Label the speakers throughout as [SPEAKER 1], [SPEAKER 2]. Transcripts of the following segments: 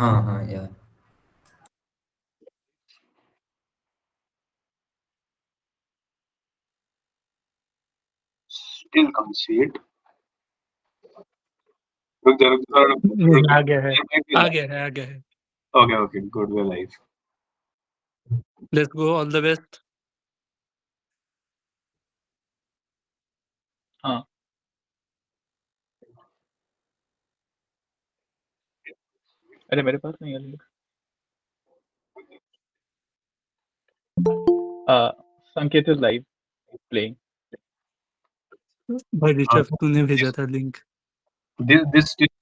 [SPEAKER 1] हाँ यार।
[SPEAKER 2] Still can't see it. रुक जा, रुक जा, रुक जा।
[SPEAKER 3] आ गया है,
[SPEAKER 2] ये might be
[SPEAKER 3] आ
[SPEAKER 2] live.
[SPEAKER 3] गया है, आ गया है।
[SPEAKER 2] Okay, okay, good, we're live.
[SPEAKER 3] Let's go, all the best. हाँ, अरे मेरे पास नहीं है लिंक। संकेत इज लाइव प्लेइंग। भाई ऋषभ, तूने भेजा था लिंक।
[SPEAKER 2] This still,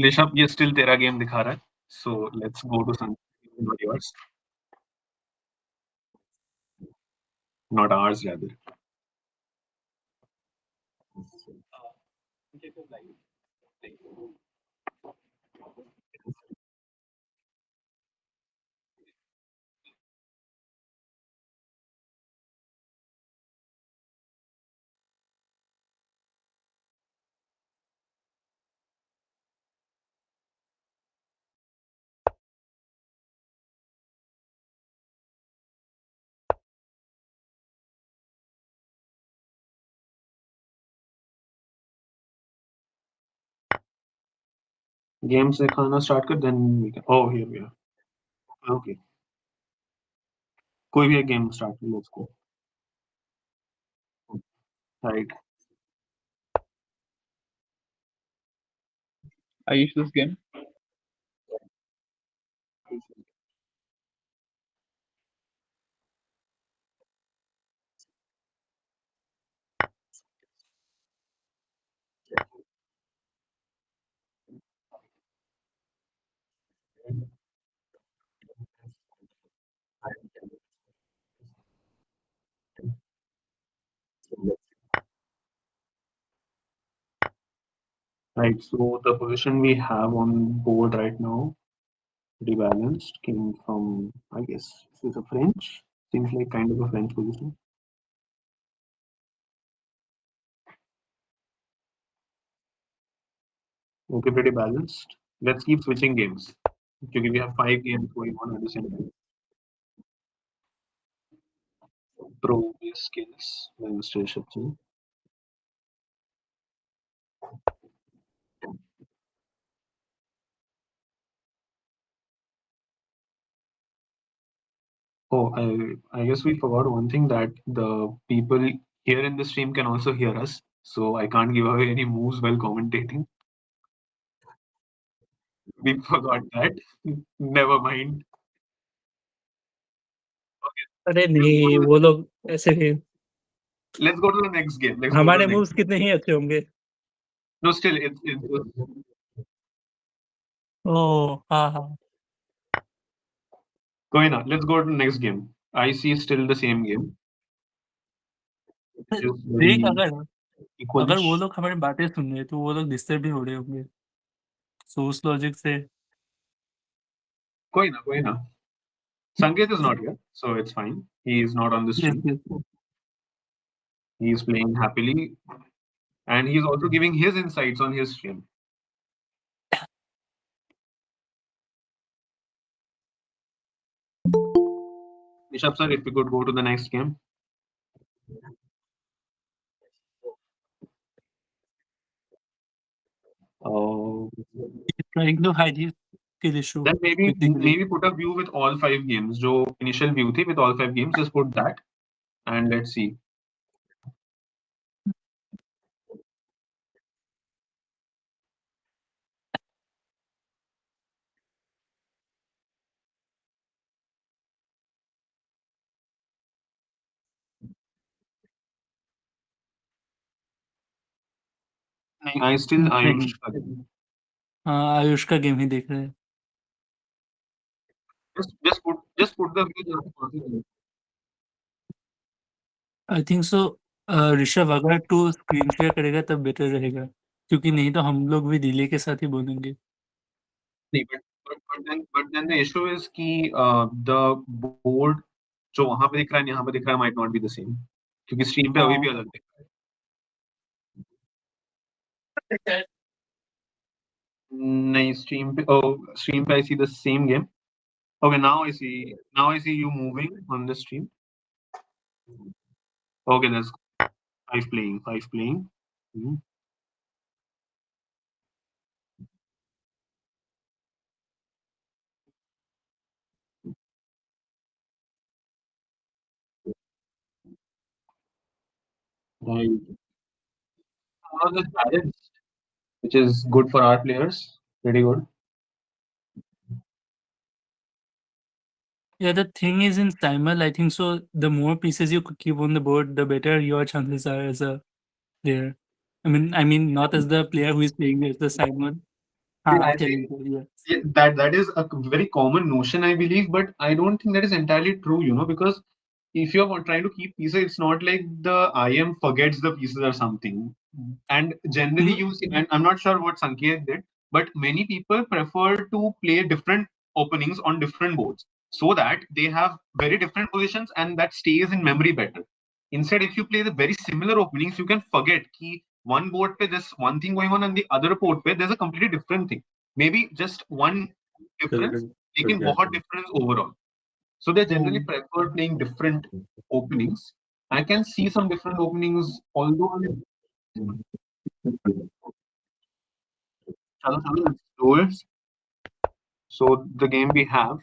[SPEAKER 2] Rishabh, ये still तेरा game दिखा रहा है. So let's go to something not yours, not ours rather. संकेत is live. Games दिखाना start कर, then we can. Oh, here we are. Okay. कोई भी एक game start कर, let's go. Right.
[SPEAKER 3] Ayush this game.
[SPEAKER 2] Right. So the position we have on board right now, rebalanced, came from, I guess, this is a French. Seems like kind of a French position. Okay, pretty balanced. Let's keep switching games. Because we have 5 games going on at the same time. Pro skills demonstration. Oh, I guess we forgot one thing, that the people here in the stream can also hear us. So I can't give away any moves while commentating. We forgot that. Never mind.
[SPEAKER 3] अरे नहीं, वो लोग ऐसे ही।
[SPEAKER 2] Let's go to the next game. Let's go to
[SPEAKER 3] हमारे
[SPEAKER 2] the next
[SPEAKER 3] moves
[SPEAKER 2] game.
[SPEAKER 3] कितने ही अच्छे होंगे।
[SPEAKER 2] No, still it's
[SPEAKER 3] ओह हाँ हाँ।
[SPEAKER 2] going on. Let's go to the next game. I see still the same game. It is
[SPEAKER 3] देख,
[SPEAKER 2] very
[SPEAKER 3] अगर
[SPEAKER 2] equalish.
[SPEAKER 3] वो लोग हमारी बातें सुन रहे हैं तो वो लोग डिस्टर्ब भी हो रहे होंगे। सो उस लॉजिक से
[SPEAKER 2] Going on. Sanket is not here, so it's fine. He is not on the
[SPEAKER 3] yes,
[SPEAKER 2] stream.
[SPEAKER 3] yes.
[SPEAKER 2] He is playing happily, and he's also giving his insights on his stream. Rishabh sir, if we could go to the next game.
[SPEAKER 3] Trying to hide his skill issue
[SPEAKER 2] Then maybe
[SPEAKER 3] with the delay.
[SPEAKER 2] put a view with all 5 games. जो initial view थी with all 5 games, just put that, and let's see. नहीं, I still Ayush का game.
[SPEAKER 3] हाँ, आयुष का game ही देख रहे हैं।
[SPEAKER 2] Just put the view जहाँ पे कौन सी game.
[SPEAKER 3] I think so. Rishabh, अगर तू स्क्रीन शेयर करेगा तब बेटर रहेगा, क्योंकि नहीं तो हम लोग भी डिले के साथ ही बोलेंगे।
[SPEAKER 2] नहीं, but then the issue is कि the board जो वहाँ पे दिख रहा है यहाँ पे दिख रहा है might not be the same, क्योंकि stream पे अभी भी अलग दिख रहा है. नहीं, stream पे, oh, stream पे I see the same game. Okay, now I see you moving on the stream. Okay, that's five playing. Mhm. Right. Now the challenge, which is good for our players, pretty good.
[SPEAKER 3] Yeah, the thing is in Simul, I think so. The more pieces you could keep on the board, the better your chances are as a player. I mean, not as the player who is playing as the Simul.
[SPEAKER 2] See,
[SPEAKER 3] हाँ,
[SPEAKER 2] I think
[SPEAKER 3] challenge board, yes.
[SPEAKER 2] yeah, that is a very common notion, I believe, but I don't think that is entirely true, because if you're trying to keep pieces, it's not like the IM forgets the pieces or something. And generally,
[SPEAKER 3] Mm,
[SPEAKER 2] you see, and I'm not sure what Sanket did, but many people prefer to play different openings on different boards so that they have very different positions and that stays in memory better. Instead, if you play the very similar openings, you can forget कि one board पे there's one thing going on and the other board पे there's a completely different thing. Maybe just one difference, लेकिन बहुत difference overall. So they generally
[SPEAKER 3] mm.
[SPEAKER 2] prefer playing different openings. I can see some different openings, although let's do it. So the game we have,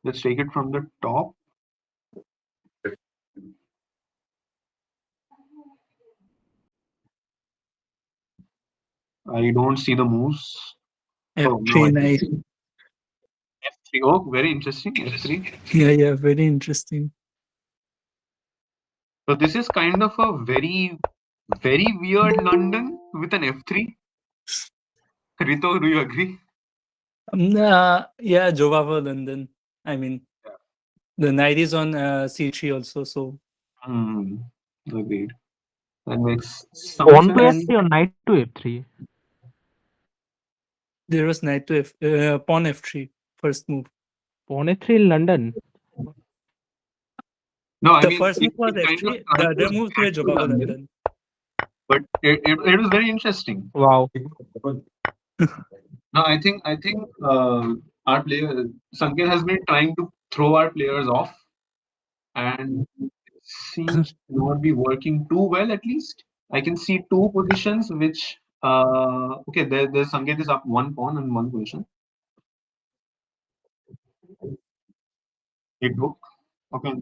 [SPEAKER 2] let's take it from the top. I don't see the moves. Oh, no,
[SPEAKER 3] F3, nice.
[SPEAKER 2] F3. Oh, very interesting. F3.
[SPEAKER 3] Yeah, very interesting.
[SPEAKER 2] So this is kind of a very, very weird London with an F3. Rito, do you agree?
[SPEAKER 3] Yeah, Jovava London. I mean,
[SPEAKER 2] Yeah.
[SPEAKER 3] the knight is on C3 also, so
[SPEAKER 2] Agreed. That makes some
[SPEAKER 1] Pawn to
[SPEAKER 2] sense.
[SPEAKER 1] F3 or knight to F3?
[SPEAKER 3] there was knight to pawn F3 first move.
[SPEAKER 1] Pawn F3 in London.
[SPEAKER 2] No, I
[SPEAKER 3] The
[SPEAKER 2] mean,
[SPEAKER 3] first move was
[SPEAKER 2] it kind of
[SPEAKER 3] F3. The other moves were
[SPEAKER 2] back to
[SPEAKER 3] Jovava
[SPEAKER 2] London,
[SPEAKER 3] London.
[SPEAKER 2] but it was very interesting.
[SPEAKER 1] Wow.
[SPEAKER 2] No, I think our player Sanket has been trying to throw our players off, and it seems to not be working too well. At least I can see two positions which okay, there's Sanket is up one pawn in one position. It took okay.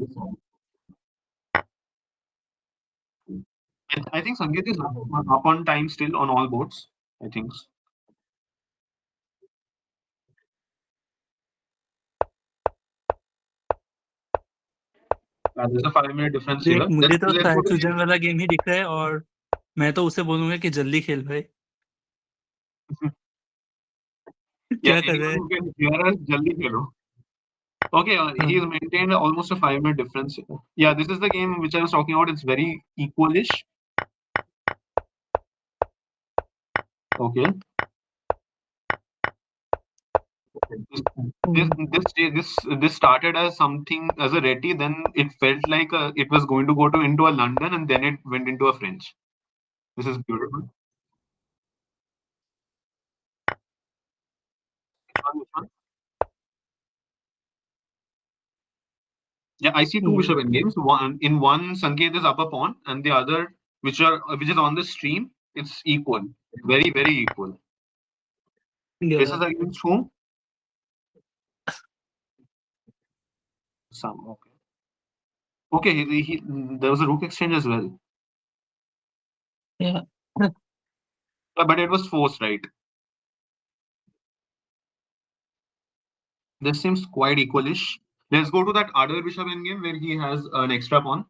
[SPEAKER 2] I think Sanket is up on time still on all boards. I think. There's a 5-minute difference
[SPEAKER 3] देख
[SPEAKER 2] here.
[SPEAKER 3] मुझे तो
[SPEAKER 2] Let's go to
[SPEAKER 3] सूजन वाला game ही दिख रहा है और मैं तो उसे बोलूंगा कि जल्दी खेल भाई क्या कर रहा है
[SPEAKER 2] anyone who can hear us, jaldi khelo. Okay,
[SPEAKER 3] हाँ,
[SPEAKER 2] he's maintained almost a 5-minute difference. Yeah, this is the game which I was talking about. It's very equalish. Okay. This started as something as a Reti, then it felt like it was going to go to into a London, and then it went into a French. This is beautiful. Which one? Yeah, I see two bishop endgames. One Sanket is upper pawn, and the other, which is on the stream, it's equal, very very equal. This is
[SPEAKER 3] yeah.
[SPEAKER 2] against whom? Some okay. Okay, there was a rook exchange as well,
[SPEAKER 3] Yeah.
[SPEAKER 2] but it was forced, right? This seems quite equalish. Let's go to that other bishop endgame where he has an extra pawn.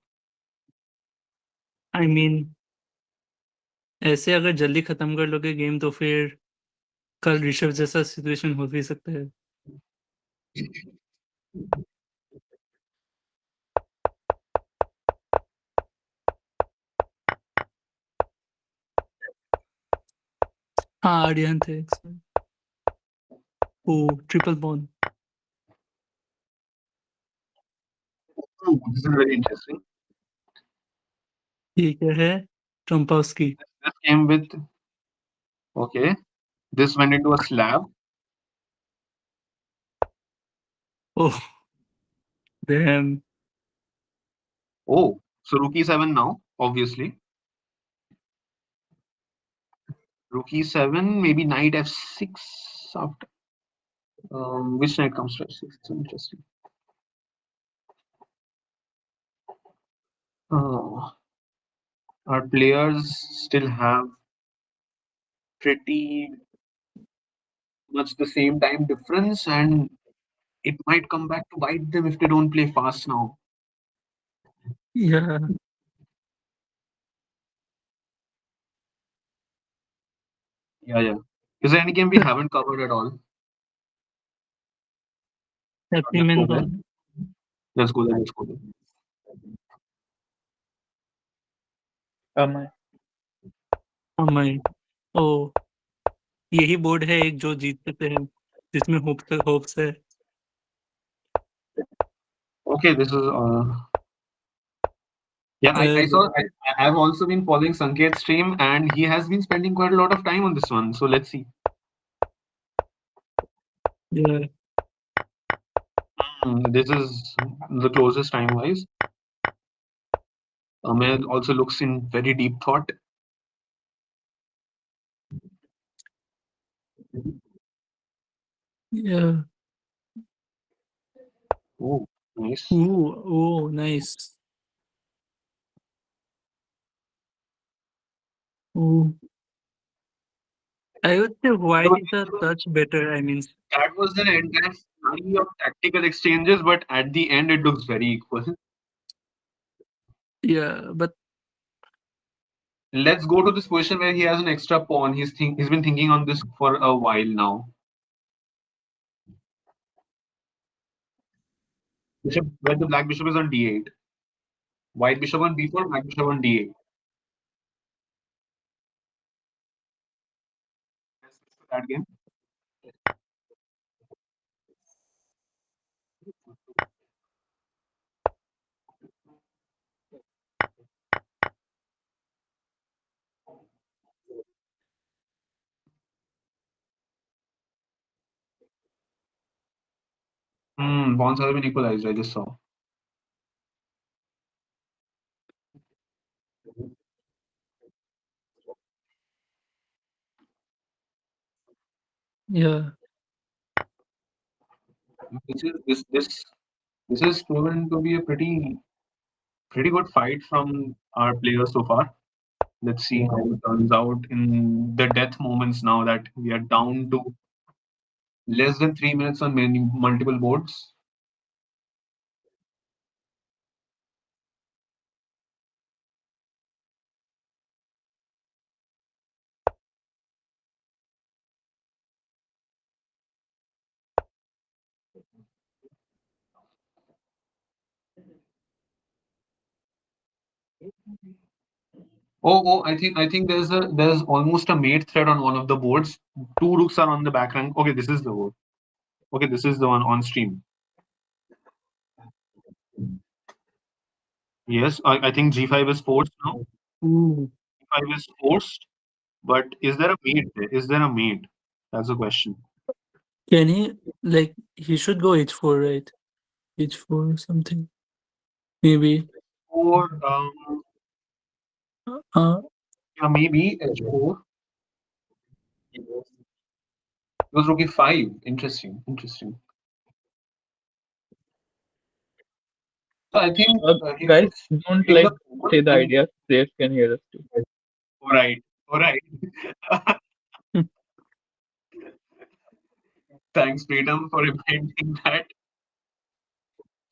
[SPEAKER 3] I mean, ऐसे अगर जल्दी खत्म कर लोगे game तो फिर कल ऋषभ जैसा सिचुएशन हो भी सकता है हाँ आर्यन थे ओ ट्रिपल बॉन
[SPEAKER 2] This is very interesting.
[SPEAKER 3] ये क्या है ट्रम्पाउस्की
[SPEAKER 2] This came with. Okay, this went into a slab.
[SPEAKER 3] Oh, damn.
[SPEAKER 2] Oh, so rook e7 now, obviously. Rook e7, maybe knight f6 after. Which knight comes to f6? It's interesting. Our players still have pretty much the same time difference, and it might come back to bite them if they don't play fast now.
[SPEAKER 3] Yeah.
[SPEAKER 2] Yeah. Is there any game we haven't covered at all?
[SPEAKER 3] Happy
[SPEAKER 2] Let's
[SPEAKER 3] man
[SPEAKER 2] go there.
[SPEAKER 3] gone.
[SPEAKER 2] Let's go there. Let's go there.
[SPEAKER 4] my
[SPEAKER 3] my. Oh, यही board है एक जो जीत सकते हैं जिसमें hopes है.
[SPEAKER 2] Okay, this is. Yeah, I saw. I've also been following Sanket's stream, and he has been spending quite a lot of time on this one. So let's see.
[SPEAKER 3] Yeah.
[SPEAKER 2] This is the closest time wise. Ahmed also looks in very deep thought.
[SPEAKER 3] Yeah.
[SPEAKER 2] Oh, nice.
[SPEAKER 3] Oh, nice. Oh. I would say white is a touch better. I mean,
[SPEAKER 2] That was an entire flurry of tactical exchanges, but at the end, it looks very equal.
[SPEAKER 3] yeah, but
[SPEAKER 2] Let's go to this position where he has an extra pawn. He's been thinking on this for a while now. Bishop, where the black bishop is on d8. White bishop on b4, black bishop on d8. Let's switch to that game. Pawns have been equalized. I just saw.
[SPEAKER 3] yeah,
[SPEAKER 2] This is proven to be a pretty good fight from our players so far. Let's see how it turns out in the death moments now that we are down to less than 3 minutes on multiple boards. I think there's almost a mate thread on one of the boards. Two rooks are on the back rank. Okay, this is the board. Okay, this is the one on stream. Yes, I think g5 is forced now.
[SPEAKER 3] ooh.
[SPEAKER 2] G5 is forced, but is there a mate there? Is there a mate? That's the question.
[SPEAKER 3] Can he should go h4, right? H4 or something. Maybe.
[SPEAKER 2] Or
[SPEAKER 3] Uh,
[SPEAKER 2] yeah, maybe h4. It was rook e5. Interesting. So I think
[SPEAKER 4] guys, don't
[SPEAKER 2] in
[SPEAKER 4] like
[SPEAKER 2] the
[SPEAKER 4] say the ideas. Players can hear us too.
[SPEAKER 2] All right. Thanks, Freedom, for reminding that.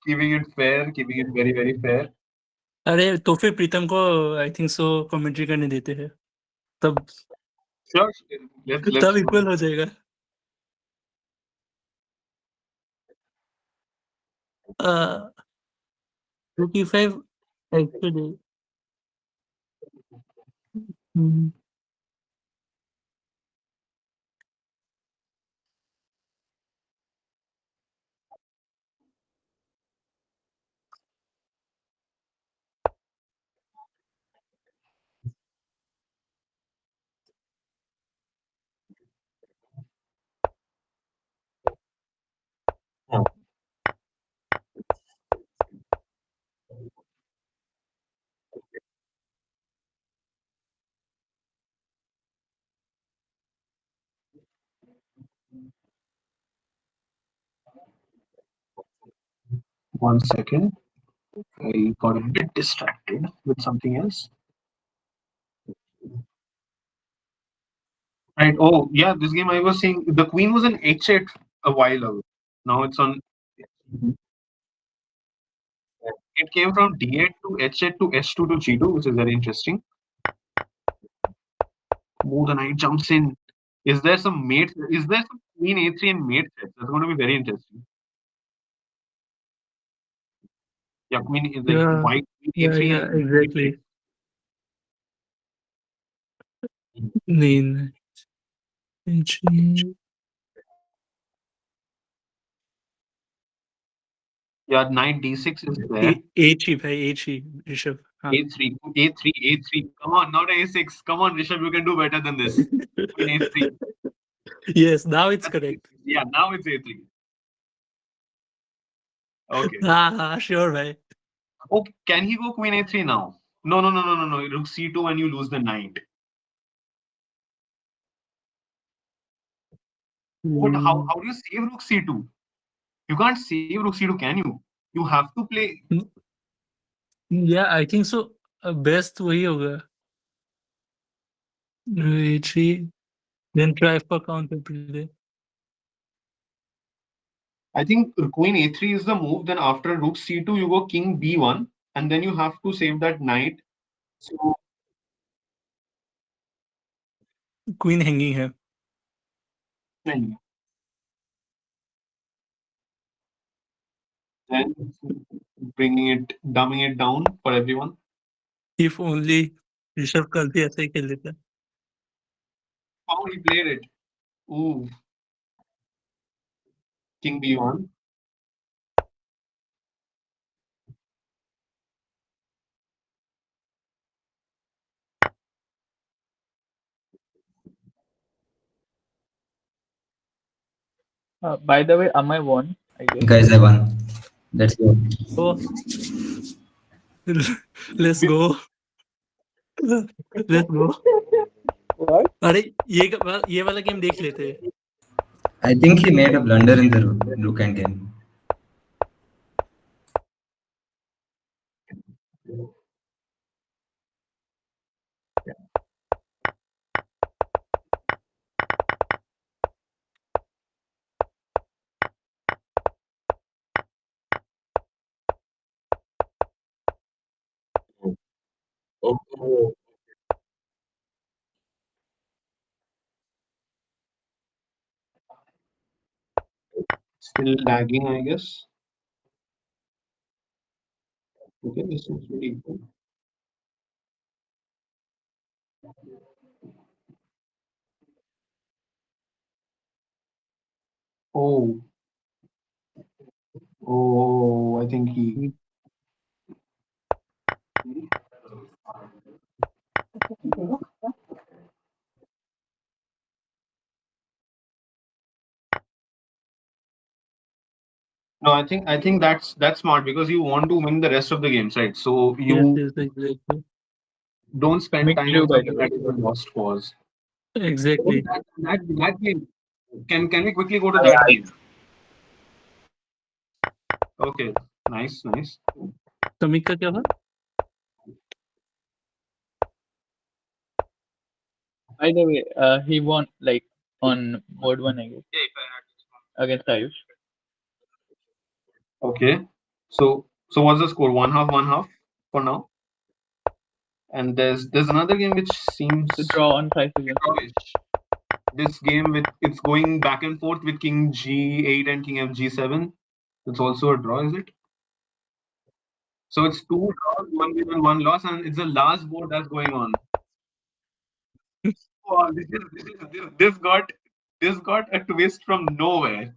[SPEAKER 2] Keeping it fair, keeping it very, very fair.
[SPEAKER 3] अरे तो फिर प्रीतम को I think so commentary करने देते हैं तब
[SPEAKER 2] Sure. Let's
[SPEAKER 3] तब equal हो जाएगा. Rook e5 actually. Hmm.
[SPEAKER 2] 1 second. I got a bit distracted with something else. Right. Oh, yeah. This game I was saying the queen was an h8 a while ago. Now it's on. It came from d8 to h8 to h2 to g2, which is very interesting. Move the knight jumps in. Is there some mate? Is there some queen a3 and mate set? That's going to be very interesting. Yeah, queen is like
[SPEAKER 3] Yeah,
[SPEAKER 2] white queen
[SPEAKER 3] yeah,
[SPEAKER 2] a3
[SPEAKER 3] yeah,
[SPEAKER 2] and
[SPEAKER 3] exactly. Main. H3.
[SPEAKER 2] yeah, knight d6 is there.
[SPEAKER 3] A3 भाई A3 Rishabh हाँ
[SPEAKER 2] A3, A3, A3. Come on, not A6. Come on, Rishabh, you can do better than this. Queen A3.
[SPEAKER 3] yes now it's
[SPEAKER 2] That's
[SPEAKER 3] correct
[SPEAKER 2] A3. Yeah, now it's A3. Okay.
[SPEAKER 3] हाँ sure भाई
[SPEAKER 2] Oh, can he go Queen A3 now? No, no, no, no, no, no. Rook C2 and you lose the knight. But how do you save Rook C2? You can't save Rook C2, can you? You have to play.
[SPEAKER 3] yeah I think so best वही होगा A3 then try for counter play
[SPEAKER 2] I think Queen A3 is the move. Then after Rook C2, you go King B1, and then you have to save that knight. So
[SPEAKER 3] queen hanging है
[SPEAKER 2] then dumbing it down for everyone.
[SPEAKER 3] if only Rishabh कल भी ऐसे ही खेल लेता
[SPEAKER 2] How he played it. Ooh, King B1.
[SPEAKER 4] By the way, Amay won, I guess.
[SPEAKER 5] Guys, I won. Let's go.
[SPEAKER 3] oh let's go let's go
[SPEAKER 4] What?
[SPEAKER 3] अरे ये वाला game देख लेते हैं
[SPEAKER 5] I think he made a blunder in the rook end game.
[SPEAKER 2] Oh. Still lagging, I guess. Okay, this is pretty good. Oh, oh, I think he. No, I think that's smart because you want to win the rest of the games, right? So you
[SPEAKER 3] yes exactly
[SPEAKER 2] don't spend
[SPEAKER 4] Me
[SPEAKER 2] time
[SPEAKER 4] too,
[SPEAKER 2] on
[SPEAKER 4] by the
[SPEAKER 2] something
[SPEAKER 4] way.
[SPEAKER 2] that is a lost cause.
[SPEAKER 3] exactly
[SPEAKER 2] That game. Can we quickly go to that game? Okay, nice, nice.
[SPEAKER 3] Samik का क्या हुआ
[SPEAKER 4] By the way, he won like on mode 1, I guess, against Ayush.
[SPEAKER 2] Okay, so what's the score? One half for now. And there's another game which seems
[SPEAKER 4] The draw on 5 against.
[SPEAKER 2] drawish. This game with it's going back and forth with King G8 and King FG7. It's also a draw, is it? So it's two draws, one win and one loss, and it's the last board that's going on. Oh, this got a twist from nowhere.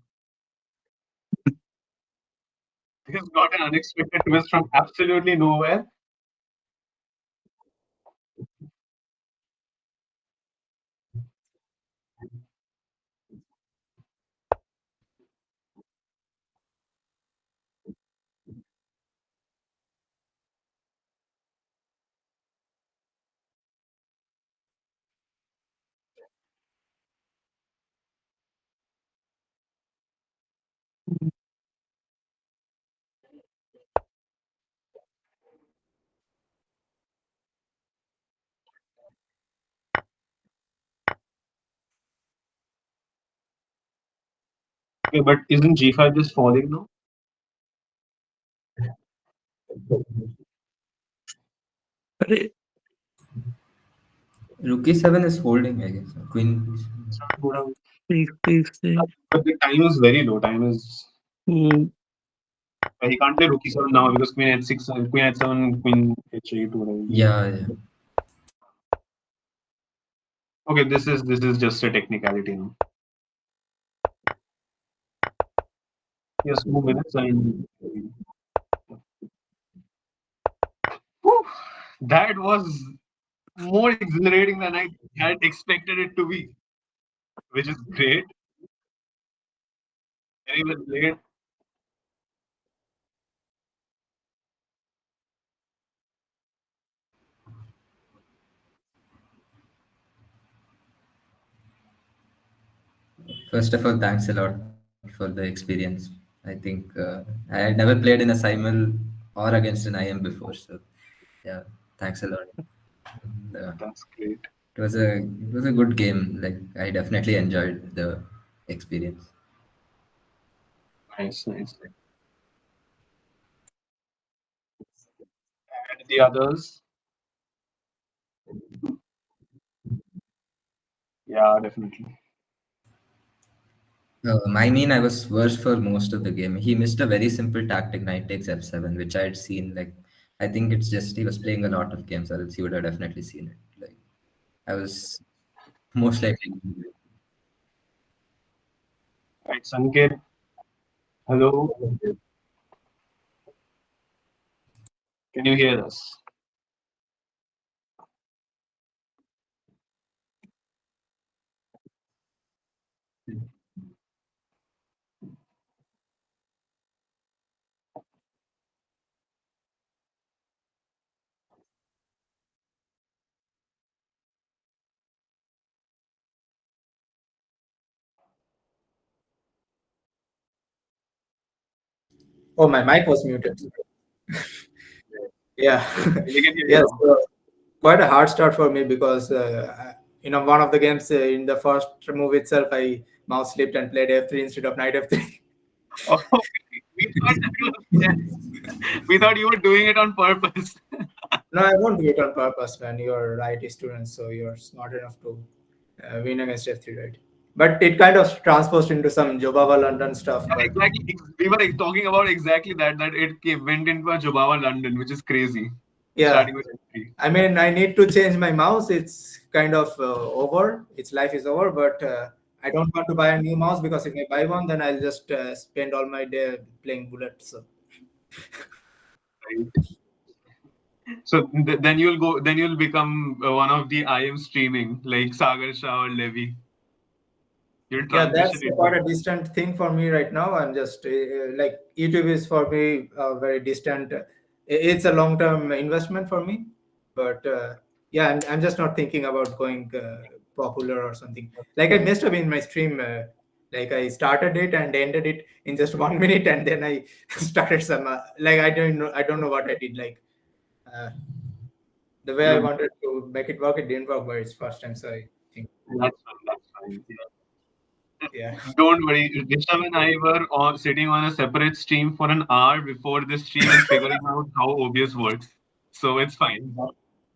[SPEAKER 2] This got an unexpected twist from absolutely nowhere. Okay, but isn't G5 just falling now?
[SPEAKER 3] अरे
[SPEAKER 5] Rook e7 is holding, I guess. Queen.
[SPEAKER 3] ठीक ठीक से
[SPEAKER 2] But the time is very low. Time is he can't play rook e7 now because queen h6, queen h7, queen h8, whatever.
[SPEAKER 5] Yeah.
[SPEAKER 2] Okay, this is just a technicality now. Yes, 2 minutes and Whew, that was more exhilarating than I had expected it to be, which is great. Very well played.
[SPEAKER 5] First of all, thanks a lot for the experience. I think I had never played in a simul or against an IM before, so yeah, thanks a lot. And,
[SPEAKER 2] That's great.
[SPEAKER 5] it was a good game. Like I definitely enjoyed the experience.
[SPEAKER 2] Nice. And the others? Yeah, definitely.
[SPEAKER 5] I was worse for most of the game. He missed a very simple tactic, knight takes f7, which I had seen. Like, I think it's just he was playing a lot of games, or else he would have definitely seen it. Like, I was most likely.
[SPEAKER 2] Right, Sanket. Hello. Can you hear us?
[SPEAKER 6] Oh, my mic was muted. Yeah.
[SPEAKER 2] We can hear you
[SPEAKER 6] Yes.
[SPEAKER 2] now.
[SPEAKER 6] Quite a hard start for me because one of the games in the first move itself, I mouse slipped and played f3 instead of knight f3.
[SPEAKER 2] Oh, we thought you were doing it on purpose.
[SPEAKER 6] No, I won't do it on purpose, man. You're right, student, so you're smart enough to win against f3, right? But it kind of transposed into some Jobava London stuff.
[SPEAKER 2] Yeah,
[SPEAKER 6] But
[SPEAKER 2] exactly. We were talking about exactly that went into a Jobava London, which is crazy.
[SPEAKER 6] yeah,
[SPEAKER 2] Starting with f3.
[SPEAKER 6] I mean, I need to change my mouse. It's kind of over. Its life is over, but I don't want to buy a new mouse because if I buy one, then I'll just spend all my day playing Bullet. So
[SPEAKER 2] Right. So then you'll become one of the IM streaming like Sagar Shah or Levy. You'll
[SPEAKER 6] yeah,
[SPEAKER 2] transition
[SPEAKER 6] that's
[SPEAKER 2] into
[SPEAKER 6] quite a distant thing for me right now. I'm just like YouTube is for me very distant. It's a long-term investment for me, but yeah, I'm just not thinking about going popular or something. Like I messed up in my stream. Like I started it and ended it in just 1 minute, and then I started some like I don't know what I did. Like the way I wanted to make it work, it didn't work. But it's first time, so I think
[SPEAKER 2] That's fine. That's fine.
[SPEAKER 6] yeah.
[SPEAKER 2] Don't worry. Rishabh and I were sitting on a separate stream for an hour before this stream and figuring out how OBS works. So it's fine.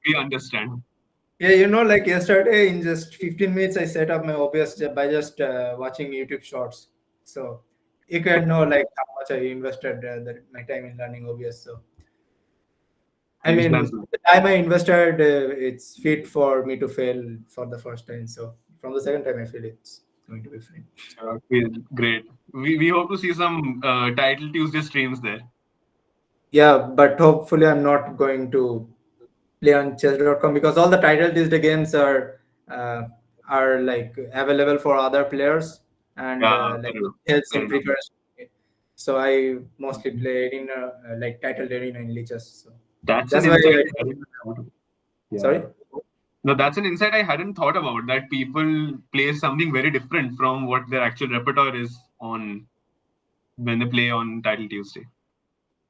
[SPEAKER 2] We understand.
[SPEAKER 6] Yeah, like yesterday in just 15 minutes, I set up my OBS by just watching YouTube shorts. So you can know like how much I invested my time in learning OBS. So I mean,
[SPEAKER 2] That's
[SPEAKER 6] the time I invested, it's fit for me to fail for the first time. So from the second time, I feel it's going to be fine.
[SPEAKER 2] great. We hope to see some Title Tuesday streams there.
[SPEAKER 6] Yeah, but hopefully I'm not going to play on chess.com because all the Title Tuesday games are like available for other players and like it helps in preparation. So I mostly play in like Title Arena in Lichess. So
[SPEAKER 2] That's
[SPEAKER 6] that's
[SPEAKER 2] an
[SPEAKER 6] why.
[SPEAKER 2] insight I hadn't thought of. Yeah.
[SPEAKER 6] Sorry.
[SPEAKER 2] No, that's an insight I hadn't thought about. That people play something very different from what their actual repertoire is on when they play on Title Tuesday.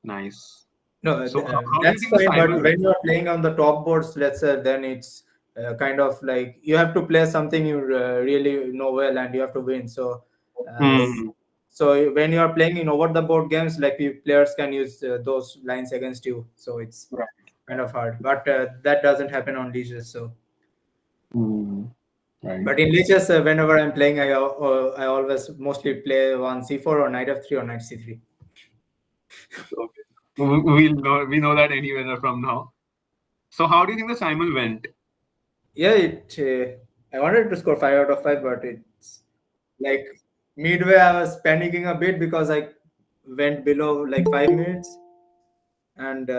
[SPEAKER 2] Nice.
[SPEAKER 6] No,
[SPEAKER 2] So how do you
[SPEAKER 6] that's
[SPEAKER 2] think the
[SPEAKER 6] fine. But
[SPEAKER 2] Simon
[SPEAKER 6] when you're playing on the top boards, let's say, then it's kind of like you have to play something you really know well, and you have to win. So, so when you are playing in over the board games, like players can use those lines against you. So it's
[SPEAKER 2] Right.
[SPEAKER 6] kind of hard. But that doesn't happen on leashes. So,
[SPEAKER 2] Right.
[SPEAKER 6] but in leashes, whenever I'm playing, I always mostly play on c4 or knight f3 or knight c3.
[SPEAKER 2] Okay. We know that anywhere from now. So how do you think the Simon went?
[SPEAKER 6] Yeah, I wanted to score 5 out of 5, but it's like midway I was panicking a bit because I went below like 5 minutes, and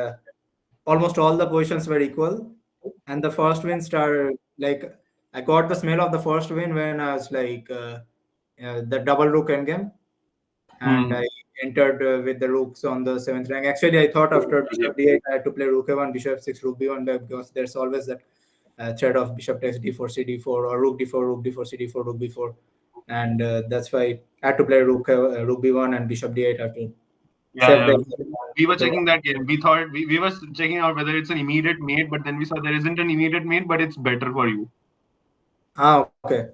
[SPEAKER 6] almost all the positions were equal. And the first win started like I got the smell of the first win when I was like the double rook endgame, and I entered with the rooks on the 7th rank. Actually, I thought after bishop d8 I had to play rook a1, bishop f6, rook b1, because there's always that threat of bishop takes d4, cd4, or rook d4, rook d4, cd4, rook b4, and that's why I had to play rook b1 and bishop d8 after.
[SPEAKER 2] Yeah. We were checking that game. We thought we were checking out whether it's an immediate mate, but then we saw there isn't an immediate mate, but it's better for you.
[SPEAKER 6] Okay.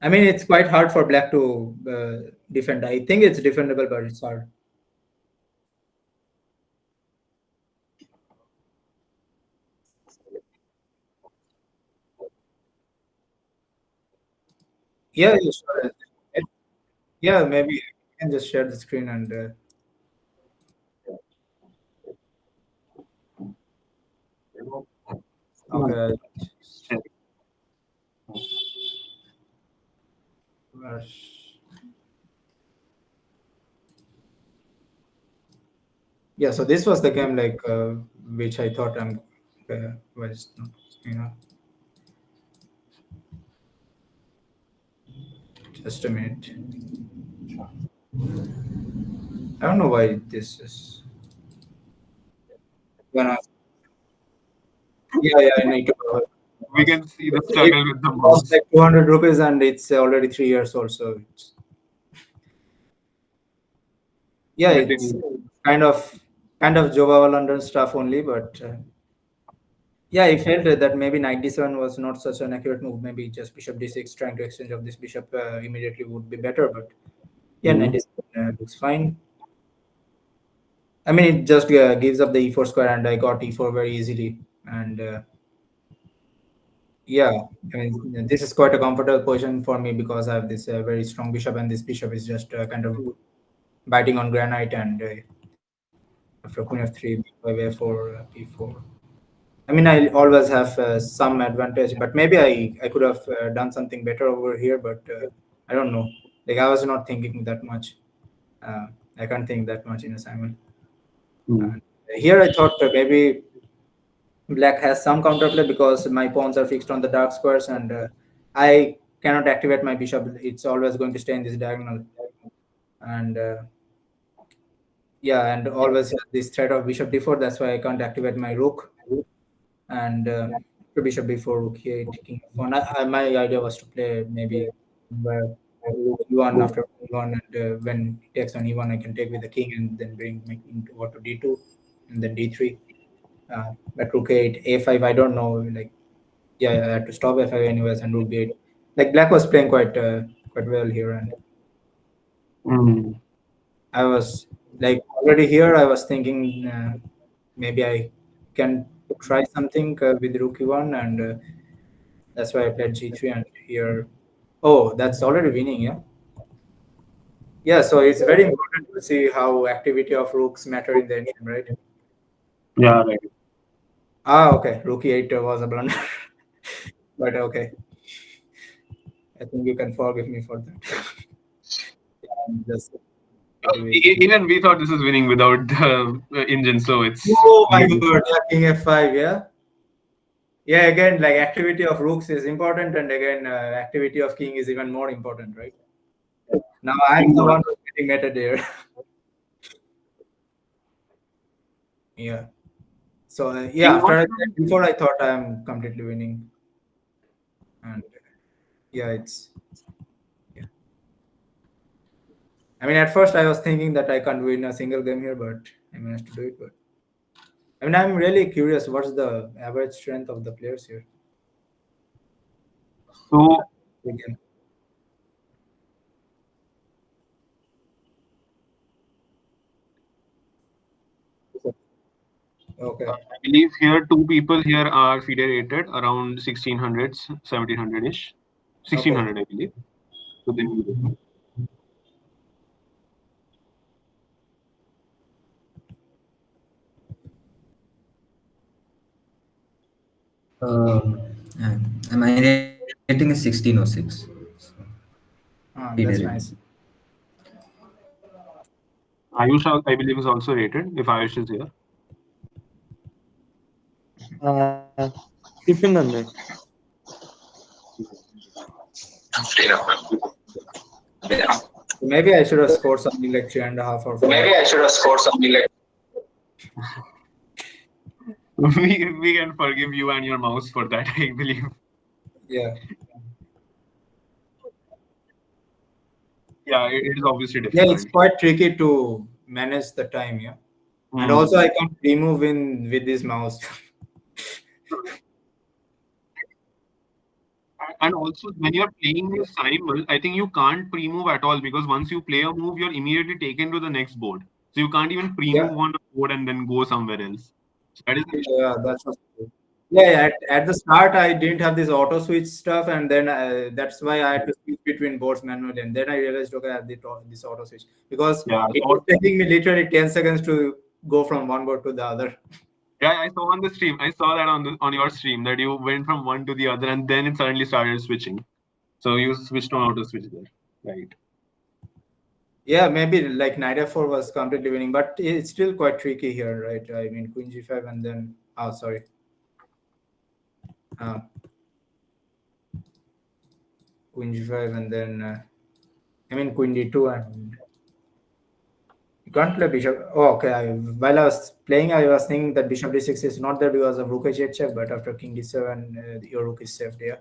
[SPEAKER 6] I mean, it's quite hard for black to defend. I think it's defendable, but it's hard. Yeah, sure. Yeah, maybe you can just share the screen and. Okay. Yeah, so this was the game like which I thought was, you know. Just a minute. I don't know why this is. Yeah, I need to.
[SPEAKER 2] We can see the struggle with the
[SPEAKER 6] It costs
[SPEAKER 2] mouse.
[SPEAKER 6] like 200 rupees, and it's already 3 years old. So it's, yeah, it's kind of Jobava London stuff only, but yeah, I felt that maybe knight d7 was not such an accurate move. Maybe just bishop d6 trying to exchange of this bishop immediately would be better, but yeah, knight d7 looks fine. I mean, it just gives up the e4 square, and I got e4 very easily, and yeah, I mean, this is quite a comfortable position for me because I have this very strong bishop, and this bishop is just kind of biting on granite, and after queen f3, b5, a4, p4. I mean, I always have some advantage, but maybe I could have done something better over here, but I don't know. Like, I was not thinking that much. I can't think that much in assignment. Here I thought maybe black has some counterplay because my pawns are fixed on the dark squares, and I cannot activate my bishop. It's always going to stay in this diagonal, and yeah, and always this threat of bishop d4. That's why I can't activate my rook, and bishop b4, rook e8, king f1. My idea was to play maybe rook e1 after e1, and when he takes on e1, I can take with the king and then bring my king over to d2 and then d3. But rook 8, a5, I don't know. Like, yeah, I had to stop f5 anyways, and rook b8. Like, black was playing quite well here, and I was like already here. I was thinking maybe I can try something with rook e1, and that's why I played g3. And here, oh, that's already winning, yeah. Yeah, so it's very important to see how activity of rooks matter in the end game, right?
[SPEAKER 2] Yeah, right.
[SPEAKER 6] Okay. Rook e8 was a blunder, but okay. I think you can forgive me for that. Just
[SPEAKER 2] Even we thought this is winning without the engine, so it's.
[SPEAKER 6] Oh my god! Yeah, king f5. Yeah. Yeah. Again, like activity of rooks is important, and again, activity of king is even more important, right? Now I'm the one who's getting mated here. Yeah. So yeah, after before I thought I'm completely winning, and yeah, it's I mean, at first I was thinking that I can't win a single game here, but I managed to do it. But I mean, I'm really curious. What's the average strength of the players here?
[SPEAKER 2] So
[SPEAKER 6] Again. Okay.
[SPEAKER 2] I believe here 2 people here are FIDE rated around 1600s, 1700-ish. 1600, I believe. So then
[SPEAKER 5] My rating is 1606. So,
[SPEAKER 6] Ah,
[SPEAKER 5] FIDE
[SPEAKER 6] that's
[SPEAKER 5] rating.
[SPEAKER 6] nice.
[SPEAKER 2] Ayush, I believe, is also rated, if Ayush is here.
[SPEAKER 1] 1500.
[SPEAKER 6] Maybe I should have scored something like 3.5 or 4.
[SPEAKER 7] Maybe I should have scored something like.
[SPEAKER 2] We can forgive you and your mouse for that, I believe.
[SPEAKER 6] Yeah.
[SPEAKER 2] Yeah, it is obviously
[SPEAKER 6] Yeah,
[SPEAKER 2] difficult.
[SPEAKER 6] it's quite tricky to manage the time. Yeah. And
[SPEAKER 2] Hmm.
[SPEAKER 6] also, I can't remove in with this mouse.
[SPEAKER 2] And also, when you're playing with Simul, I think you can't pre-move at all because once you play a move, you're immediately taken to the next board. So you can't even pre-move on a board and then go somewhere else. So that is the issue.
[SPEAKER 6] Yeah, that's what. Yeah, at the start I didn't have this auto switch stuff, and then that's why I had to switch between boards manually. And then I realized, okay, I have this auto switch because
[SPEAKER 2] Yeah,
[SPEAKER 6] it was taking me literally 10 seconds to go from one board to the other.
[SPEAKER 2] Yeah, I saw on the stream. I saw that on your stream that you went from one to the other and then it suddenly started switching. So you switched on auto switch there, right?
[SPEAKER 6] Yeah, maybe like knight f4 was completely winning, but it's still quite tricky here, right? I mean, queen g5 and then sorry. Queen g5 and then I mean queen d2 and you can't play bishop. Oh, okay. While I was playing, I was thinking that bishop d6 is not there because of rook h8 check, but after king d7, your rook is saved here.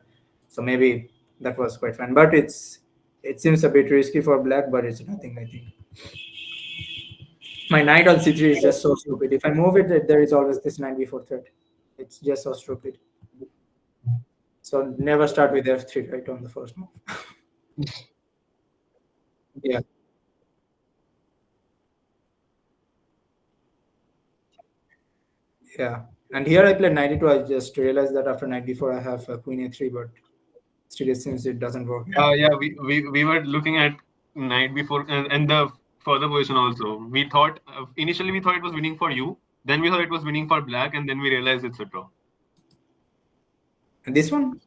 [SPEAKER 6] So maybe that was quite fun. But it seems a bit risky for black, but it's nothing, I think. My knight on c3 is just so stupid. If I move it, there is always this knight b4 threat. It's just so stupid. So never start with f3 right on the first move. Yeah. Yeah. And here I played knight e2. I just realized that after knight b4 I have queen a3, but still it seems it doesn't work.
[SPEAKER 2] Yeah, we were looking at knight before and the further position also. We thought initially we thought it was winning for you, then we thought it was winning for black, and then we realized it's a draw.
[SPEAKER 6] And this one?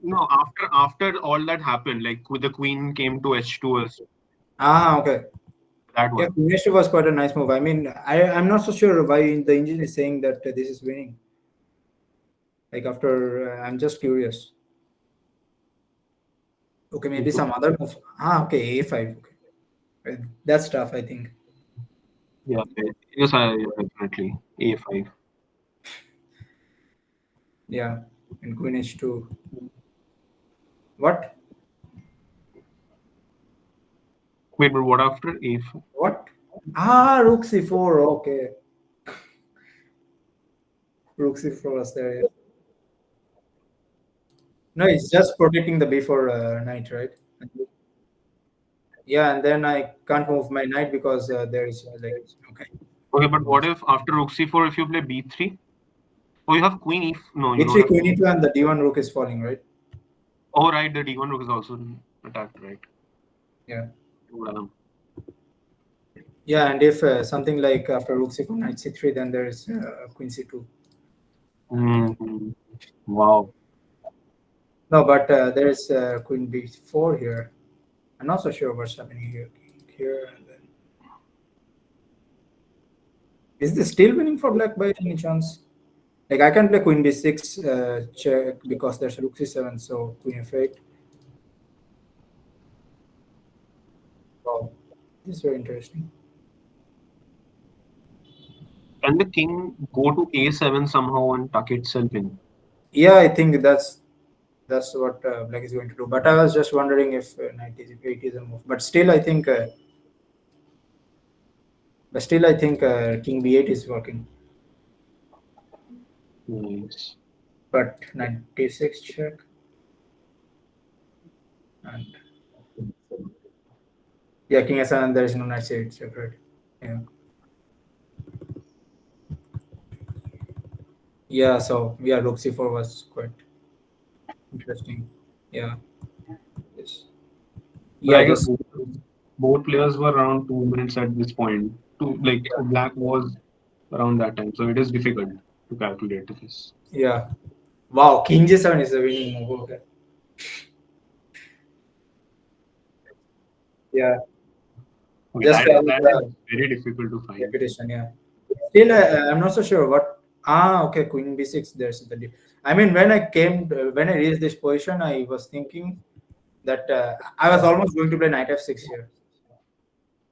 [SPEAKER 2] No, after all that happened, like with the queen came to h2 as
[SPEAKER 6] Okay.
[SPEAKER 2] that
[SPEAKER 6] Yeah,
[SPEAKER 2] one.
[SPEAKER 6] queen h2 was quite a nice move. I mean, I'm not so sure why the engine is saying that this is winning. Like after, I'm just curious. Okay, maybe some other move. Okay, a5. Okay. That's tough, I think.
[SPEAKER 2] Yeah, yes, definitely a5.
[SPEAKER 6] Yeah, and queen h2. What?
[SPEAKER 2] Wait, but what after a5?
[SPEAKER 6] What? Rook c4. Okay. Rook c4 was there. Yeah. No, it's just protecting the b4 knight, right? Yeah, and then I can't move my knight because there is like okay.
[SPEAKER 2] Okay, but what if after rook c4 if you play b3? Oh, you have queen e. No, you
[SPEAKER 6] b3,
[SPEAKER 2] don't have
[SPEAKER 6] queen e2, and the d1 rook is falling, right?
[SPEAKER 2] Oh, right, the d1 rook is also attacked, right?
[SPEAKER 6] Yeah.
[SPEAKER 2] Wow.
[SPEAKER 6] Yeah, and if something like after rook c4, knight c3, then there is queen c2.
[SPEAKER 2] Mm-hmm. Wow.
[SPEAKER 6] No, but there is queen b4 here. I'm not so sure what's happening here. And then is this still winning for black by any chance? Like I can play queen b6 check because there's rook c7, so queen f8. Wow, this is very interesting.
[SPEAKER 2] Can the king go to a7 somehow and tuck itself in?
[SPEAKER 6] Yeah, I think that's that's what Black is going to do. But I was just wondering if knight e8 is a move. But still, I think. King b8 is working.
[SPEAKER 2] Nice.
[SPEAKER 6] But knight d6 check. And yeah, king s7. There is no knight c8 check, right? Yeah. Yeah. So yeah, rook c4 was quite interesting. Yeah. Yes.
[SPEAKER 2] But I
[SPEAKER 6] Yeah.
[SPEAKER 2] guess
[SPEAKER 6] This,
[SPEAKER 2] both players were around 2 minutes at this point. Black was around that time, so it is difficult to calculate this.
[SPEAKER 6] yeah. Wow. King g7 is a winning move. Okay. Yeah.
[SPEAKER 2] Okay,
[SPEAKER 6] Just
[SPEAKER 2] that is very difficult to find.
[SPEAKER 6] repetition. Yeah. Still, I'm not so sure what. Okay. Queen b6. There's the. I mean, when I reached this position, I was thinking that I was almost going to play knight f6 here.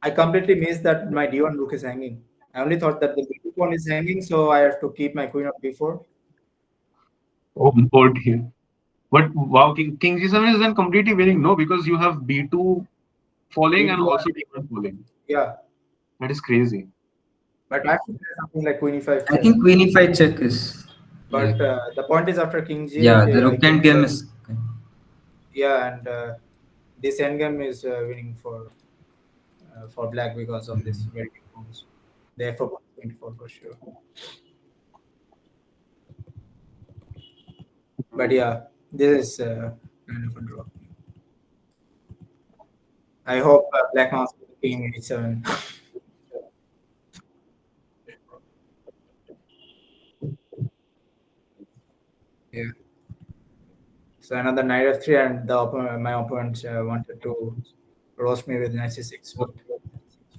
[SPEAKER 6] I completely missed that my d1 rook is hanging. I only thought that the b2 pawn is hanging, so I have to keep my queen on b4.
[SPEAKER 2] Oh dear. But wow, King G7 is then completely winning, no? Because you have B2 falling and
[SPEAKER 6] B2
[SPEAKER 2] also D1 falling.
[SPEAKER 6] Yeah,
[SPEAKER 2] That is crazy.
[SPEAKER 6] but I have to play something like queen e5
[SPEAKER 5] I
[SPEAKER 6] check.
[SPEAKER 5] think queen e5 check is.
[SPEAKER 6] But the point is after king g8.
[SPEAKER 5] Yeah, the rook endgame is.
[SPEAKER 6] Yeah, and this endgame is winning for black because of this very big moves. Therefore, 24 for sure. But yeah, this is kind of a draw. I hope black mouse king h7. Yeah. So another knight f3, and my opponent wanted to roast me with knight c6. But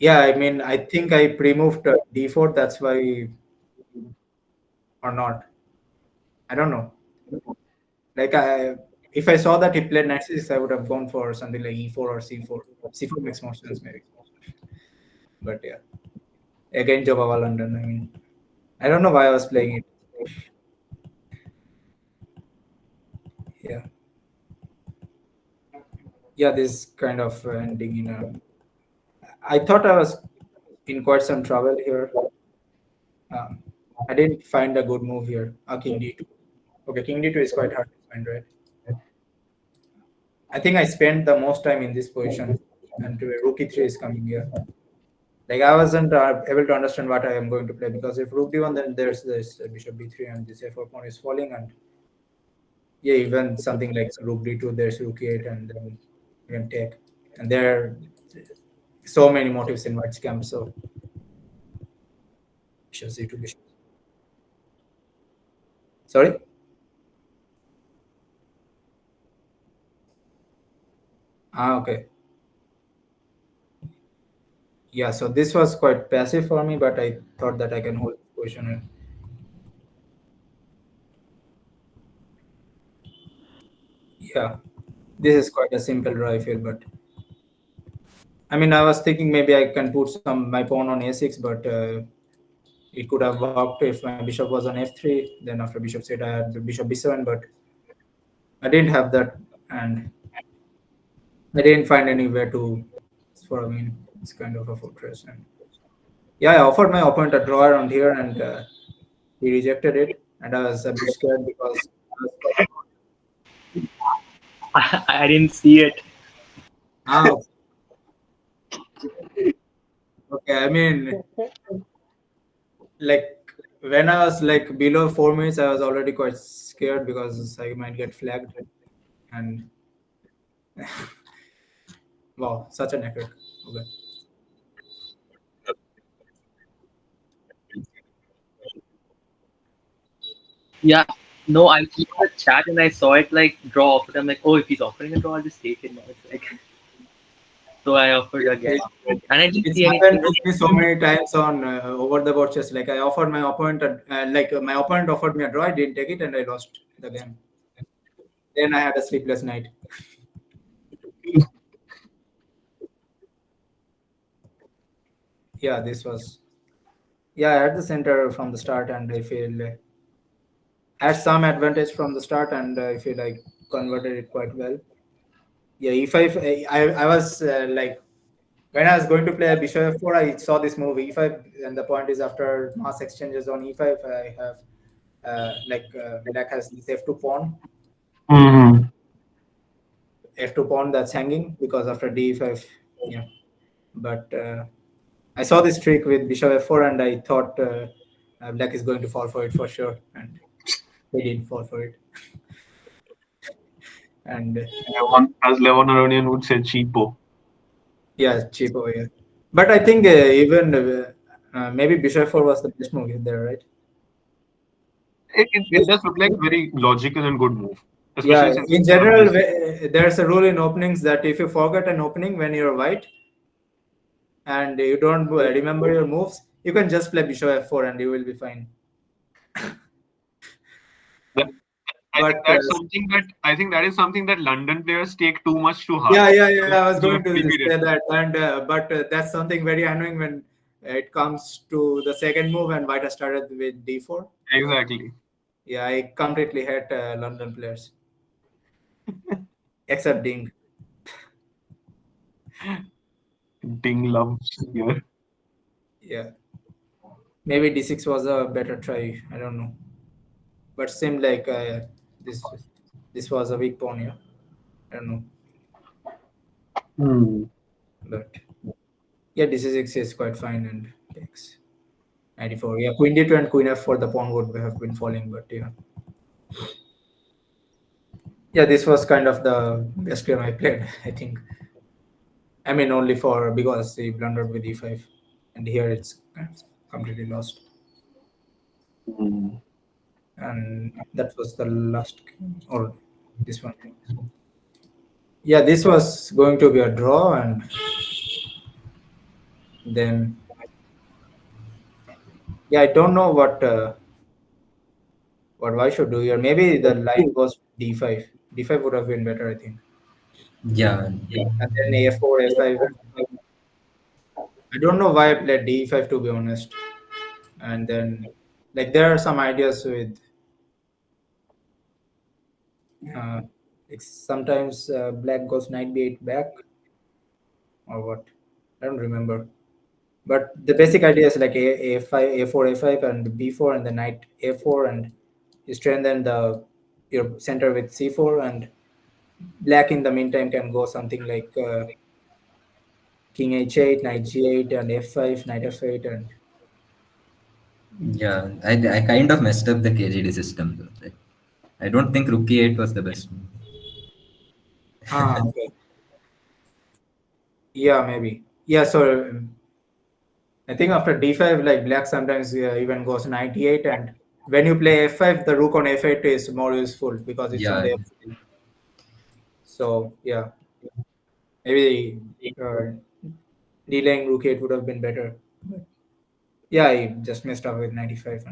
[SPEAKER 6] yeah, I mean, I think I pre-moved d4. That's why, or not. I don't know. Like if I saw that he played knight c6, I would have gone for something like e4 or c4. c4 makes more sense maybe. But yeah, again, Jobava London. I mean, I don't know why I was playing it. Yeah. Yeah, this kind of ending in a. I thought I was in quite some trouble here. I didn't find a good move here. King d2. Okay, king d2 is quite hard to find, right? I think I spent the most time in this position, and rook e3 is coming here. Like I wasn't able to understand what I am going to play, because if rook d1, then there's this bishop b3, and this f4 pawn is falling, and yeah, even something like rook d2, there's rook e8, and then you can take. And there are so many motives in white camp. So bishop c2, bishop. Sorry. Okay. Yeah, so this was quite passive for me, but I thought that I can hold position. Yeah, this is quite a simple draw, I feel, but I mean, I was thinking maybe I can put my pawn on a6, but it could have worked if my bishop was on f3. Then after bishop c8, I had the bishop b7, but I didn't have that, and I didn't find anywhere to. For I mean, it's kind of a fortress, and yeah, I offered my opponent a draw around here, and he rejected it, and I was a bit scared because.
[SPEAKER 4] I didn't see it.
[SPEAKER 6] Okay, I mean, like when I was like below 4 minutes, I was already quite scared because I might get flagged, and wow, such an epic. Okay.
[SPEAKER 4] Yeah. No, I see the chat and I saw it like draw offered. I'm like, oh, if he's offering a draw, I'll just take it now. It's like, so I offered again, and I didn't
[SPEAKER 6] It's
[SPEAKER 4] see
[SPEAKER 6] happened
[SPEAKER 4] anything.
[SPEAKER 6] to me so many times on over the board chess. Like I offered my opponent, my opponent offered me a draw, I didn't take it, and I lost the game. Then I had a sleepless night. Yeah, this was. Yeah, I had the center from the start, and I feel I had some advantage from the start, and I feel like converted it quite well. Yeah, e5. I was like, when I was going to play bishop f4, I saw this move e5, and the point is after mass exchanges on e5, I have black has this f2 pawn, f2 pawn that's hanging because after d5, yeah. But I saw this trick with bishop f4, and I thought black is going to fall for it for sure, and they didn't fall for it. And
[SPEAKER 2] As Levon Aronian would say, cheapo.
[SPEAKER 6] yeah, cheapo, yeah. But I think even maybe bishop 4 was the best move there, right?
[SPEAKER 2] It does look like a very logical and good move.
[SPEAKER 6] Yeah,
[SPEAKER 2] Especially since
[SPEAKER 6] in
[SPEAKER 2] it's not
[SPEAKER 6] general,
[SPEAKER 2] this-
[SPEAKER 6] there's a rule in openings that if you forget an opening when you're white and you don't remember your moves, you can just play bishop f4 and you will be fine.
[SPEAKER 2] I think that is something that London players take too much to heart.
[SPEAKER 6] Yeah. I was going to
[SPEAKER 2] Repeat it.
[SPEAKER 6] say that, and but that's something very annoying when it comes to the second move and white has started with d4.
[SPEAKER 2] Exactly.
[SPEAKER 6] Yeah, I completely hate London players, except Ding.
[SPEAKER 2] Ding loves here.
[SPEAKER 6] Yeah, maybe d6 was a better try. I don't know, but seemed like this was a weak pawn. Yeah, I don't know, but yeah, d6 is quite fine and takes 94. Yeah, queen d2 and queen f4, the pawn would have been falling, but yeah. Yeah, this was kind of the best game I played, I think. I mean, only for because he blundered with e5, and here it's completely lost. And that was the last game, or this one. Yeah, this was going to be a draw, and then yeah, I don't know what I should do here. Maybe the line goes d5. D5 would have been better, I think.
[SPEAKER 5] Yeah.
[SPEAKER 6] And then a4, a5. I don't know why I played d5, to be honest. And then, like, there are some ideas with sometimes black goes knight b8 back, or what? I don't remember. But the basic idea is like a5, a4, a5, and b4, and the knight a4, and you strengthen your center with c4, and black in the meantime can go something like king h8, knight g8, and f5, knight f8, and
[SPEAKER 5] Yeah, I kind of messed up the KGD system though. Like, I don't think rook e8 was the best move.
[SPEAKER 6] okay. Yeah, maybe. Yeah, so I think after d5, like black sometimes even goes knight e8, and when you play f5, the rook on f8 is more useful because it's on
[SPEAKER 5] Yeah.
[SPEAKER 6] the f8. So yeah, maybe delaying rook 8 would have been better. But yeah, I just messed up with 95,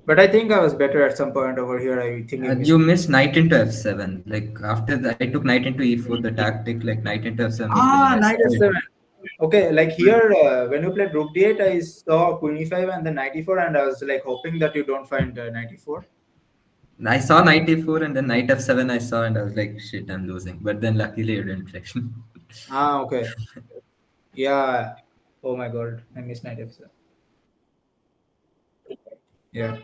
[SPEAKER 6] but I think I was better at some point over here. I think
[SPEAKER 5] You missed knight into f7. Like after I took knight into e4, the tactic like knight into f7 was very nice.
[SPEAKER 6] knight f7. Okay, like here when you played rook d8, I saw queen e5 and then knight e4, and I was like hoping that you don't find knight e4.
[SPEAKER 5] I saw knight e4 and then knight f7 I saw and I was like, shit, I'm losing. But then luckily you didn't.
[SPEAKER 6] Okay. Yeah. Oh my god, I missed knight f7. Yeah.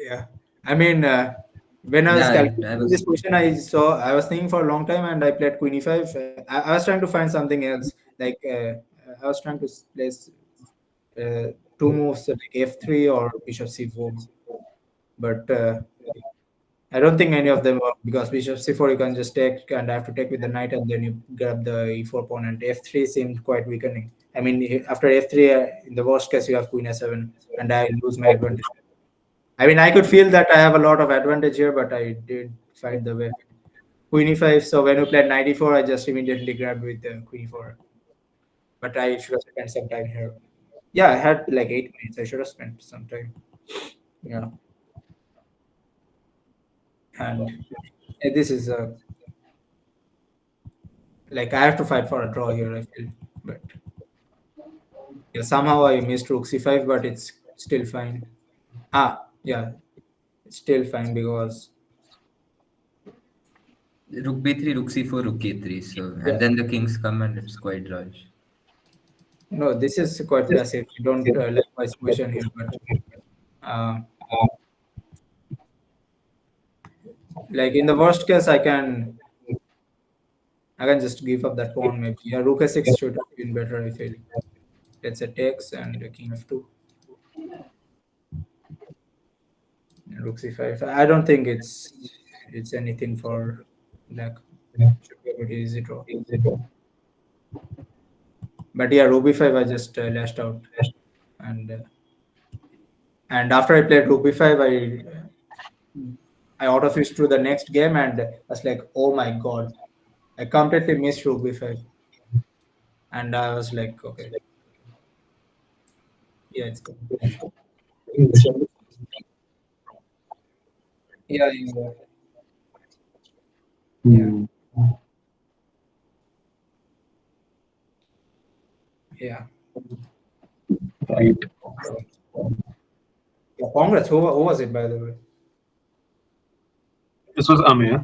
[SPEAKER 6] Yeah. I mean, when I was calculating this position, I was thinking for a long time, and I played queen e5. I was trying to find something else. Like I was trying to place two moves like f3 or bishop c4, but I don't think any of them work because bishop c4 you can just take, and I have to take with the knight, and then you grab the e4 pawn, and f3 seemed quite weakening. I mean, after f3, in the worst case, you have queen s7, and I lose my advantage. I mean, I could feel that I have a lot of advantage here, but I did find the way. Queen e5. So when you played knight e4, I just immediately grabbed with the queen e4. But I should have spent some time here. Yeah, I had like 8 minutes. I should have spent some time. Yeah. And this is like I have to fight for a draw here, I feel. But Yeah, somehow I missed rook c5, but it's still fine. Yeah, it's still fine because
[SPEAKER 5] Rook b3, rook c4, rook e3. So
[SPEAKER 6] yeah.
[SPEAKER 5] and then the kings come and it's quite rush.
[SPEAKER 6] No, this is quite passive. You don't like my position here, but like in the worst case, I can just give up that pawn maybe. Yeah, rook a6 should have been better if it let's say takes and king f2. And rook c5. I don't think it's anything for black. Should be a pretty easy draw. But yeah, rook b5 I just lashed out, and after I played rook b5, I auto switched to the next game and I was like, oh my god, I completely missed rook b5, and I was like, okay, yeah, it's good. Yeah, yeah. Yeah.
[SPEAKER 2] Right.
[SPEAKER 6] Yeah, congrats. Who was it, by the way?
[SPEAKER 2] This was Amir.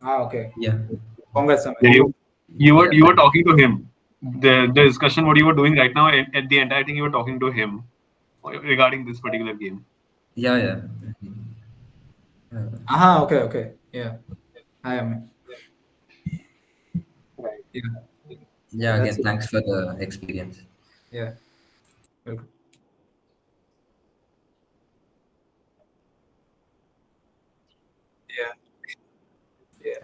[SPEAKER 6] Okay.
[SPEAKER 5] Yeah.
[SPEAKER 6] Congrats, Amir.
[SPEAKER 2] Yeah, you were talking to him. The discussion what you were doing right now at the end, I think you were talking to him regarding this particular game.
[SPEAKER 5] Yeah.
[SPEAKER 6] Okay. Yeah. Hi, Amir.
[SPEAKER 2] Right.
[SPEAKER 6] Yeah.
[SPEAKER 5] Yeah,
[SPEAKER 6] That's
[SPEAKER 5] again,
[SPEAKER 6] it.
[SPEAKER 5] thanks for the experience.
[SPEAKER 6] Yeah. Welcome. Yeah.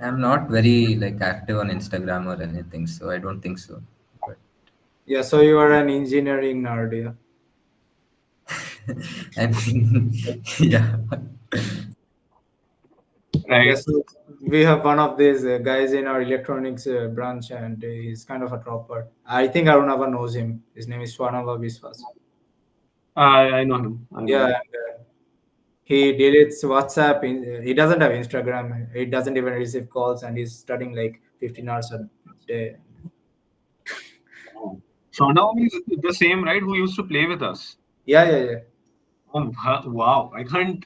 [SPEAKER 5] I'm not very like active on Instagram or anything, so I don't think so. But
[SPEAKER 6] Yeah. So you are an engineering nerd, yeah.
[SPEAKER 5] I mean, yeah.
[SPEAKER 2] Right.
[SPEAKER 6] Yeah, so we have one of these guys in our electronics branch, and he's kind of a topper. I think Arunava knows him. His name is Swanava Biswas.
[SPEAKER 2] I know him. I know
[SPEAKER 6] Yeah,
[SPEAKER 2] him.
[SPEAKER 6] and he deletes WhatsApp. He doesn't have Instagram. He doesn't even receive calls, and he's studying like 15 hours a day.
[SPEAKER 2] Shonda is the same, right? Who used to play with us.
[SPEAKER 6] Yeah.
[SPEAKER 2] Oh, wow! I can't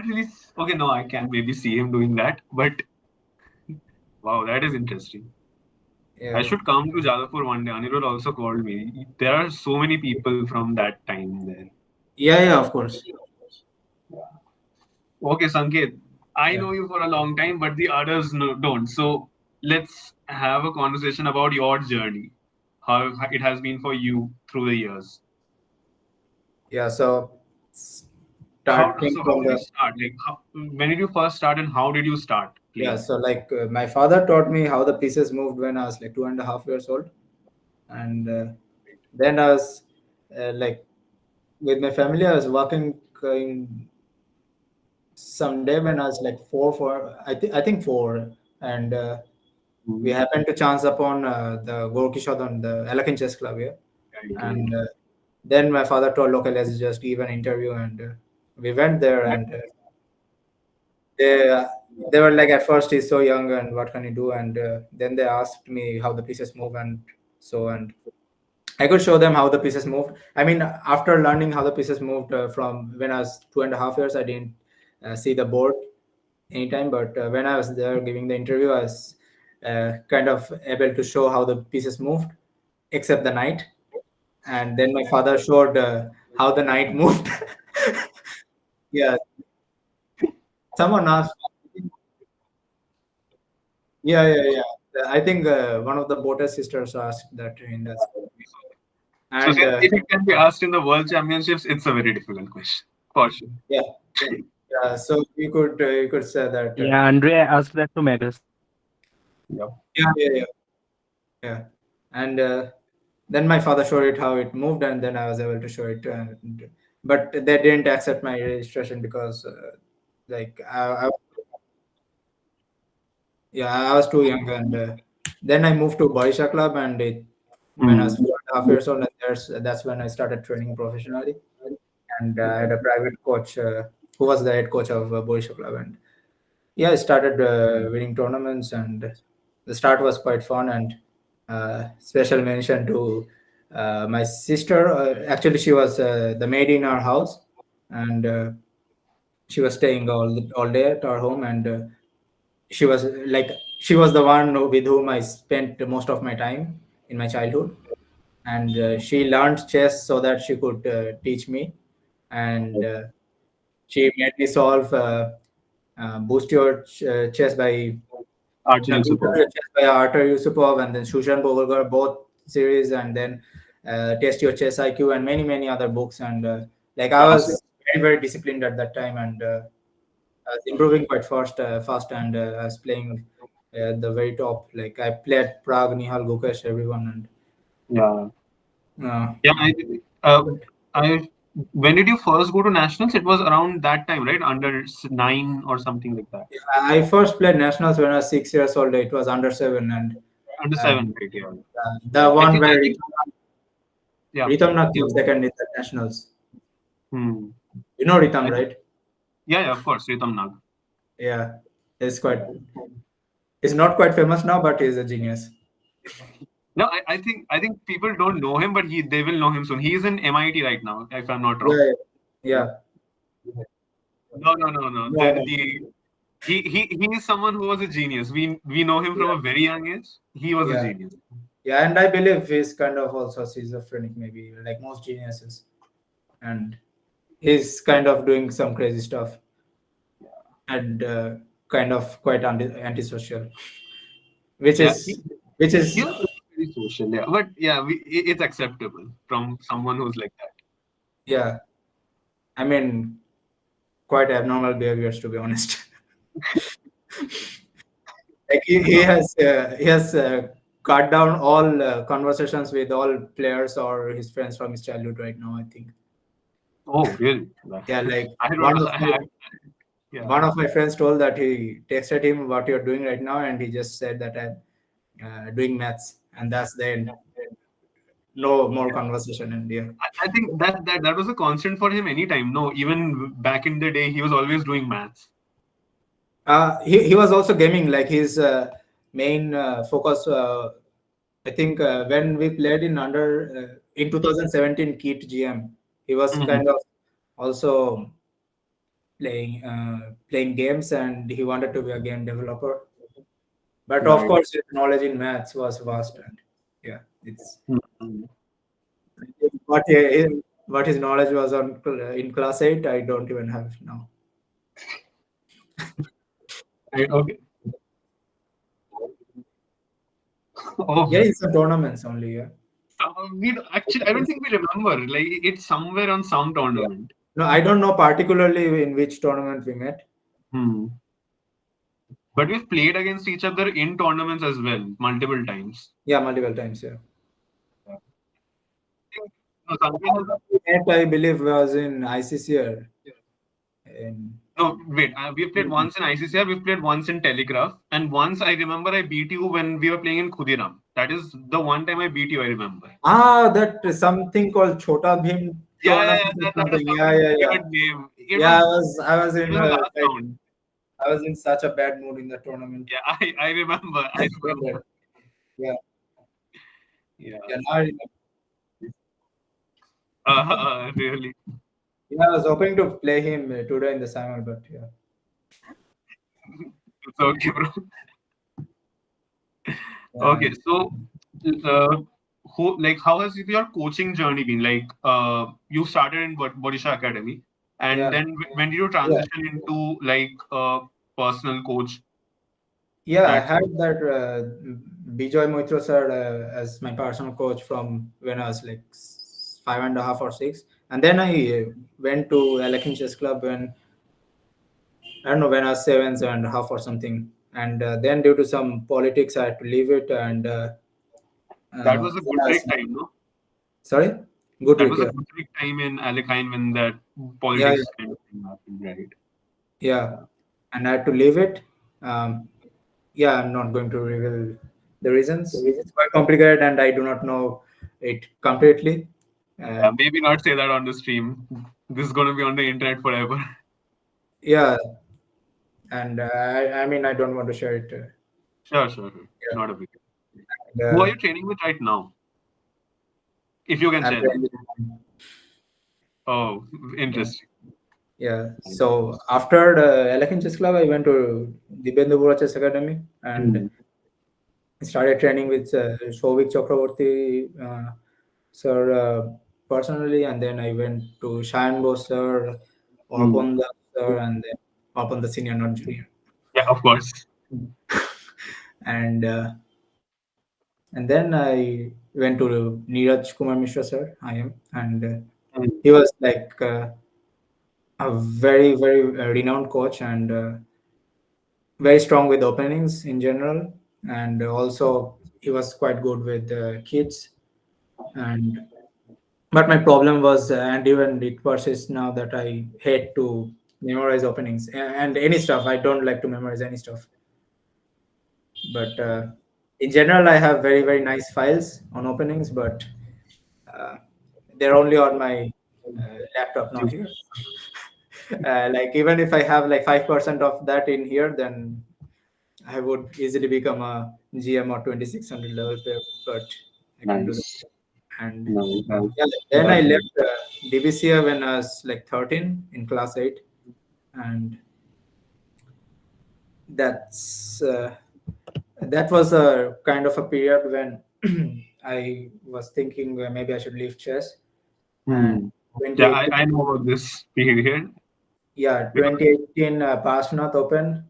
[SPEAKER 2] really. Okay, no, I can maybe see him doing that, but wow, that is interesting.
[SPEAKER 6] Yeah.
[SPEAKER 2] I should come to Jadavpur one day. Anirudh also called me. There are so many people from that time there.
[SPEAKER 6] Yeah, of course.
[SPEAKER 2] Okay, Sanket, I
[SPEAKER 6] Yeah.
[SPEAKER 2] know you for a long time, but the others don't. So let's have a conversation about your journey, how it has been for you through the years.
[SPEAKER 6] Yeah, so
[SPEAKER 2] How
[SPEAKER 6] starting
[SPEAKER 2] did
[SPEAKER 6] from
[SPEAKER 2] you
[SPEAKER 6] the
[SPEAKER 2] start? Like, when did you first start, and how did you start playing?
[SPEAKER 6] yeah, so like my father taught me how the pieces moved when I was like 2.5 years old, and then I was like with my family. I was working in someday when I was like I think 4, and we happened to chance upon the Gorky Shodhan, the Alakin Chess Club here, and then my father told, "Okay, let's just give an interview," and we went there, and they were like, at first he's so young and what can he do, and then they asked me how the pieces move, and I could show them how the pieces moved. I mean, after learning how the pieces moved from when I was 2.5 years, I didn't see the board anytime, but when I was there giving the interview, I was kind of able to show how the pieces moved, except the knight. And then my father showed how the knight moved. Yeah, someone asked. Yeah. I think one of the Botas sisters asked that in that.
[SPEAKER 2] So
[SPEAKER 6] And
[SPEAKER 2] if it can be asked in the World Championships, it's a very difficult question, for sure.
[SPEAKER 6] yeah, so you could say that.
[SPEAKER 1] Yeah, Andre asked that to Magus.
[SPEAKER 6] Yeah. And then my father showed it how it moved, and then I was able to show it. But they didn't accept my registration because, like, I was too young, and then I moved to Borisha Club, and when I was 4.5 years old, and that's when I started training professionally, and I had a private coach who was the head coach of Borisha Club, and yeah, I started winning tournaments, and the start was quite fun, and special mention to my sister, actually, she was the maid in our house, and she was staying all day at our home, and she was the one with whom I spent most of my time in my childhood, and she learned chess so that she could teach me, and she made me solve boost your chess by
[SPEAKER 2] Archie Yusupov.
[SPEAKER 6] chess by Arthur Yusupov and then Shushan Bogolgar, both series, and then test your chess IQ and many other books, and like I was very disciplined at that time, and I was improving quite fast, and I was playing at the very top. Like I played Prague, Nihal, Gukesh, everyone,
[SPEAKER 2] Yeah.
[SPEAKER 6] and
[SPEAKER 2] I when did you first go to nationals? It was around that time, right? Under 9 or something like that.
[SPEAKER 6] I first played nationals when I was 6 years old. It was under 7, and
[SPEAKER 2] Under 7, right? Yeah.
[SPEAKER 6] the one
[SPEAKER 2] think-
[SPEAKER 6] where
[SPEAKER 2] Yeah.
[SPEAKER 6] Ritam Nath came second in the nationals.
[SPEAKER 2] Hmm.
[SPEAKER 6] You know Ritam, right?
[SPEAKER 2] Yeah, of course, Ritam Nag.
[SPEAKER 6] Yeah, he's not quite famous now, but he's a genius.
[SPEAKER 2] No, I think people don't know him, but they will know him soon. He's in MIT right now, if I'm not wrong.
[SPEAKER 6] Yeah.
[SPEAKER 2] No.
[SPEAKER 6] No.
[SPEAKER 2] He is someone who was a genius. We know him from a very young age. He was a genius.
[SPEAKER 6] Yeah, and I believe he's kind of also schizophrenic, maybe like most geniuses, and he's kind of doing some crazy stuff, and kind of quite antisocial, which
[SPEAKER 2] Yeah,
[SPEAKER 6] is
[SPEAKER 2] He was very social, yeah. But yeah, it's acceptable from someone who's like that.
[SPEAKER 6] yeah. I mean, quite abnormal behaviors, to be honest. Like he has cut down all conversations with all players or his friends from his childhood right now, I think.
[SPEAKER 2] Oh, really?
[SPEAKER 6] Yeah, like
[SPEAKER 2] I don't
[SPEAKER 6] one
[SPEAKER 2] know.
[SPEAKER 6] of my,
[SPEAKER 2] Yeah.
[SPEAKER 6] one of my friends told that he texted him what you're doing right now, and he just said that I'm doing maths, and that's the end. No more conversation, and yeah.
[SPEAKER 2] I think that was a constant for him anytime. No, even back in the day, he was always doing maths.
[SPEAKER 6] He was also gaming, like his main focus. I think when we played in 2017 Keat GM, he was kind of also playing games, and he wanted to be a game developer. But of
[SPEAKER 2] Right.
[SPEAKER 6] course, his knowledge in maths was vast, and yeah, it's what his knowledge was in class 8. I don't even have now.
[SPEAKER 2] Right, okay. Oh,
[SPEAKER 6] Yeah, in some tournaments only. Yeah.
[SPEAKER 2] I don't think we remember. Like it's somewhere on some tournament.
[SPEAKER 6] No, I don't know particularly in which tournament we met.
[SPEAKER 2] But we've played against each other in tournaments as well, multiple times.
[SPEAKER 6] Yeah, multiple times. Yeah.
[SPEAKER 2] No, Sanket has-
[SPEAKER 6] That I believe was in ICCR.
[SPEAKER 2] No, wait. We've played once in ICCR, we've played once in Telegraph, and once I remember I beat you when we were playing in Khudiram. That is the one time I beat you, I remember.
[SPEAKER 6] That something called Chota Bhim.
[SPEAKER 2] Yeah,
[SPEAKER 6] tournament or
[SPEAKER 2] that was
[SPEAKER 6] something.
[SPEAKER 2] some
[SPEAKER 6] Yeah.
[SPEAKER 2] weird game.
[SPEAKER 6] Yeah, I was in
[SPEAKER 2] it was last round.
[SPEAKER 6] I was in such a bad mood in the tournament.
[SPEAKER 2] Yeah, I remember. I remember.
[SPEAKER 6] Yeah.
[SPEAKER 2] Yeah.
[SPEAKER 6] Yeah, now I remember.
[SPEAKER 2] Really.
[SPEAKER 6] Yeah, I was hoping to play him today in the summer, but yeah.
[SPEAKER 2] It's okay, bro.
[SPEAKER 6] Yeah.
[SPEAKER 2] Okay, so how has your coaching journey been? Like, you started in Bodisha Academy, and
[SPEAKER 6] Yeah.
[SPEAKER 2] then when did you transition into like a personal coach?
[SPEAKER 6] Yeah, I
[SPEAKER 2] That's-
[SPEAKER 6] had that Bijoy Moitra sir as my personal coach from when I was like 5.5 or 6, and then I went to Alekin Chess Club when I don't know when I was 7.5 or something, and then due to some politics I had to leave it, and
[SPEAKER 2] that was a good break time, no?
[SPEAKER 6] Sorry, good
[SPEAKER 2] That
[SPEAKER 6] week,
[SPEAKER 2] was
[SPEAKER 6] yeah.
[SPEAKER 2] a good break time in Alekhine when that politics kind of thing happened, right?
[SPEAKER 6] Yeah, and I had to leave it. Yeah, I'm not going to reveal the reasons. It's quite complicated, and I do not know it completely.
[SPEAKER 2] Maybe not say that on the stream. This is going to be on the internet forever.
[SPEAKER 6] Yeah, and I mean, I don't want to share it.
[SPEAKER 2] Sure.
[SPEAKER 6] Yeah.
[SPEAKER 2] Not a big deal. Who are you training with right now? If you can
[SPEAKER 6] I'm
[SPEAKER 2] share.
[SPEAKER 6] training.
[SPEAKER 2] Oh, interesting.
[SPEAKER 6] Yeah. So after the Alekin Chess Club, I went to Dibyendu Bora Chess Academy and started training with Shovik Chakraborty sir personally, and then I went to Shayan Bose sir, Orpon Das sir, and then Orpon the senior, not junior.
[SPEAKER 2] Yeah, of course.
[SPEAKER 6] And then I went to Neeraj Kumar Mishra sir, IM, and he was like a very renowned coach and very strong with openings in general, and also he was quite good with kids. And but my problem was, and even it persists now, that I hate to memorize openings and any stuff. I don't like to memorize any stuff. But in general, I have very nice files on openings, but they're only on my laptop, not here. Like even if I have like 5% of that in here, then I would easily become a GM or 2600 level player. But I can do that. And yeah, then I left DBCA when I was like 13 in class 8, and that's that was a kind of a period when I was thinking maybe I should leave chess. And
[SPEAKER 2] Yeah,
[SPEAKER 6] 2018,
[SPEAKER 2] I know about this period.
[SPEAKER 6] yeah, 2018 Parsnath Open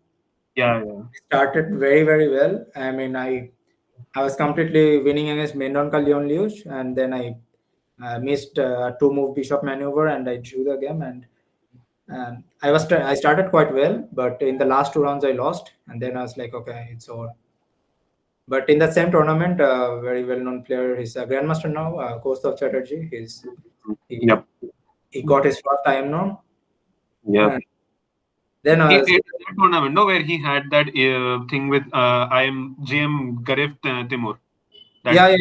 [SPEAKER 2] Yeah.
[SPEAKER 6] started very well. I mean, I was completely winning against Mendonca Leon Liuch, and then I missed a two-move bishop maneuver, and I drew the game. And I started quite well, but in the last two rounds I lost, and then I was like, okay, it's over. But in that same tournament, a very well-known player, he's a grandmaster now, Kaustav Chatterjee. He got his first IM norm. And then I was,
[SPEAKER 2] That tournament, no, where he had that thing with I am GM Garif Timur.
[SPEAKER 6] yeah.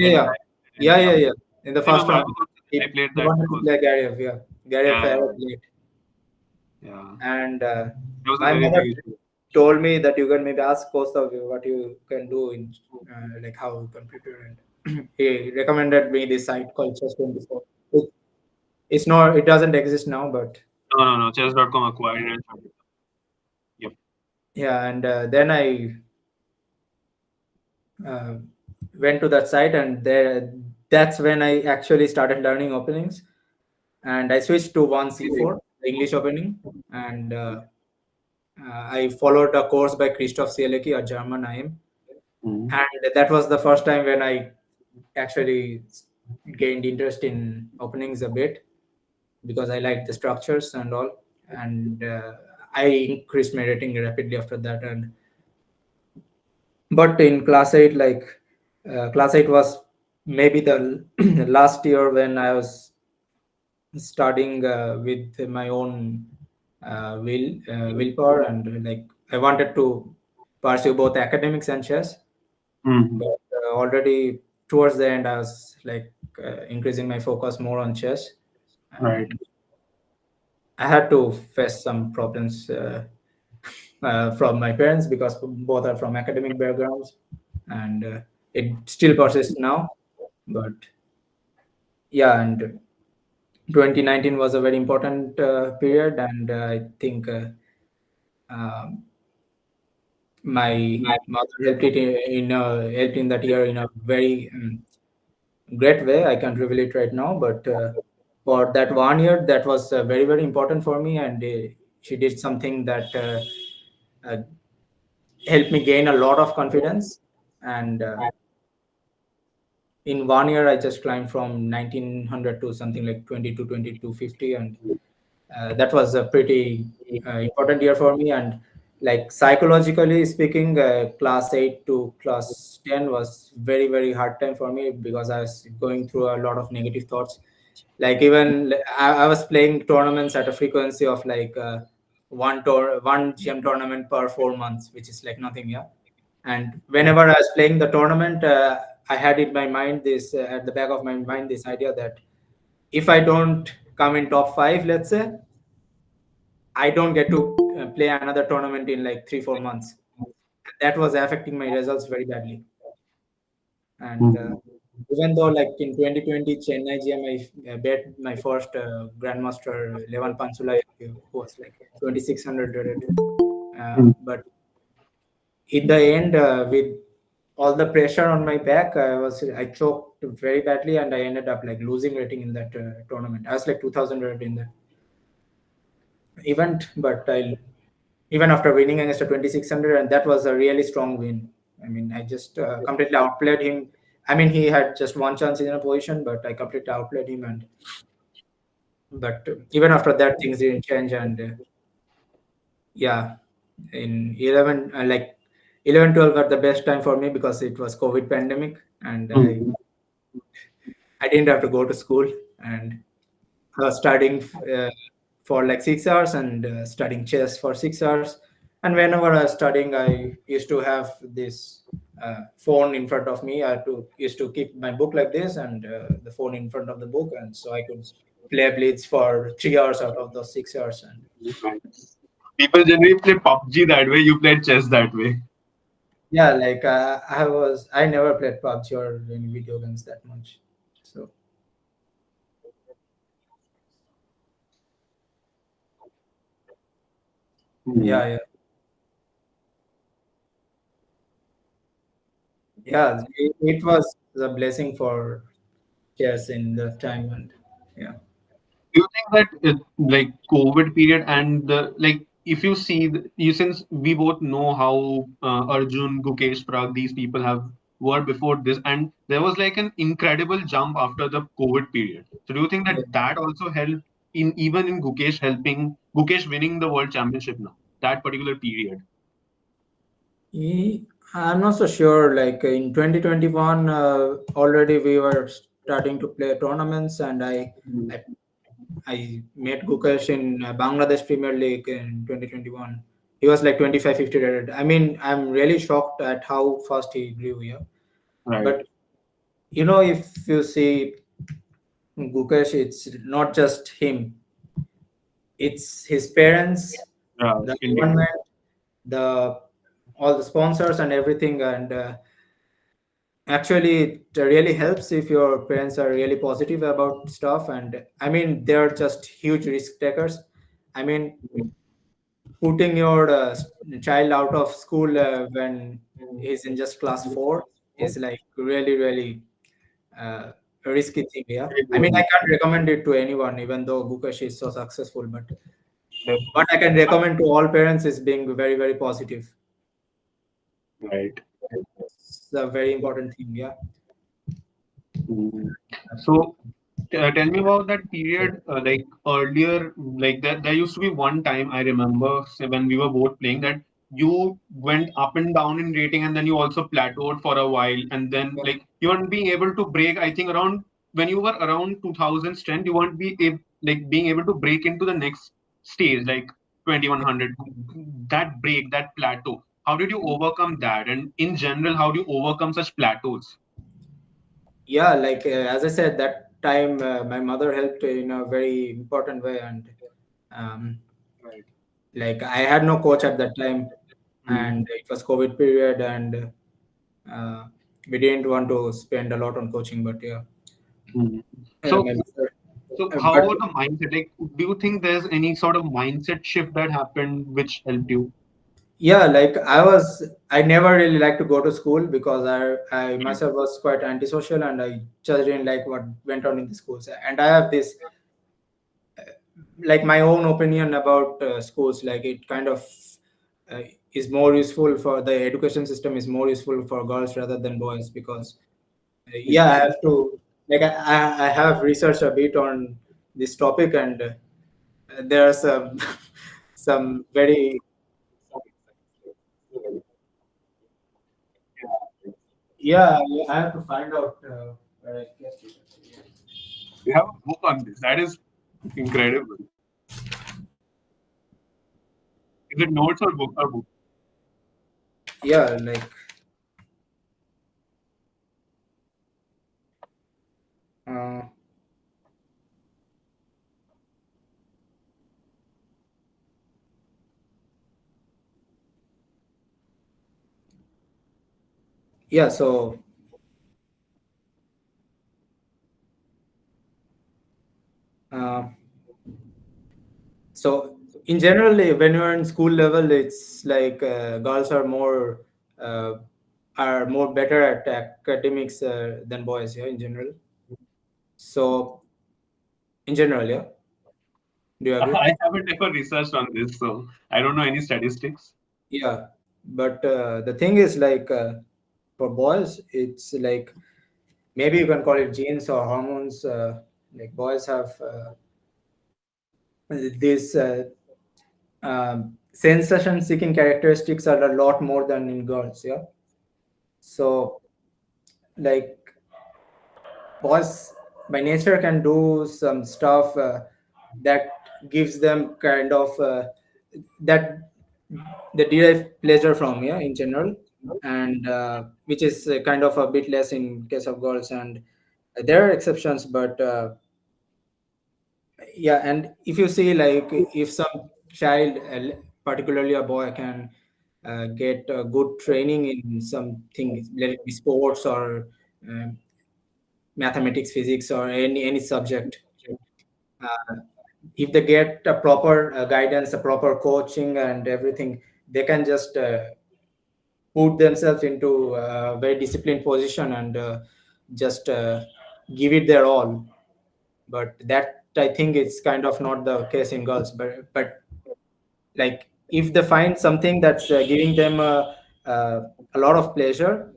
[SPEAKER 6] In the first round,
[SPEAKER 2] I played
[SPEAKER 6] he
[SPEAKER 2] that.
[SPEAKER 6] wanted to play Gariev, yeah. Gariev played.
[SPEAKER 2] Yeah.
[SPEAKER 6] And
[SPEAKER 2] That was a
[SPEAKER 6] my
[SPEAKER 2] very
[SPEAKER 6] mother
[SPEAKER 2] big
[SPEAKER 6] told me that you can maybe ask Kaustav what you can do in like how you can prepare. And he recommended me this site called Chess24. It's not, it doesn't exist now, but
[SPEAKER 2] No. Chess.com acquired it. Yep.
[SPEAKER 6] yeah. And then I went to that site, and that's when I actually started learning openings. And I switched to 1C4, the English opening, and I followed a course by Christoph Sielecki, a German IM. And that was the first time when I actually gained interest in openings a bit, because I liked the structures and all. And I increased my rating rapidly after that. And but in class 8, like class 8 was maybe the last year when I was studying with my own willpower, and like I wanted to pursue both academics and chess. But already towards the end, I was like increasing my focus more on chess.
[SPEAKER 2] Right.
[SPEAKER 6] I had to face some problems from my parents, because both are from academic backgrounds, and it still persists now. But yeah, and 2019 was a very important period, and I think my mother helped in that year in a very great way. I can't reveal it right now, but for that 1 year, that was very important for me, and she did something that helped me gain a lot of confidence. And in 1 year, I just climbed from 1900 to something like 2250, and that was a pretty important year for me. And like psychologically speaking, class 8 to class 10 was very hard time for me, because I was going through a lot of negative thoughts. Like even I was playing tournaments at a frequency of like one GM tournament per 4 months, which is like nothing. Yeah. And whenever I was playing the tournament, I had in my mind this at the back of my mind, this idea that if I don't come in top 5, let's say, I don't get to play another tournament in like 3-4 months. That was affecting my results very badly. And even though like in 2020 Chennai GM, I bet my first Grandmaster Levan Pansula, who was like 2600 rated. But in the end, with all the pressure on my back, I choked very badly, and I ended up like losing rating in that tournament. I was like 2000 rated in that event, but I even after winning against a 2600, and that was a really strong win. I mean, I just completely outplayed him. I mean, he had just one chance in a position, but I completely outplayed him. And but even after that, things didn't change. And yeah, in 11, like 11, 12 were the best time for me because it was COVID pandemic, and I didn't have to go to school, and I was studying for like 6 hours and studying chess for 6 hours. And whenever I was studying, I used to have this phone in front of me. Used to keep my book like this and the phone in front of the book, and so I could play Blitz for 3 hours out of those 6 hours. And
[SPEAKER 2] People generally play PUBG that way. You played chess that way.
[SPEAKER 6] yeah, like I never played PUBG or any video games that much. So yeah. Yeah, it was a blessing for chess in the time. And yeah.
[SPEAKER 2] Do you think that like COVID period and the like if you see you since we both know how Arjun, Gukesh, Prag, these people have were before this, and there was like an incredible jump after the COVID period. So do you think that that also helped in even in Gukesh helping Gukesh winning the world championship now that particular period?
[SPEAKER 6] I'm not so sure. Like in 2021, already we were starting to play tournaments, and I met Gukesh in Bangladesh Premier League in 2021. He was like 25, 50 rated. I mean, I'm really shocked at how fast he grew here.
[SPEAKER 2] Right.
[SPEAKER 6] But you know, if you see Gukesh, it's not just him. It's his parents,
[SPEAKER 2] Yeah,
[SPEAKER 6] the
[SPEAKER 2] indeed.
[SPEAKER 6] government, the all the sponsors and everything. And actually it really helps if your parents are really positive about stuff. And I mean, they're just huge risk takers. I mean, putting your child out of school when he's in just class 4 is like really a risky thing. Yeah, I mean, I can't recommend it to anyone, even though Gukesh is so successful. But what I can recommend to all parents is being very positive.
[SPEAKER 2] Right.
[SPEAKER 6] It's a very important thing. Yeah.
[SPEAKER 2] So tell me about that period, like earlier, like that. There used to be one time I remember when we were both playing that you went up and down in rating, and then you also plateaued for a while, and then like you weren't being able to break. I think around when you were around 2000 strength, you weren't like being able to break into the next stage, like 2100. That break, that plateau. How did you overcome that? And in general, how do you overcome such plateaus?
[SPEAKER 6] Yeah, like as I said, that time my mother helped in a very important way. And um, like I had no coach at that time, and it was COVID period, and uh, we didn't want to spend a lot on coaching. But yeah,
[SPEAKER 2] So
[SPEAKER 6] my mother,
[SPEAKER 2] So
[SPEAKER 6] but
[SPEAKER 2] how about the mindset? Like, do you think there's any sort of mindset shift that happened which helped you?
[SPEAKER 6] yeah, like I never really liked to go to school because I myself was quite antisocial, and I just didn't like what went on in the schools. And I have this like my own opinion about schools. Like it kind of uh, is more useful for the education system is more useful for girls rather than boys, because yeah, I have to like I have researched a bit on this topic. And there are some some very yeah, I have to find out where I get it.
[SPEAKER 2] You have a book on this. That is incredible. Is it notes or book or book?
[SPEAKER 6] Yeah, like uh, yeah, so So in general, when you're in school level, it's like girls are more better at academics than boys, yeah, in general. So in general, yeah. Do you agree?
[SPEAKER 2] I haven't ever researched on this, so I don't know any statistics.
[SPEAKER 6] Yeah, but the thing is, like, for boys, it's like maybe you can call it genes or hormones. Like boys have these sensation-seeking characteristics are a lot more than in girls. Yeah. So, like, boys by nature can do some stuff that gives them kind of that they derive pleasure from, yeah, in general, and which is kind of a bit less in case of girls, and there are exceptions, but yeah. And if you see, like, if some child, particularly a boy, can get good training in something, let it be sports or um, mathematics, physics, or any subject, if they get a proper guidance, a proper coaching and everything, they can just put themselves into a very disciplined position and just give it their all. But that, I think, it's kind of not the case in girls. But like, if they find something that's giving them a lot of pleasure,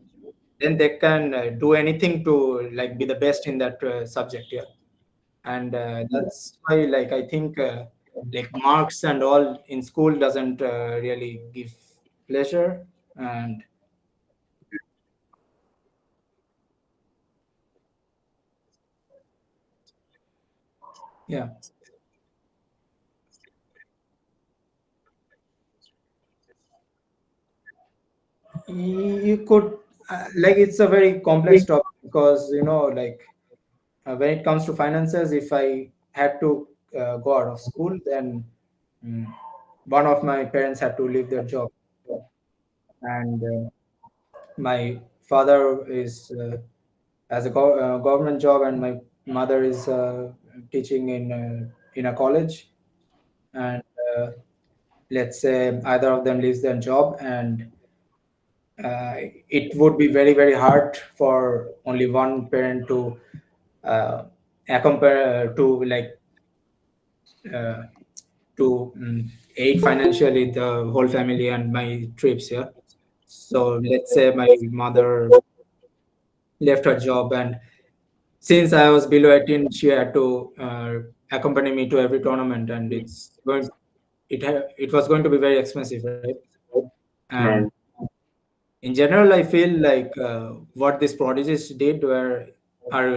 [SPEAKER 6] then they can do anything to, like, be the best in that subject, yeah. And that's why, like, I think like marks and all in school doesn't really give pleasure. And yeah, you could like, it's a very complex topic, because, like, when it comes to finances, if I had to go out of school, then mm, one of my parents had to leave their job, and my father is has a government job, and my mother is teaching in a college. And let's say either of them leaves their job, and it would be very, very hard for only one parent to accompany to, like, uh, to aid financially the whole family and my trips, yeah. So let's say my mother left her job, and since I was below 18, she had to accompany me to every tournament, and it was going to be very expensive, right? And
[SPEAKER 2] Right.
[SPEAKER 6] in general, I feel like what these prodigies did are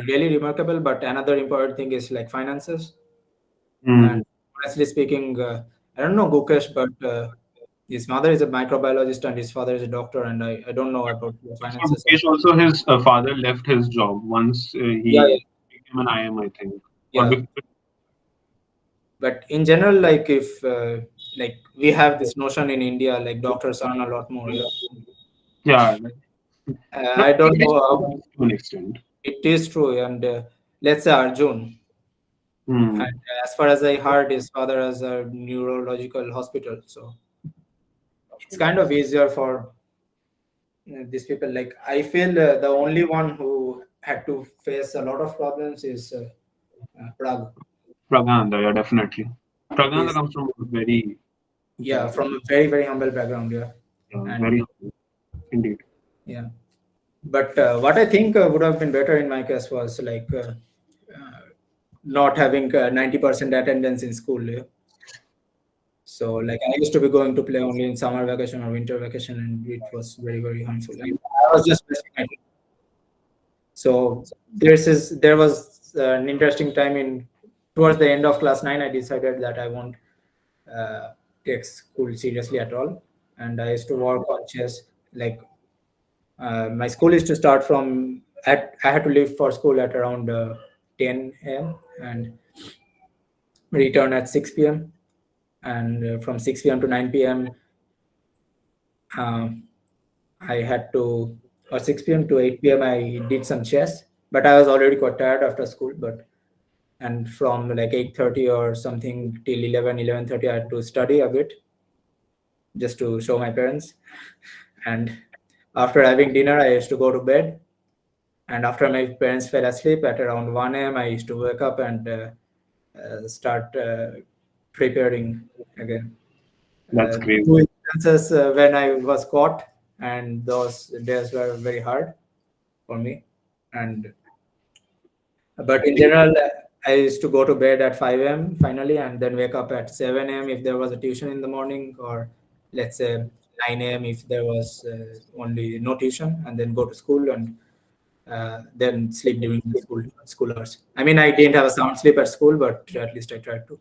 [SPEAKER 6] really remarkable. But another important thing is, like, finances. And honestly speaking, I don't know Gukesh, but his mother is a microbiologist and his father is a doctor, and I don't know about the
[SPEAKER 2] So
[SPEAKER 6] finances.
[SPEAKER 2] Mukesh also, his father left his job once
[SPEAKER 6] Yeah, yeah,
[SPEAKER 2] he became an IM, I think. Or
[SPEAKER 6] yeah.
[SPEAKER 2] before.
[SPEAKER 6] But in general, like, if like, we have this notion in India, like, doctors earn a lot more, yeah.
[SPEAKER 2] Yeah, not
[SPEAKER 6] I don't
[SPEAKER 2] really,
[SPEAKER 6] know how
[SPEAKER 2] to an extent.
[SPEAKER 6] it is true. And let's say Arjun,
[SPEAKER 2] Hmm.
[SPEAKER 6] and as far as I heard, his father has a neurological hospital, so it's kind of easier for these people. Like, I feel the only one who had to face a lot of problems is Prag.
[SPEAKER 2] Pragnanda, yeah, definitely. Pragnanda
[SPEAKER 6] He's,
[SPEAKER 2] comes from a very,
[SPEAKER 6] yeah, from a very, very humble background, yeah. And
[SPEAKER 2] very indeed.
[SPEAKER 6] yeah, but what I think would have been better in my case was, like, not having 90% attendance in school, yeah. So, like, I used to be going to play only in summer vacation or winter vacation, and it was very, very harmful. And I was just wasting my time. So there was an interesting time towards the end of class 9. I decided that I won't take school seriously at all, and I used to work on chess. Like, my school used to start from I had to leave for school at around 10 a.m. and return at 6 p.m. And from 6 p.m. to 9 p.m. I had to, or 6 p.m. to 8 p.m. I did some chess, but I was already quite tired after school. But and from like 8:30 or something till 11:30 I had to study a bit just to show my parents. And after having dinner I used to go to bed, and after my parents fell asleep at around 1 a.m. I used to wake up and start preparing again.
[SPEAKER 2] That's great.
[SPEAKER 6] Two instances when I was caught, and those days were very hard for me. But in general, I used to go to bed at 5 a.m. finally, and then wake up at 7 a.m. if there was a tuition in the morning, or let's say 9 a.m. if there was only no tuition, and then go to school and then sleep during the school hours. I mean, I didn't have a sound sleep at school, but at least I tried to.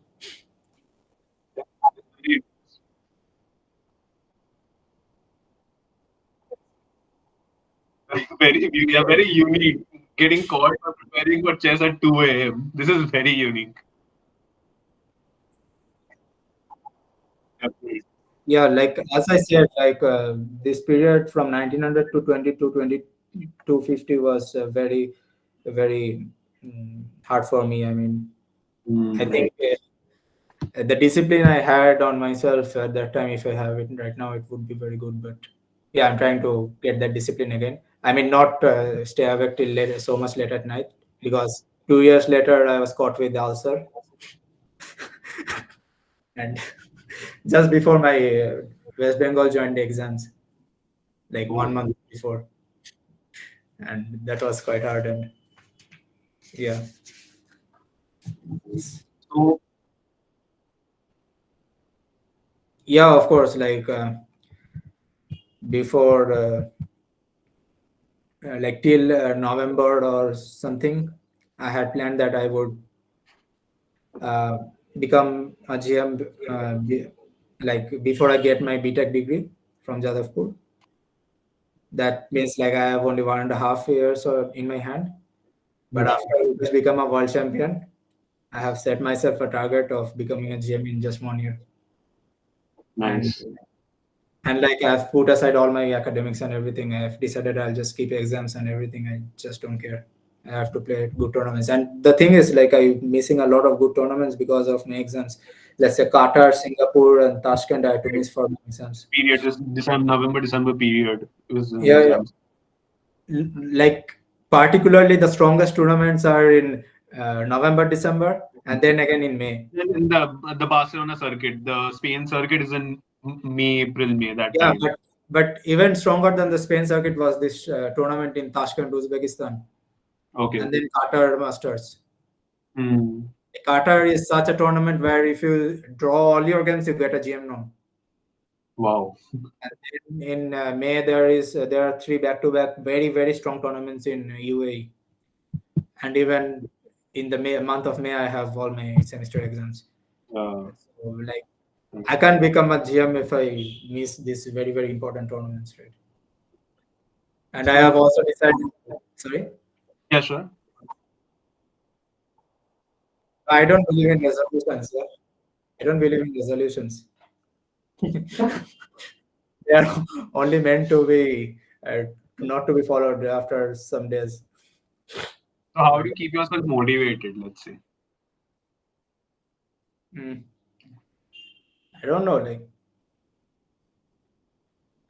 [SPEAKER 2] We are very unique. Getting caught for preparing for chess at 2 a.m. This is very unique.
[SPEAKER 6] Yeah, like as I said, like this period from 1900 to 2250 was very, very hard for me. I mean, I think the discipline I had on myself at that time, if I have it right now, it would be very good. But yeah, I'm trying to get that discipline again. I mean, not stay awake till late, so much late at night, because 2 years later I was caught with ulcer, and just before my West Bengal joined the exams, like 1 month before, and that was quite hard. And yeah.
[SPEAKER 2] So
[SPEAKER 6] Yeah, of course, like before like till November or something, I had planned that I would become a GM like before I get my BTech degree from Jadavpur. That means like I have only 1.5 years in my hand. But after I just become a world champion, I have set myself a target of becoming a GM in just 1 year.
[SPEAKER 2] nice.
[SPEAKER 6] And like I've put aside all my academics and everything. I've decided I'll just keep exams and everything. I just don't care. I have to play good tournaments. And the thing is, like, I'm missing a lot of good tournaments because of my exams. Let's say Qatar, Singapore, and Tashkent I had to miss for my exams.
[SPEAKER 2] Period. This December, November, December period. It was,
[SPEAKER 6] Yeah. Like particularly the strongest tournaments are in November, December, and then again in May.
[SPEAKER 2] In the Barcelona circuit, the Spain circuit is in May, April, May. That
[SPEAKER 6] Yeah,
[SPEAKER 2] time.
[SPEAKER 6] but even stronger than the Spain circuit was this tournament in Tashkent, Uzbekistan,
[SPEAKER 2] Okay.
[SPEAKER 6] and then Qatar Masters.
[SPEAKER 2] Hmm.
[SPEAKER 6] Qatar is such a tournament where if you draw all your games, you get a GM norm.
[SPEAKER 2] Wow.
[SPEAKER 6] And then in May there are 3 back-to-back very, very strong tournaments in UAE, and even in the month of May I have all my semester exams. So like I can't become a GM if I miss these very, very important tournaments, right? And I have also decided. Sorry.
[SPEAKER 2] Yeah, sure.
[SPEAKER 6] I don't believe in resolutions. Yeah? I don't believe in resolutions. They are only meant to be not to be followed after some days.
[SPEAKER 2] So how do you keep yourself motivated? Let's say.
[SPEAKER 6] I don't know. Like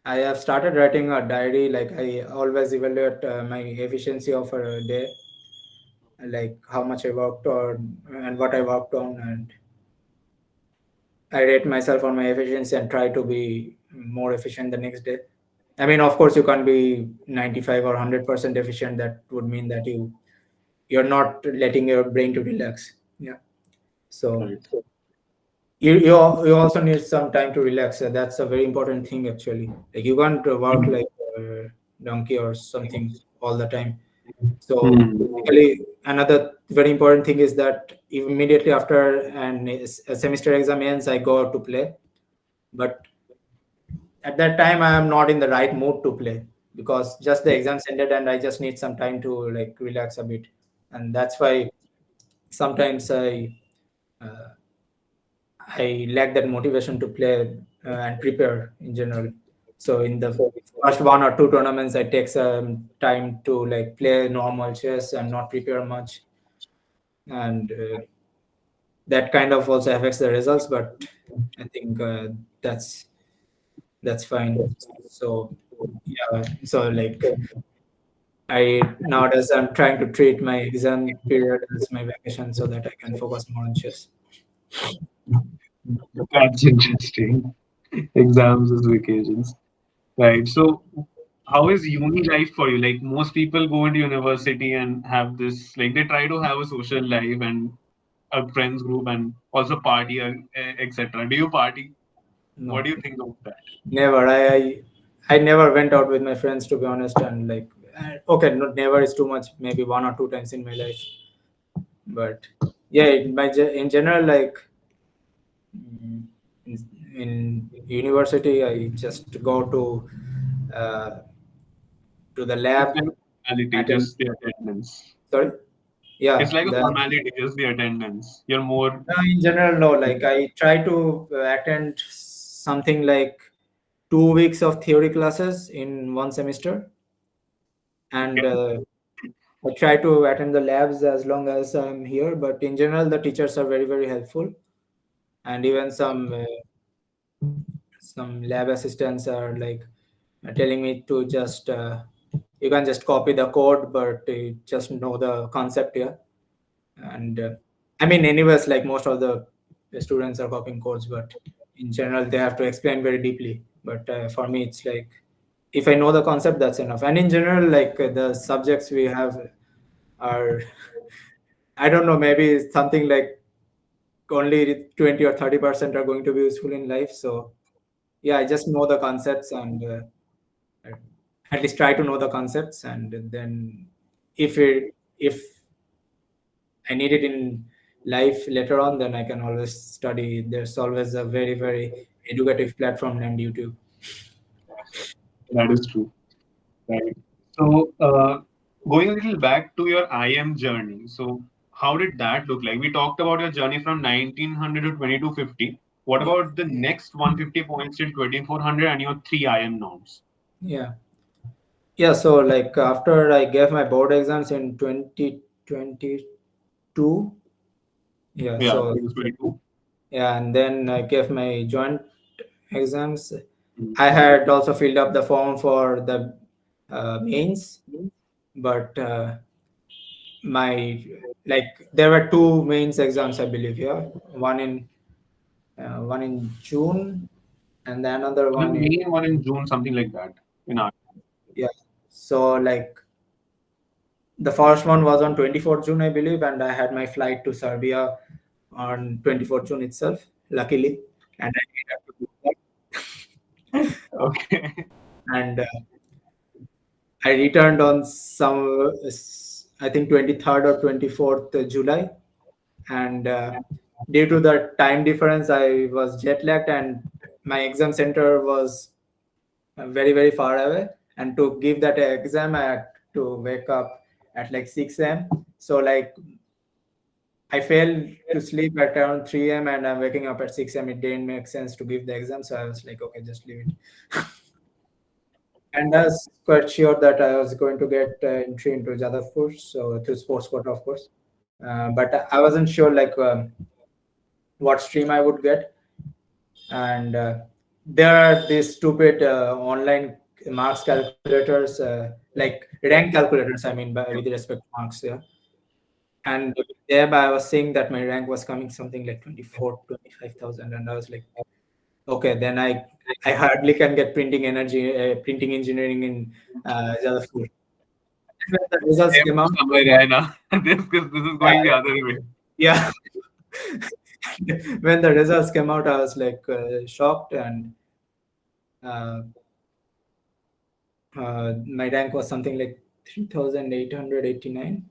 [SPEAKER 6] I have started writing a diary. Like I always evaluate my efficiency of a day, like how much I worked on and what I worked on, and I rate myself on my efficiency and try to be more efficient the next day. I mean, of course, you can't be 95 or 100% efficient. That would mean that you're not letting your brain to relax. Yeah. So you also need some time to relax. That's a very important thing, actually. Like you can't work like a donkey or something all the time. So basically, another very important thing is that immediately after a semester exam ends, I go out to play. But at that time, I am not in the right mood to play because just the exams ended and I just need some time to like relax a bit. And that's why sometimes I lack that motivation to play and prepare in general. So in the first 1 or 2 tournaments, I take some time to like play normal chess and not prepare much. and that kind of also affects the results. But I think that's fine. So yeah, so like nowadays I'm trying to treat my exam period as my vacation so that I can focus more on chess.
[SPEAKER 2] That's interesting. Exams as vacations. Right. So how is uni life for you? Like most people go into university and have this, like they try to have a social life and a friends group and also party and etc. Do you party?
[SPEAKER 6] No,
[SPEAKER 2] What do you think of that?
[SPEAKER 6] never. I never went out with my friends, to be honest, and like okay, not never is too much. Maybe 1 or 2 times in my life, but yeah, in general, like mm, in university, I just go uh, to the
[SPEAKER 2] It's
[SPEAKER 6] lab.
[SPEAKER 2] like a formality,
[SPEAKER 6] Attend.
[SPEAKER 2] just the attendance.
[SPEAKER 6] Sorry. Yeah,
[SPEAKER 2] It's like a formality, just the attendance. You're more
[SPEAKER 6] in general, no. Like I try to attend something like 2 weeks of theory classes in one semester, and I try to attend the labs as long as I'm here. But in general, the teachers are very, very helpful, and even some lab assistants are like telling me to just you can just copy the code, but you just know the concept here. And I mean, anyways, like most of the students are copying codes, but in general, they have to explain very deeply. But for me, it's like if I know the concept, that's enough. And in general, like the subjects we have are I don't know, maybe something like only 20 or 30% are going to be useful in life. So yeah, I just know the concepts and at least try to know the concepts, and then if I need it in life later on, then I can always study. There's always a very, very educative platform named YouTube.
[SPEAKER 2] that is true. Right. So going a little back to your IM journey. So how did that look like? We talked about your journey from 1900 to 2250. What about the next 150 points till 2400 and your three IM norms?
[SPEAKER 6] Yeah. Yeah. So like after I gave my board exams in 2022. Yeah.
[SPEAKER 2] Yeah,
[SPEAKER 6] So
[SPEAKER 2] 22.
[SPEAKER 6] yeah, and then I gave my joint exams.
[SPEAKER 2] Mhm.
[SPEAKER 6] I had also filled up the form for the mains, but my like there were two mains exams, I believe. Yeah, one in June, and the another
[SPEAKER 2] The
[SPEAKER 6] one in
[SPEAKER 2] main one in June, something like that. In our
[SPEAKER 6] yeah. So like the first one was on 24th June, I believe, and I had my flight to Serbia on 24th June itself, luckily, and I didn't have to do that.
[SPEAKER 2] okay.
[SPEAKER 6] And I returned on I think 23rd or 24th July, and due to the time difference, I was jet lagged, and my exam center was very, very far away. And to give that exam, I had to wake up at like 6 a.m. So like I failed to sleep at around 3 a.m. and I'm waking up at 6 a.m. It didn't make sense to give the exam, so I was like, okay, just leave it. And I was quite sure that I was going to get entry into Jadavpur, so through sports quota, of course. But I wasn't sure like what stream I would get. And there are these stupid online marks calculators, like rank calculators. I mean, with respect to marks, yeah. And there I was seeing that my rank was coming something like 25,000, and I was like, okay, then I hardly can get printing engineering in Jadavpur. When the results came out,
[SPEAKER 2] Somewhere right now. This is going the other way.
[SPEAKER 6] yeah. When the results came out, I was like shocked, and uh, my rank was something like 3,889.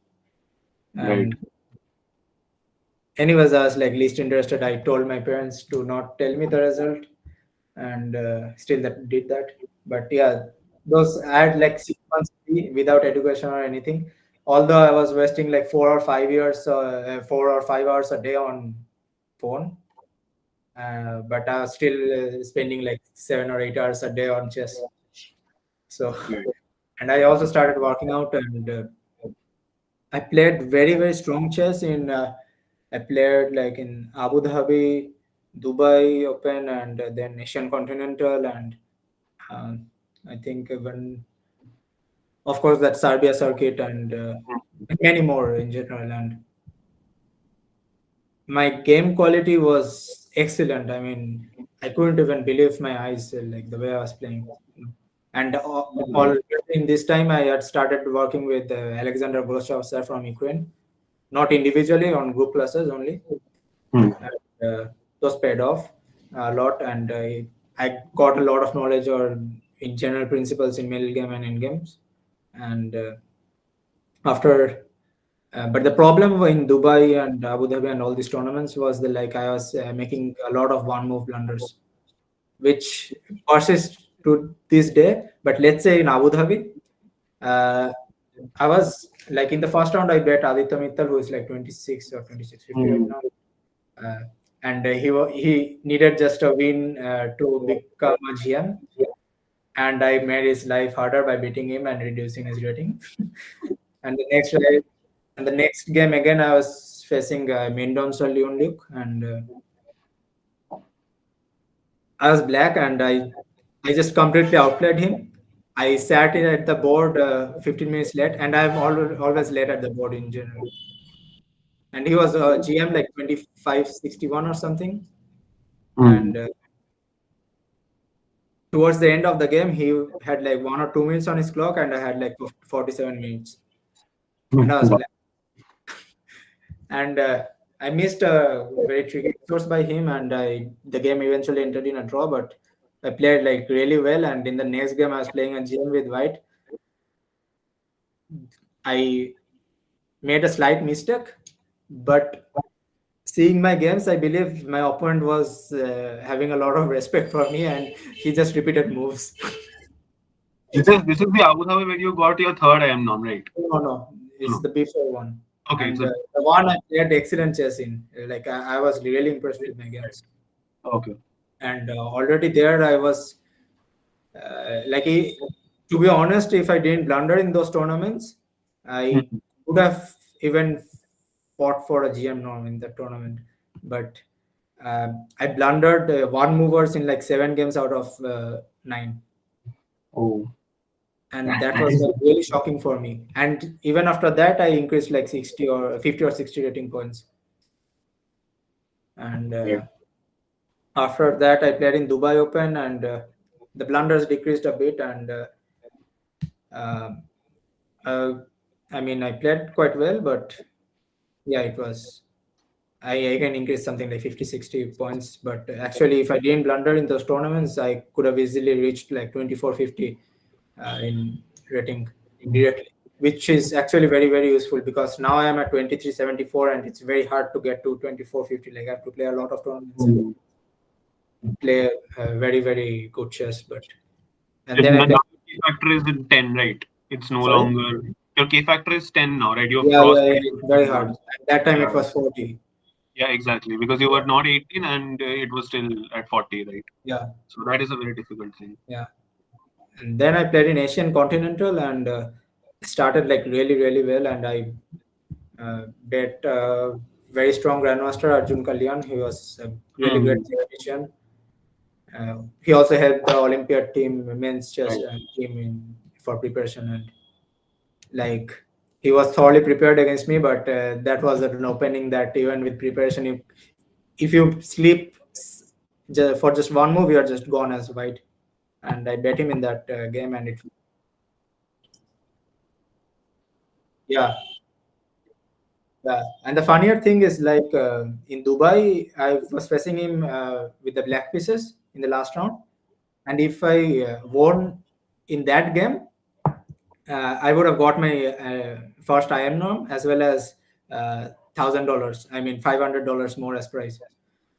[SPEAKER 2] Right.
[SPEAKER 6] And anyways, I was like least interested. I told my parents to not tell me the result, and still that did that. But yeah, those I had like 6 months free without education or anything. Although I was wasting like 4 or 5 years, 4 or 5 hours a day on phone, but I was still spending like 7 or 8 hours a day on chess. So,
[SPEAKER 2] Right.
[SPEAKER 6] and I also started working out, and I played very strong chess in. I played like in Abu Dhabi, Dubai Open, and then Asian Continental, and I think even, of course, that Serbia circuit, and many more in general. And my game quality was excellent. I mean, I couldn't even believe my eyes, like the way I was playing. And all in this time, I had started working with Alexander Voloshovsky sir from Ukraine, not individually, on group classes only.
[SPEAKER 2] Hmm.
[SPEAKER 6] And, those paid off a lot, and I got a lot of knowledge on in general principles in middle game and end games. And after but the problem in Dubai and Abu Dhabi and all these tournaments was like I was making a lot of one move blunders, which persists to this day. But let's say in Abu Dhabi, I was like in the first round I bet Aditya Mittal, who is like 26 or 26.50 right now, and he needed just a win to become a GM, and I made his life harder by beating him and reducing his rating. And the next game again, I was facing Mendonça Leonluc, and I was black, and I just completely outplayed him. I sat in at the board 15 minutes late, and I'm always late at the board in general. And he was a GM like 25.61 or something. And towards the end of the game, he had like 1 or 2 minutes on his clock, and I had like 47 minutes. And I was black. And I missed a very tricky source by him, and the game eventually ended in a draw. But I played like really well, and in the next game I was playing a GM with white. I made a slight mistake, but seeing my games, I believe my opponent was having a lot of respect for me, and he just repeated moves.
[SPEAKER 2] This is the Abu Dhabi where you got your third IM norm, right?
[SPEAKER 6] No, it's the before one.
[SPEAKER 2] Okay,
[SPEAKER 6] And,
[SPEAKER 2] so
[SPEAKER 6] the one I played excellent chess in. Like I was really impressed with my games.
[SPEAKER 2] okay.
[SPEAKER 6] And already there I was to be honest, if I didn't blunder in those tournaments, I would have even fought for a GM norm in that tournament. But I blundered one movers in like 7 games out of 9.
[SPEAKER 2] Oh.
[SPEAKER 6] And that was like really shocking for me. And even after that, I increased like 60 or 50 or 60 rating points. And after that, I played in Dubai Open, and the blunders decreased a bit. And I mean, I played quite well, but yeah, it was. I can increase something like 50, 60 points. But actually, if I didn't blunder in those tournaments, I could have easily reached like 24.50 in rating directly, which is actually very useful, because now I am at 23.74, and it's very hard to get to 24.50. Like I have to play a lot of tournaments and play very good chess. But and then I
[SPEAKER 2] K factor is in 10, right? It's no
[SPEAKER 6] Sorry?
[SPEAKER 2] longer your K factor is 10 now, right? You've
[SPEAKER 6] yeah,
[SPEAKER 2] crossed
[SPEAKER 6] it's very hard. At that time, it was 40.
[SPEAKER 2] Yeah, exactly. Because you were not 18 and it was still at 40, right?
[SPEAKER 6] Yeah.
[SPEAKER 2] So that is a very difficult thing.
[SPEAKER 6] Yeah. And then I played in Asian Continental, and started like really well. And I bet very strong grandmaster Arjun Kalyan. He was a really great theoretician. He also helped the Olympiad team, men's chess team for preparation, and like he was thoroughly prepared against me. But that was an opening that even with preparation, if you sleep for just one move, you're just gone as white. And I bet him in that game, and yeah. And the funnier thing is, like in Dubai, I was facing him with the black pieces in the last round, and if I won in that game, I would have got my first IM norm, as well as $1,000. I mean, $500 more as prize.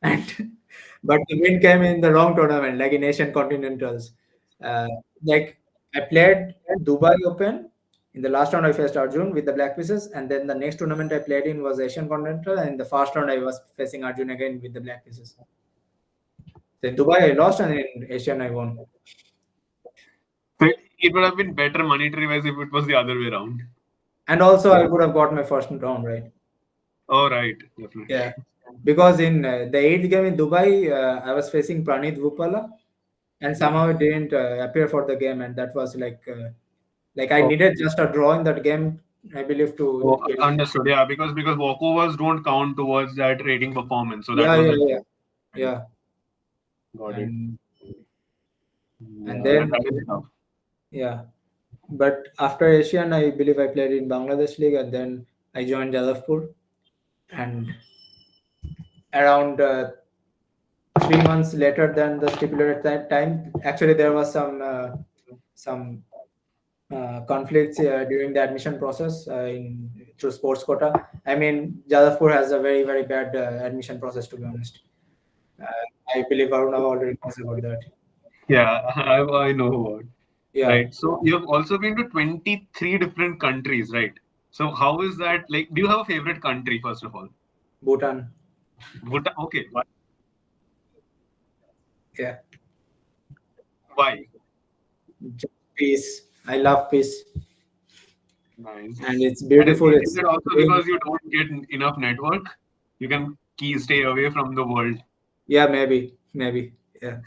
[SPEAKER 6] And but the win came in the wrong tournament, like in Asian Continentals. Like I played Dubai Open. In the last round, I faced Arjun with the black pieces, and then the next tournament I played in was Asian Continental, and in the first round I was facing Arjun again with the black pieces. So in Dubai I lost, and in Asian I won.
[SPEAKER 2] So it would have been better monetary wise if it was the other way around.
[SPEAKER 6] And also, I would have got my first round, right?
[SPEAKER 2] Oh, right. Definitely.
[SPEAKER 6] Yeah. Because in the 8th game in Dubai, I was facing Pranit Vupala, and somehow it didn't appear for the game, and that was like I needed just a draw in that game, I believe, to
[SPEAKER 2] Oh,
[SPEAKER 6] get.
[SPEAKER 2] understood. Yeah, because walkovers don't count towards that rating performance. So that
[SPEAKER 6] Yeah,
[SPEAKER 2] was
[SPEAKER 6] yeah.
[SPEAKER 2] got it.
[SPEAKER 6] And
[SPEAKER 2] Yeah,
[SPEAKER 6] then
[SPEAKER 2] that is tough.
[SPEAKER 6] yeah, but after Asian, I believe I played in Bangladesh League, and then I joined Jadavpur, and around 3 months later than the stipulated time, actually there was some conflicts during the admission process through sports quota. I mean, Jadavpur has a very, very bad admission process, to be honest. I believe Aruna already knows about that.
[SPEAKER 2] Yeah, I know about.
[SPEAKER 6] Yeah,
[SPEAKER 2] Right. So you have also been to 23 different countries, right? So how is that? Like, do you have a favorite country, first of all?
[SPEAKER 6] Bhutan.
[SPEAKER 2] Bhutan. Okay.
[SPEAKER 6] Yeah,
[SPEAKER 2] Why?
[SPEAKER 6] just peace. I love peace,
[SPEAKER 2] Nice.
[SPEAKER 6] and it's beautiful.
[SPEAKER 2] And
[SPEAKER 6] It's
[SPEAKER 2] is it also because you don't get enough network? You can stay away from the world.
[SPEAKER 6] yeah, maybe. Yeah.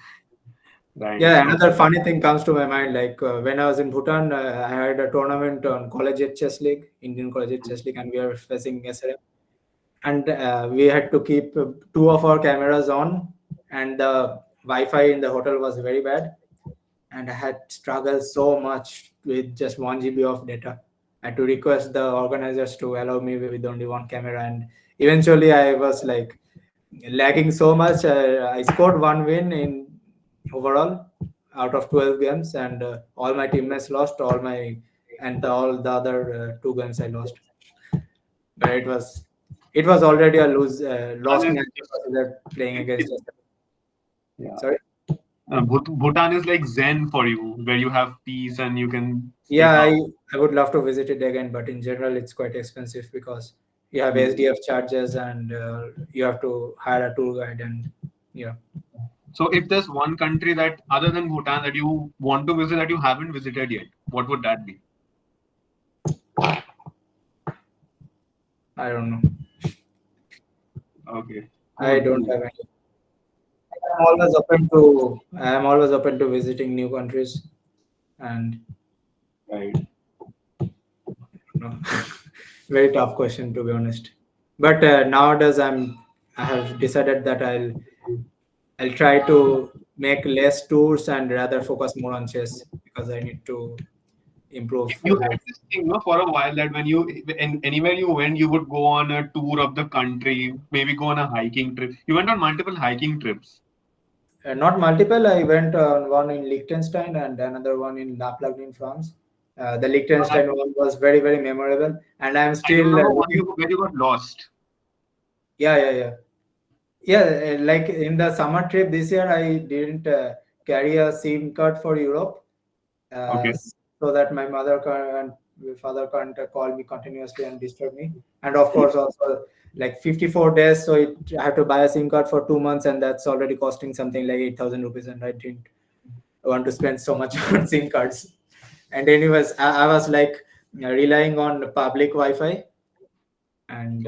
[SPEAKER 2] Right.
[SPEAKER 6] Yeah, another funny thing comes to my mind. Like when I was in Bhutan, I had a tournament on Collegiate Chess League, Indian Collegiate Chess League, and we were facing SRM. And we had to keep two of our cameras on, and the Wi-Fi in the hotel was very bad, and I had struggled so much with just 1 GB of data. I had to request the organizers to allow me with only one camera, and eventually I was like lagging so much. I scored one win in overall out of 12 games, and all my teammates lost. All the other 2 games I lost. But it was already a lost match because they're playing against us.
[SPEAKER 2] Yeah.
[SPEAKER 6] Sorry.
[SPEAKER 2] Bhutan is like Zen for you, where you have peace and you can.
[SPEAKER 6] Yeah, I would love to visit it again, but in general, it's quite expensive because you have SDF charges and you have to hire a tour guide, and yeah.
[SPEAKER 2] So if there's one country that, other than Bhutan, that you want to visit that you haven't visited yet, what would that be?
[SPEAKER 6] I don't know.
[SPEAKER 2] Okay.
[SPEAKER 6] I don't have any. I am always open to visiting new countries, and
[SPEAKER 2] Right.
[SPEAKER 6] no, very tough question, to be honest. But nowadays, I have decided that I'll try to make less tours and rather focus more on chess because I need to improve.
[SPEAKER 2] You had this thing, no, for a while that when anywhere you went, you would go on a tour of the country, maybe go on a hiking trip. You went on multiple hiking trips.
[SPEAKER 6] Not multiple. I went on one in Liechtenstein and another one in La Plagne in France. The Liechtenstein one was very, very memorable, and I'm
[SPEAKER 2] I
[SPEAKER 6] still.
[SPEAKER 2] don't know where you got lost.
[SPEAKER 6] Yeah. Like in the summer trip this year, I didn't carry a SIM card for Europe,
[SPEAKER 2] Okay.
[SPEAKER 6] so that my mother and father can't call me continuously and disturb me. And of course, also like 54 days, so I have to buy a SIM card for 2 months, and that's already costing something like 8,000 rupees, and I didn't want to spend so much on SIM cards. And anyways, I was like relying on public Wi-Fi, and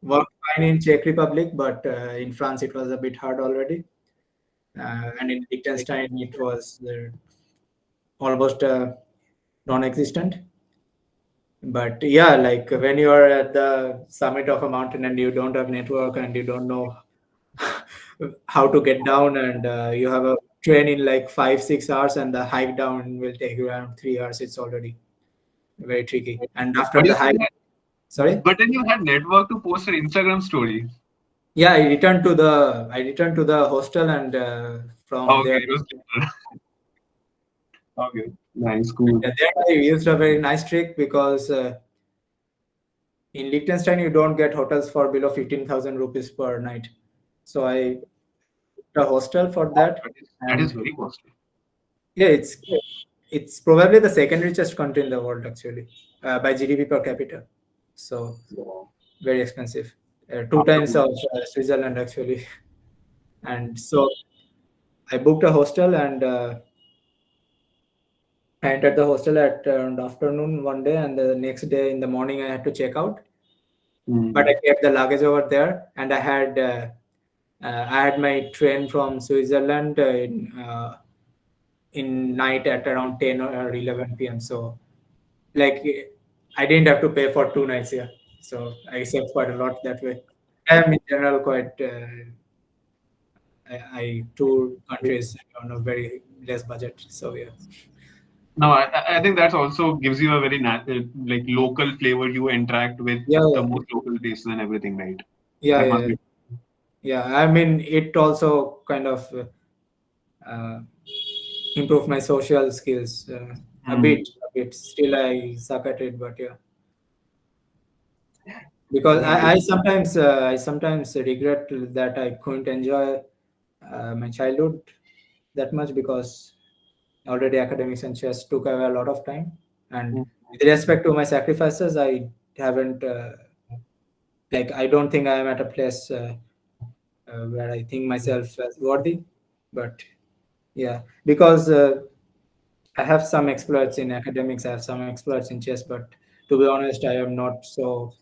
[SPEAKER 6] worked fine in Czech Republic, but in France it was a bit hard already, and in Liechtenstein it was almost non-existent. But yeah, like when you are at the summit of a mountain and you don't have network and you don't know how to get down, and you have a train in like 5-6 hours, and the hike down will take you around 3 hours, it's already very tricky. And after the hike, sorry.
[SPEAKER 2] But then you had network to post an Instagram story.
[SPEAKER 6] Yeah, I returned to the hostel, and from there.
[SPEAKER 2] It was okay, nice, cool.
[SPEAKER 6] There I used a very nice trick because in Liechtenstein you don't get hotels for below 15,000 rupees per night. So I booked a hostel for that.
[SPEAKER 2] That is very costly.
[SPEAKER 6] Yeah, it's probably the second richest country in the world actually by GDP per capita. So very expensive. 2 times of Switzerland actually. And so I booked a hostel, and I entered the hostel at around afternoon one day, and the next day in the morning I had to check out. But I kept the luggage over there, and I had my train from Switzerland in night at around 10 or 11 p.m. So like I didn't have to pay for 2 nights here, so I saved quite a lot that way. I'm in general quite. I tour countries on a very less budget, so yeah.
[SPEAKER 2] No, I think that also gives you a very like local flavor. You interact with
[SPEAKER 6] Yeah,
[SPEAKER 2] the
[SPEAKER 6] yeah.
[SPEAKER 2] most local places and everything, right?
[SPEAKER 6] Yeah,
[SPEAKER 2] That
[SPEAKER 6] yeah,
[SPEAKER 2] must be.
[SPEAKER 6] yeah. I mean, it also kind of improved my social skills a
[SPEAKER 2] Mm.
[SPEAKER 6] bit. A bit. Still, I suck at it, but yeah. Because I sometimes regret that I couldn't enjoy my childhood that much, because already academics and chess took away a lot of time. And
[SPEAKER 2] Mm.
[SPEAKER 6] with respect to my sacrifices, I haven't like I don't think I am at a place where I think myself as worthy. But yeah, because I have some exploits in academics, I have some exploits in chess, but to be honest, I am not so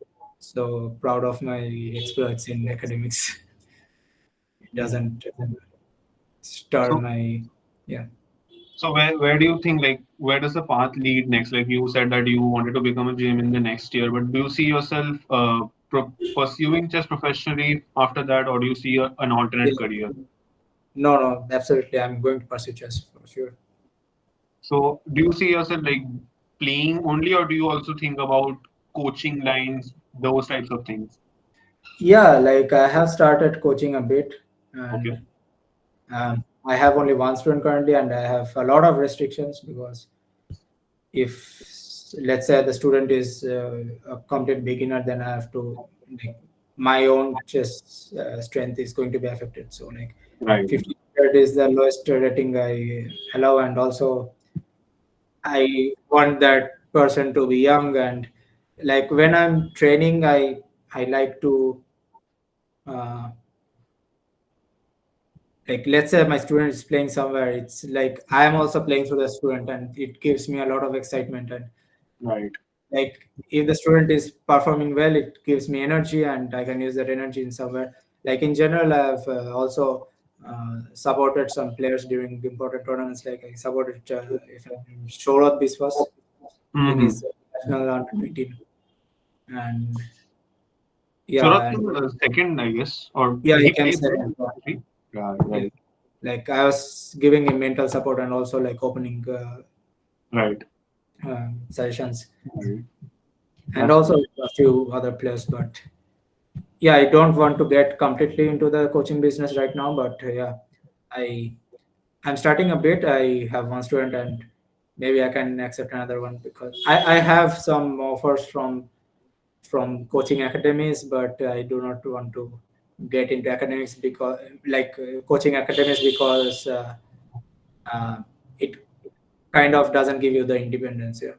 [SPEAKER 6] proud of my exploits in academics. It doesn't stir
[SPEAKER 2] So,
[SPEAKER 6] my yeah.
[SPEAKER 2] so where do you think, like, where does the path lead next? Like you said that you wanted to become a GM in the next year, but do you see yourself pursuing chess professionally after that, or do you see an alternate
[SPEAKER 6] Yeah.
[SPEAKER 2] career?
[SPEAKER 6] No, absolutely. I'm going to pursue chess for sure.
[SPEAKER 2] So, do you see yourself like playing only, or do you also think about coaching lines, those types of things?
[SPEAKER 6] Yeah, like I have started coaching a bit,
[SPEAKER 2] Okay.
[SPEAKER 6] and I have only one student currently, and I have a lot of restrictions, because if let's say the student is a complete beginner, then I have to like my own chess strength is going to be affected. So like
[SPEAKER 2] Right.
[SPEAKER 6] 1500 is the lowest rating I allow, and also I want that person to be young, and like when I'm training, I like to uh, like let's say my student is playing somewhere, it's like I am also playing through the student, and it gives me a lot of excitement. And
[SPEAKER 2] Right.
[SPEAKER 6] like if the student is performing well, it gives me energy, and I can use that energy in somewhere. Like in general, I've also supported some players during important tournaments. Like I supported if Shorat Biswas in
[SPEAKER 2] Mm-hmm.
[SPEAKER 6] his national under 19, and
[SPEAKER 2] Surat
[SPEAKER 6] yeah, and
[SPEAKER 2] was second, I guess, or
[SPEAKER 6] yeah, he
[SPEAKER 2] he
[SPEAKER 6] came
[SPEAKER 2] played well.
[SPEAKER 6] second.
[SPEAKER 2] Right? Yeah,
[SPEAKER 6] Yeah.
[SPEAKER 2] right.
[SPEAKER 6] Like I was giving him mental support, and also like opening
[SPEAKER 2] Right.
[SPEAKER 6] sessions,
[SPEAKER 2] Right.
[SPEAKER 6] and
[SPEAKER 2] That's
[SPEAKER 6] also a few other players. But yeah, I don't want to get completely into the coaching business right now. But yeah, I I'm starting a bit. I have one student, and maybe I can accept another one, because I have some offers from coaching academies, but I do not want to get into academics, because like coaching academies, because uh, it kind of doesn't give you the independence. Yeah.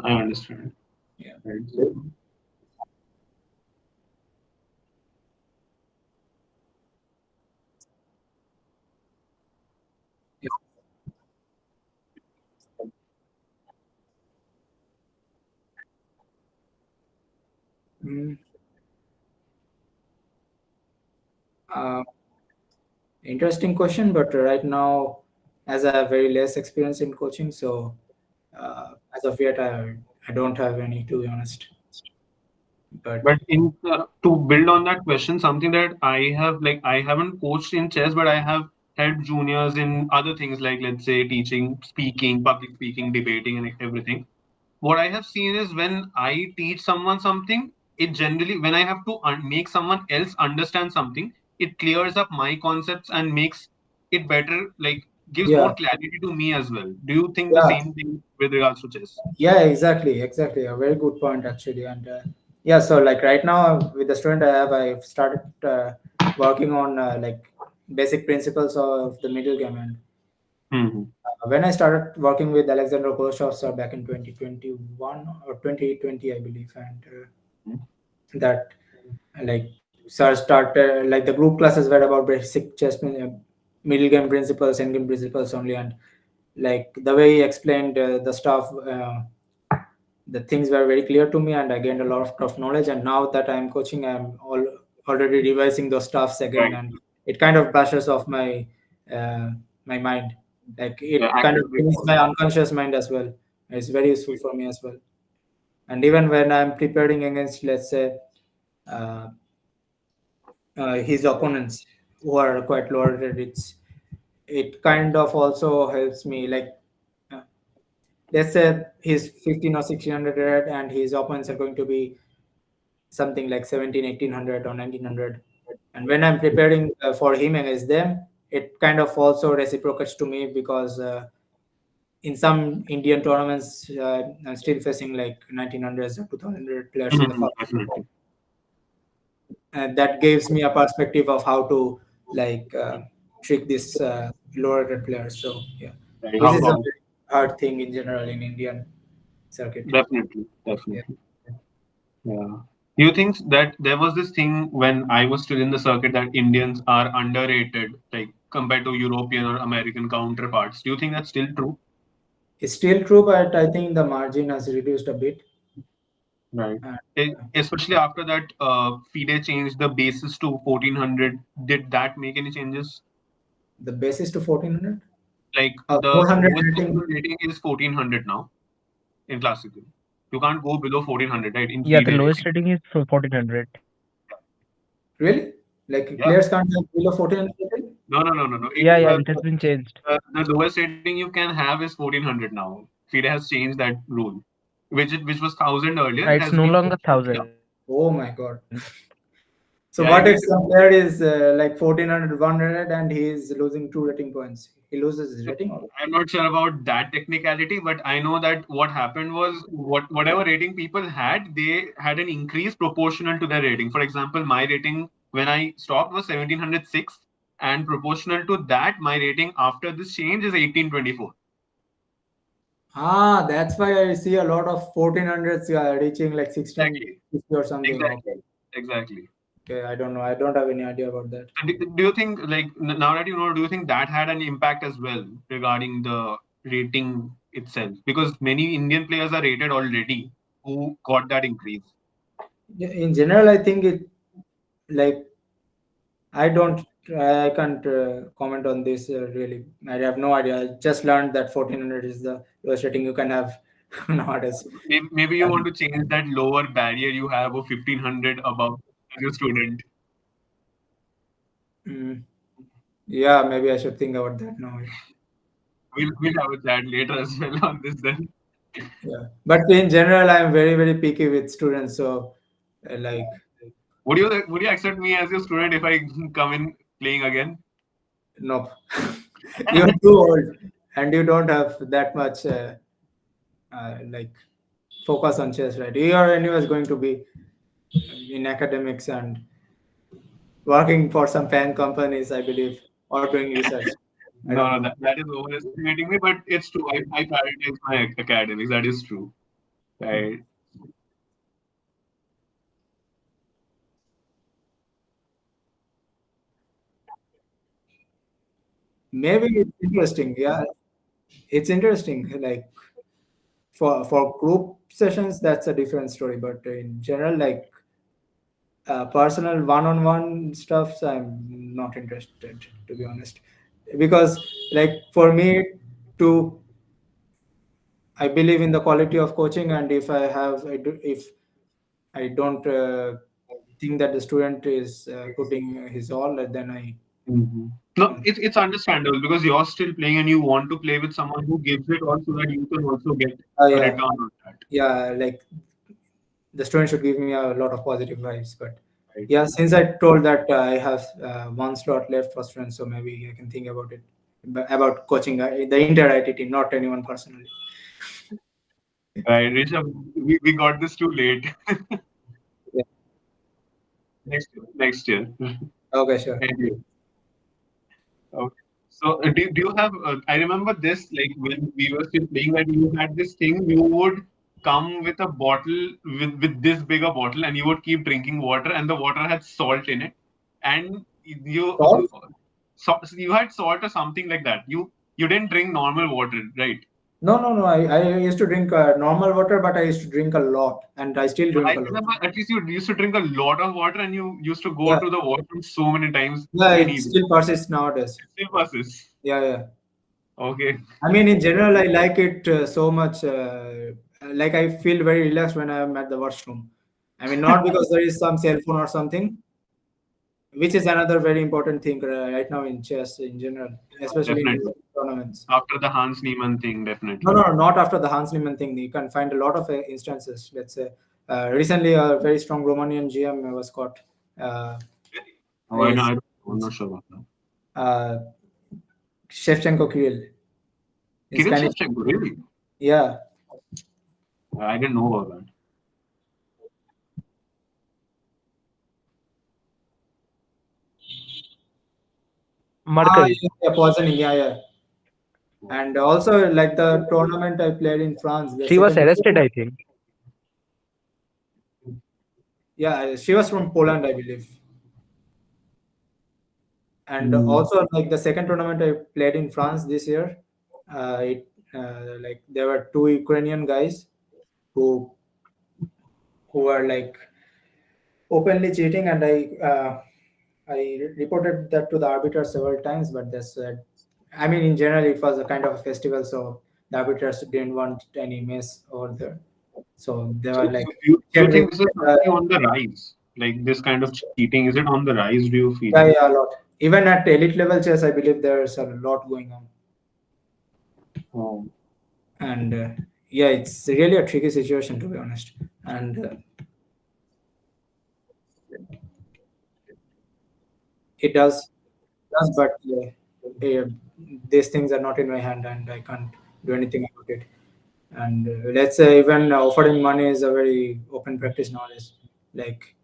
[SPEAKER 2] I understand.
[SPEAKER 6] Yeah.
[SPEAKER 2] Right.
[SPEAKER 6] Yeah. Mm, uh, interesting question, but right now, as I have very less experience in coaching, so as of yet, I don't have any, to be honest. But
[SPEAKER 2] But in to build on that question, something that I have, like, I haven't coached in chess, but I have helped juniors in other things, like, let's say, teaching, speaking, public speaking, debating, and everything. What I have seen is when I teach someone something, it generally, when I have to make someone else understand something, it clears up my concepts and makes it better, like, gives
[SPEAKER 6] yeah,
[SPEAKER 2] more clarity to me as well. Do you think the
[SPEAKER 6] yeah,
[SPEAKER 2] same thing with regards to chess?
[SPEAKER 6] yeah, exactly. A very good point, actually. And yeah, so like right now with the student I have, I've started working on like basic principles of the middle game. And
[SPEAKER 2] Hmm.
[SPEAKER 6] when I started working with Alexander Kolosov sir back in 2021 or 2020, I believe, and that like sir started like the group classes were about basic chess, middle game principles, end game principles only, and like the way he explained the stuff, the things were very clear to me, and I gained a lot of knowledge. And now that I'm coaching, I'm already revising those stuffs again,
[SPEAKER 2] Right.
[SPEAKER 6] and it kind of brushes off my my mind. Like it
[SPEAKER 2] Yeah,
[SPEAKER 6] kind of
[SPEAKER 2] active
[SPEAKER 6] brings
[SPEAKER 2] recall.
[SPEAKER 6] my unconscious mind as well. It's very useful for me as well. And even when I'm preparing against, let's say, uh, his opponents who are quite lower rated, it kind of also helps me. Like, let's say he's 15 or 1600 rated, and his opponents are going to be something like 17, 1800 or 1900. And when I'm preparing for him against them, it kind of also reciprocates to me, because in some Indian tournaments, I'm still facing like 1900s or 2000 players in the first.
[SPEAKER 2] Definitely.
[SPEAKER 6] And that gives me a perspective of how to like trick this lower rated players. So yeah,
[SPEAKER 2] Right.
[SPEAKER 6] which is a very hard thing in general in Indian circuit.
[SPEAKER 2] Definitely. Yeah. Do you think that there was this thing when I was still in the circuit that Indians are underrated, like compared to European or American counterparts? Do you think that's still true?
[SPEAKER 6] It's still true, but I think the margin has reduced a bit.
[SPEAKER 2] Right.
[SPEAKER 6] And,
[SPEAKER 2] Especially after that, FIDE changed the basis to 1400. Did that make any changes?
[SPEAKER 6] the basis to 1400.
[SPEAKER 2] Like
[SPEAKER 6] Uh,
[SPEAKER 2] the
[SPEAKER 6] 400
[SPEAKER 2] lowest
[SPEAKER 6] rating.
[SPEAKER 2] possible rating is 1400 now in classical. You can't go below 1400, right? In
[SPEAKER 1] Yeah, the
[SPEAKER 2] FIDE
[SPEAKER 1] lowest
[SPEAKER 2] rating.
[SPEAKER 1] rating is 1400.
[SPEAKER 6] Really? Like
[SPEAKER 2] Yeah.
[SPEAKER 6] players can't have below 1400 rating?
[SPEAKER 2] No.
[SPEAKER 1] Yeah, it has been changed.
[SPEAKER 2] The lowest rating you can have is 1400 now. FIDE has changed that rule, which was 1000 earlier. It
[SPEAKER 1] It's
[SPEAKER 2] has
[SPEAKER 1] no
[SPEAKER 2] been
[SPEAKER 1] longer
[SPEAKER 2] yeah.
[SPEAKER 1] 1000.
[SPEAKER 6] Oh my god. So
[SPEAKER 2] Yeah,
[SPEAKER 6] what
[SPEAKER 2] it
[SPEAKER 6] if some player is like 1400 100 and he is losing 2 rating points? He loses his rating? Or?
[SPEAKER 2] I'm not sure about that technicality, but I know that what happened was whatever rating people had, they had an increase proportional to their rating. For example, my rating when I stopped was 1706, and proportional to that, my rating after this change is 1824.
[SPEAKER 6] Ah, that's why I see a lot of 1400s reaching like 1650 or something.
[SPEAKER 2] Exactly.
[SPEAKER 6] Okay, I don't know. I don't have any idea about that.
[SPEAKER 2] Do you think, like, now that you know, do you think that had an impact as well regarding the rating itself? Because many Indian players are rated already who got that increase.
[SPEAKER 6] Yeah, in general, I think it like I can't comment on this really. I have no idea. I just learned that 1400 is the lowest rating you can have nowadays.
[SPEAKER 2] Maybe you want to change that lower barrier you have of 1500 above as a student.
[SPEAKER 6] Yeah, maybe I should think about that now.
[SPEAKER 2] We'll have a chat later as well on this then.
[SPEAKER 6] Yeah, but in general, I'm very very picky with students. So, like,
[SPEAKER 2] Would you accept me as your student if I come in playing again?
[SPEAKER 6] nope. You're too old, and you don't have that much like focus on chess, right? You are anyways going to be in academics and working for some fan companies, I believe, or doing research. I
[SPEAKER 2] No,
[SPEAKER 6] don't know.
[SPEAKER 2] that is overestimating me, but it's true. I prioritize my academics. That is true. Right.
[SPEAKER 6] Maybe it's interesting. Yeah, it's interesting. Like for group sessions, that's a different story. But in general, like personal one-on-one stuffs, I'm not interested, to be honest, because like for me to I believe in the quality of coaching, and if if I don't think that the student is putting his all, then I
[SPEAKER 2] No, it's understandable because you're still playing and you want to play with someone who gives it all so that you can also get a
[SPEAKER 6] yeah,
[SPEAKER 2] return on that.
[SPEAKER 6] yeah, like the student should give me a lot of positive vibes. But
[SPEAKER 2] Right.
[SPEAKER 6] yeah, since I told that I have one slot left for students, so maybe I can think about it, about coaching the entire IT team, not anyone personally.
[SPEAKER 2] Right, Rishabh, we got this too late.
[SPEAKER 6] Yeah.
[SPEAKER 2] Next year.
[SPEAKER 6] Okay, sure.
[SPEAKER 2] Thank you. Okay. So do you have? I remember this, like when we were still playing, that you had this thing. You would come with a bottle with this big a bottle, and you would keep drinking water, and the water had salt in it, and you
[SPEAKER 6] Salt?
[SPEAKER 2] so you had salt or something like that. You you didn't drink normal water, right?
[SPEAKER 6] No. I used to drink normal water, but I used to drink a lot, and I still drink
[SPEAKER 2] I
[SPEAKER 6] a lot.
[SPEAKER 2] remember at least you used to drink a lot of water, and you used to go
[SPEAKER 6] Yeah.
[SPEAKER 2] to the washroom so many times.
[SPEAKER 6] Yeah,
[SPEAKER 2] we
[SPEAKER 6] it
[SPEAKER 2] need
[SPEAKER 6] still persists nowadays.
[SPEAKER 2] Still passes.
[SPEAKER 6] Yeah.
[SPEAKER 2] Okay.
[SPEAKER 6] I mean, in general, I like it so much. Like I feel very relaxed when I'm at the washroom. I mean, not because there is some cell phone or something, which is another very important thing right now in chess in general, especially in
[SPEAKER 2] Definitely.
[SPEAKER 6] tournaments.
[SPEAKER 2] After the Hans Niemann thing, definitely.
[SPEAKER 6] No, not after the Hans Niemann thing. You can find a lot of instances. Let's say recently, a very strong Romanian GM was caught.
[SPEAKER 2] Oh,
[SPEAKER 6] Yes.
[SPEAKER 2] I'm not sure about that.
[SPEAKER 6] Shevchenko Kirill. In
[SPEAKER 2] Kirill
[SPEAKER 6] Spanish.
[SPEAKER 2] Shevchenko, really?
[SPEAKER 6] Yeah.
[SPEAKER 2] I didn't know about that.
[SPEAKER 1] Merkel.
[SPEAKER 6] Yeah, poisoning. Yeah. And also, like the tournament I played in France. the
[SPEAKER 1] She was
[SPEAKER 6] second-
[SPEAKER 1] arrested, I think.
[SPEAKER 6] Yeah, she was from Poland, I believe. And also, like the second tournament I played in France this year, like there were two Ukrainian guys who were like openly cheating, and I reported that to the arbiter several times, but that's I mean, in general, it was a kind of a festival, so the arbiters didn't want any mess over there. So they were like,
[SPEAKER 2] do you think this is actually on the rise? Like this kind of cheating, is it on the rise? Do you feel?
[SPEAKER 6] yeah, a lot. Even at elite level chess, I believe there's a lot going on.
[SPEAKER 2] Oh.
[SPEAKER 6] And yeah, it's really a tricky situation, to be honest. And it does, but these things are not in my hand, and I can't do anything about it. And let's say even offering money is a very open practice nowadays. Like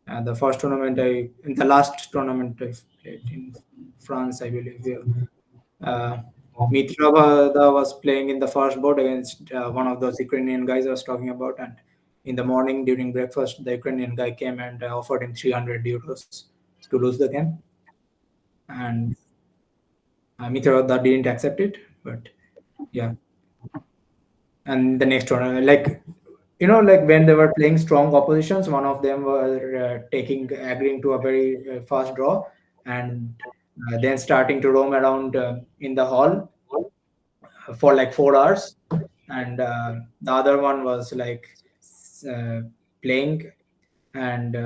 [SPEAKER 6] the the last tournament I played in France, I believe. Mitrova was playing in the first board against one of those Ukrainian guys I was talking about, and in the morning during breakfast, the Ukrainian guy came and offered him 300 euros to lose the game, and Mitrova didn't accept it. But yeah, and the next tournament, like like when they were playing strong oppositions, one of them were agreeing to a very fast draw, and then starting to roam around in the hall for like 4 hours, and the other one was like playing, and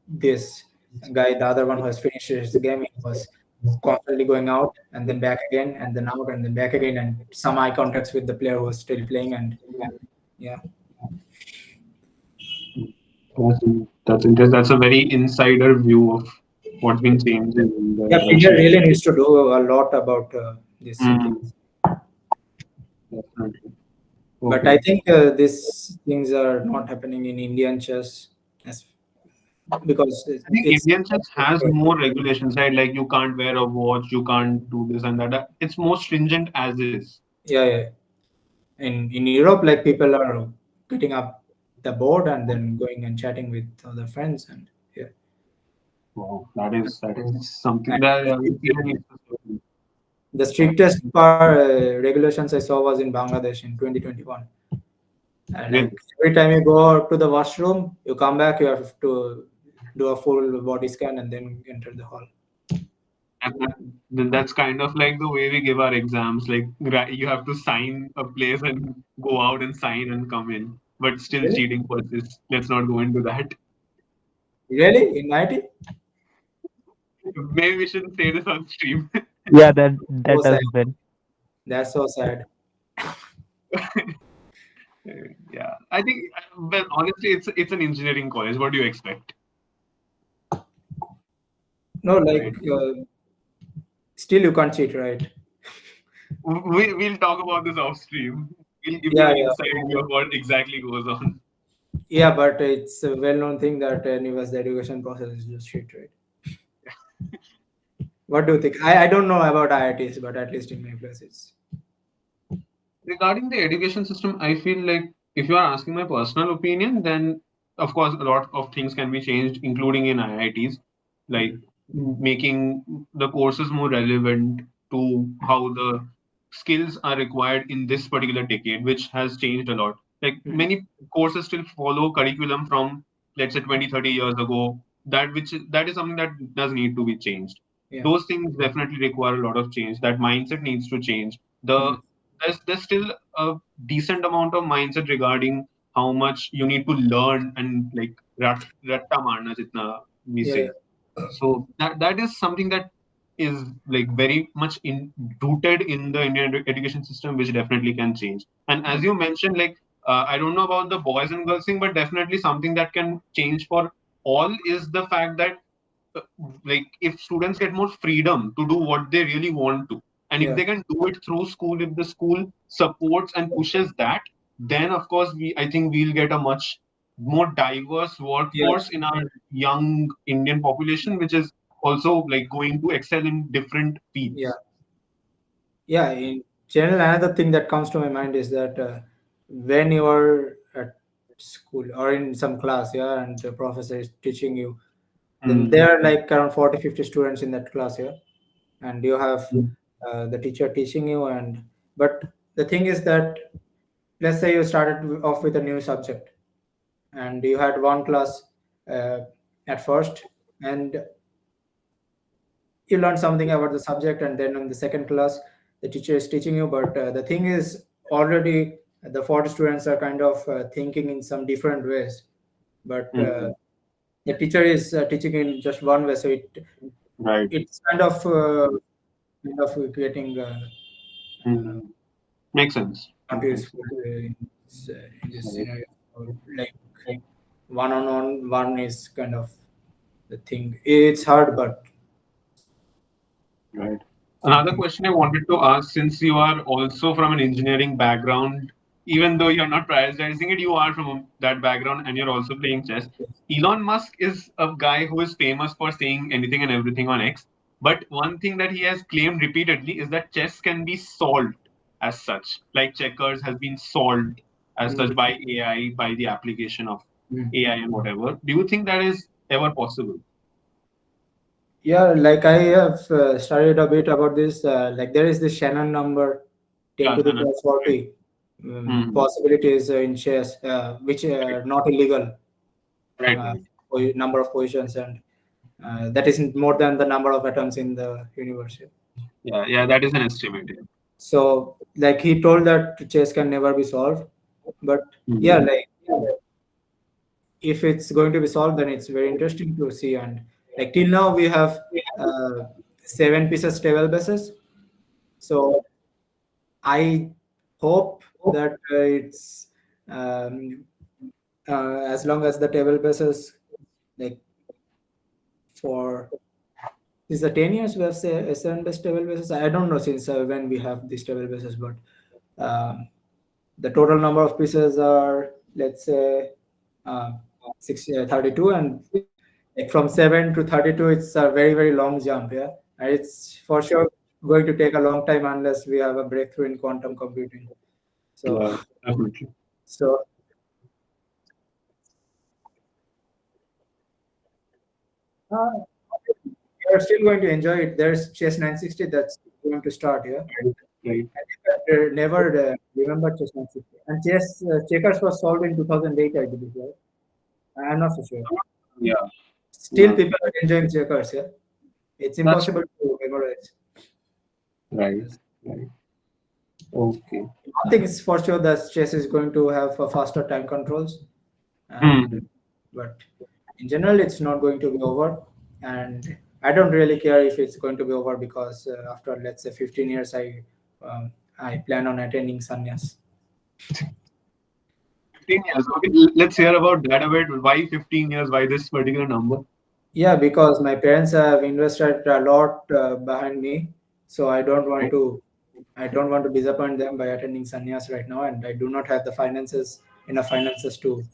[SPEAKER 6] this guy, the other one who has finished his game, he was constantly going out and then back again and then out and then back again, and some eye contacts with the player who was still playing. And yeah,
[SPEAKER 2] That's interesting. That's a very insider view of what's been changed.
[SPEAKER 6] FIDE really needs to do a lot about this.
[SPEAKER 2] Definitely.
[SPEAKER 6] But I think these things are not happening in Indian chess because
[SPEAKER 2] I think Indian chess has more regulations, right? Like you can't wear a watch, you can't do this and that. It's more stringent as is.
[SPEAKER 6] Yeah. In Europe, like people are getting up the board and then going and chatting with other friends, and yeah.
[SPEAKER 2] Wow, that is something that even needs to.
[SPEAKER 6] The strictest regulations I saw was in Bangladesh in 2021. And like every time you go out to the washroom, you come back, you have to do a full body scan and then enter the hall.
[SPEAKER 2] And that's kind of like the way we give our exams. Like you have to sign a place and go out and sign and come in, but still
[SPEAKER 6] Really?
[SPEAKER 2] cheating persists. Let's not go into that.
[SPEAKER 6] Really? In IT?
[SPEAKER 2] Maybe we shouldn't say this on stream.
[SPEAKER 1] Yeah, that
[SPEAKER 6] So
[SPEAKER 1] does
[SPEAKER 6] sad.
[SPEAKER 1] happen.
[SPEAKER 6] That's so sad.
[SPEAKER 2] Yeah, I think. Well, honestly, it's an engineering college. What do you expect?
[SPEAKER 6] No, like still you can't cheat, right?
[SPEAKER 2] We'll talk about this off stream. We'll give you
[SPEAKER 6] Yeah,
[SPEAKER 2] an
[SPEAKER 6] yeah.
[SPEAKER 2] insight into what exactly goes on.
[SPEAKER 6] Yeah, but it's a well-known thing that the education process is just shit, right? What do you think? I don't know about IITs, but at least in my place, it's.
[SPEAKER 2] Regarding the education system, I feel like if you are asking my personal opinion, then of course a lot of things can be changed, including in IITs, like making the courses more relevant to how the skills are required in this particular decade, which has changed a lot. Like
[SPEAKER 6] Mhm.
[SPEAKER 2] many courses still follow curriculum from, let's say, 20, 30 years ago. That is something that does need to be changed.
[SPEAKER 6] Yeah.
[SPEAKER 2] Those things definitely require a lot of change. That mindset needs to change.
[SPEAKER 6] Mhm.
[SPEAKER 2] There's still a decent amount of mindset regarding how much you need to learn and like ratta marna jitna we
[SPEAKER 6] Yeah.
[SPEAKER 2] say. So that is something that is like very much rooted in the Indian education system, which definitely can change. And as you mentioned, like I don't know about the boys and girls thing, but definitely something that can change for all is the fact that like if students get more freedom to do what they really want to, and if
[SPEAKER 6] Yeah.
[SPEAKER 2] they can do it through school, if the school supports and pushes that, then of course I think we'll get a much more diverse workforce in our young Indian population, which is also like going to excel in different fields.
[SPEAKER 6] Yeah. Yeah, in general, another thing that comes to my mind is that when you are at school or in some class, yeah, and the professor is teaching you, then there are like around 40, 50 students in that class, yeah, and you have the teacher teaching you. And but the thing is that, let's say you started off with a new subject, and you had one class at first, and you learn something about the subject, and then in the second class the teacher is teaching you. But the thing is, already the 40 students are kind of thinking in some different ways, but the teacher is teaching in just one way, so
[SPEAKER 2] Right.
[SPEAKER 6] it's kind of creating
[SPEAKER 2] Makes sense.
[SPEAKER 6] not useful in this scenario. Like one is kind of the thing. It's hard, but
[SPEAKER 2] Right. Another question I wanted to ask, since you are also from an engineering background, even though you're not prioritizing it, you are from that background and you're also playing chess. Elon Musk is a guy who is famous for saying anything and everything on X. But one thing that he has claimed repeatedly is that chess can be solved as such, like checkers has been solved as such by AI, by the application of AI and whatever. Do you think that is ever possible?
[SPEAKER 6] yeah, like I have studied a bit about this. Like there is this Shannon number, 10 to the
[SPEAKER 2] Shannon.
[SPEAKER 6] plus 40 possibilities in chess, which are not illegal.
[SPEAKER 2] Right.
[SPEAKER 6] Number of positions, and that is more than the number of atoms in the universe.
[SPEAKER 2] Yeah, that is an estimate.
[SPEAKER 6] So, like he told that chess can never be solved, but yeah, like if it's going to be solved, then it's very interesting to see. And like till now, we have 7 pieces table bases. So I hope that it's as long as the table bases, like for is the 10 years we have 7 best table bases. I don't know since when we have these table bases, but the total number of pieces are, let's say, 32, and like from 7 to 32, it's a very, very long jump. Yeah, and it's for sure going to take a long time unless we have a breakthrough in quantum computing. So,
[SPEAKER 2] Definitely.
[SPEAKER 6] so you're still going to enjoy it. There's Chess 960 that's going to start. Yeah.
[SPEAKER 2] Right.
[SPEAKER 6] Never remember chess 960. And checkers was solved in 2008, I believe, right? I'm not so sure.
[SPEAKER 2] Yeah.
[SPEAKER 6] Still, people are enjoying checkers. Yeah, it's impossible to memorize.
[SPEAKER 2] Right. Okay.
[SPEAKER 6] One thing is for sure that chess is going to have faster time controls, but in general, it's not going to be over. And I don't really care if it's going to be over, because after, let's say, 15 years, I plan on attending sannyas.
[SPEAKER 2] 15 years. Okay, let's hear about that a bit. Why 15 years? Why this particular number?
[SPEAKER 6] Yeah, because my parents have invested a lot behind me, so I don't want to disappoint them by attending sannyas right now, and I do not have the enough finances to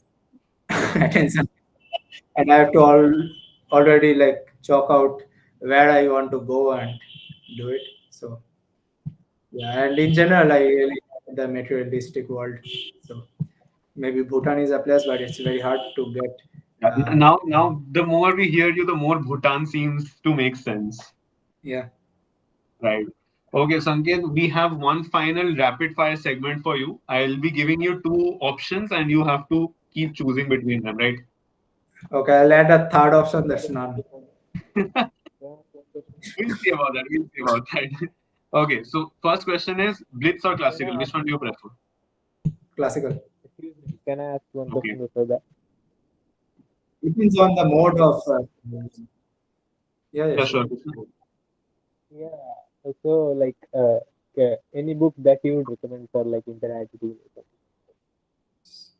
[SPEAKER 6] attend sannyas. And I have to already like chalk out where I want to go and do it. So yeah, and in general, I really like the materialistic world. So maybe Bhutan is a place, but it's very hard to get.
[SPEAKER 2] Now, the more we hear you, the more Bhutan seems to make sense.
[SPEAKER 6] Yeah.
[SPEAKER 2] Right. Okay, Sanket, we have one final rapid fire segment for you. I'll be giving you two options and you have to keep choosing between them, right?
[SPEAKER 6] Okay, I'll add a third option. That's none.
[SPEAKER 2] We'll see about that. We'll see about that. Okay, so first question is Blitz or classical? Which one do you prefer?
[SPEAKER 6] Classical.
[SPEAKER 1] Excuse me, can I ask one
[SPEAKER 2] Okay.
[SPEAKER 1] question before that?
[SPEAKER 6] Depends on the mode of.
[SPEAKER 2] Yeah,
[SPEAKER 6] sure.
[SPEAKER 2] sure.
[SPEAKER 1] Yeah. So, like, any book that you would recommend for like interactive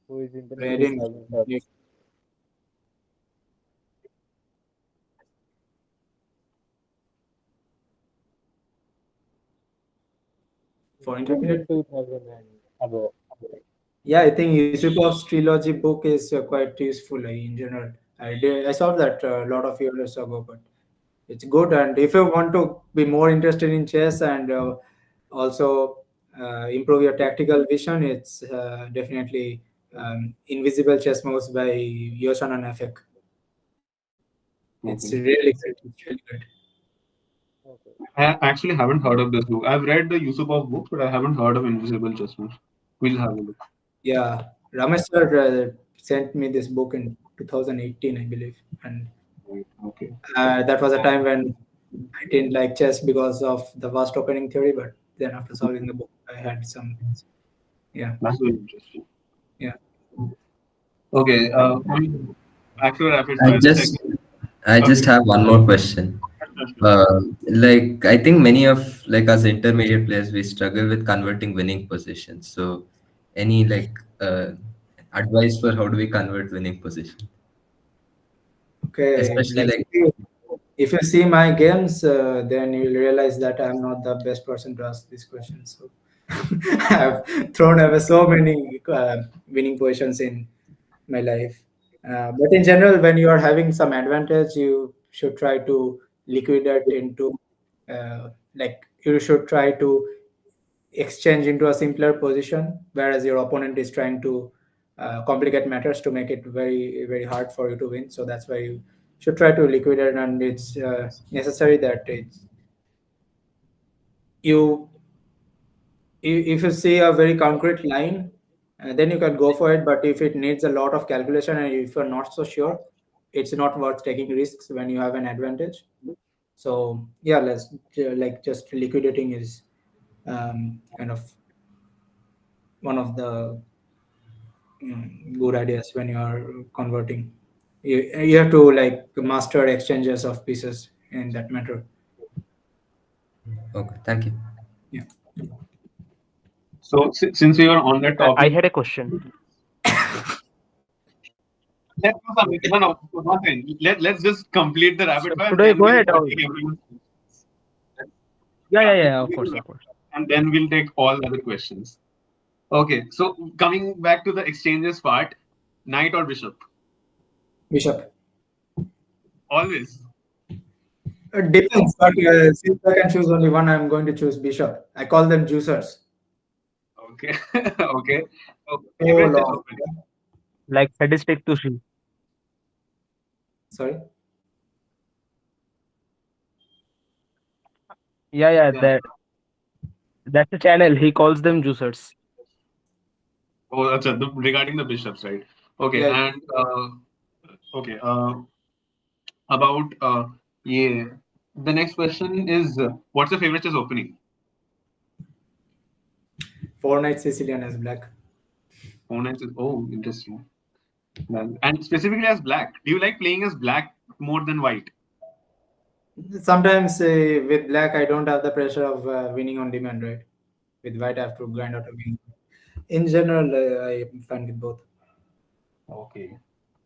[SPEAKER 1] who is internet
[SPEAKER 6] Reading.
[SPEAKER 1] having her-
[SPEAKER 6] For intermediate.
[SPEAKER 1] 2000 and above.
[SPEAKER 6] Yeah, I think Yusupov's trilogy book is quite useful in general. I saw that a lot of years ago, but it's good. And if you want to be more interested in chess and also improve your tactical vision, it's definitely Invisible Chess Moves by Yoshana Nafek. It's
[SPEAKER 2] Okay.
[SPEAKER 6] really good. It's really good.
[SPEAKER 1] Okay.
[SPEAKER 2] I actually haven't heard of this book. I've read the Yusupov book, but I haven't heard of Invisible Chessmen. We'll have a look.
[SPEAKER 6] Yeah, Ramesh sir sent me this book in 2018, I believe, and
[SPEAKER 2] Okay.
[SPEAKER 6] that was a time when I didn't like chess because of the vast opening theory. But then after solving the book, I had some. Yeah.
[SPEAKER 2] That's very interesting.
[SPEAKER 6] Yeah.
[SPEAKER 2] Okay. Back to rapid
[SPEAKER 5] I
[SPEAKER 2] fire.
[SPEAKER 5] just have one more question. Like I think many of like us intermediate players we struggle with converting winning positions. So any like advice for how do we convert winning position?
[SPEAKER 6] Okay.
[SPEAKER 5] Especially like
[SPEAKER 6] If you see my games, then you'll realize that I'm not the best person to ask this question. So I've thrown away so many winning positions in my life. But in general, when you are having some advantage, you should try to liquidate into, like, you should try to exchange into a simpler position, whereas your opponent is trying to complicate matters to make it very, very hard for you to win. So that's why you should try to liquidate, and it's necessary that you if you see a very concrete line, then you can go for it. But if it needs a lot of calculation and if you're not so sure, it's not worth taking risks when you have an advantage. So yeah, let's like just liquidating is kind of one of the good ideas when you are converting. You have to like master exchanges of pieces in that matter.
[SPEAKER 5] okay, thank you.
[SPEAKER 6] Yeah.
[SPEAKER 2] So since we are on that
[SPEAKER 1] I
[SPEAKER 2] topic,
[SPEAKER 1] had a question.
[SPEAKER 2] let's do something. No, nothing. Let's just complete the rapid fire.
[SPEAKER 1] Should I
[SPEAKER 2] Then
[SPEAKER 1] go
[SPEAKER 2] we'll
[SPEAKER 1] ahead or-
[SPEAKER 2] take everyone's questions.
[SPEAKER 1] Yeah, of course.
[SPEAKER 2] And then we'll take all other questions. Okay, so coming back to the exchanges part, knight or bishop?
[SPEAKER 6] Bishop.
[SPEAKER 2] Always.
[SPEAKER 6] It depends, but since I can choose only one, I'm going to choose bishop. I call them juicers.
[SPEAKER 2] Okay. Okay.
[SPEAKER 6] Oh,
[SPEAKER 2] Favorite chess
[SPEAKER 6] long.
[SPEAKER 2] opening?
[SPEAKER 1] Like sadistic to see.
[SPEAKER 6] Sorry.
[SPEAKER 1] Yeah, that's the channel. He calls them juicers.
[SPEAKER 2] Oh, that's regarding the bishops, right? Okay,
[SPEAKER 6] Yeah.
[SPEAKER 2] and okay, about yeah. The next question is, what's your favorite chess opening?
[SPEAKER 6] 4 knights Sicilian as black.
[SPEAKER 2] Interesting. And specifically as black, do you like playing as black more than white?
[SPEAKER 6] Sometimes with black, I don't have the pressure of winning on demand, right? With white, I have to grind out a win. In general, I'm fine with both.
[SPEAKER 2] Okay.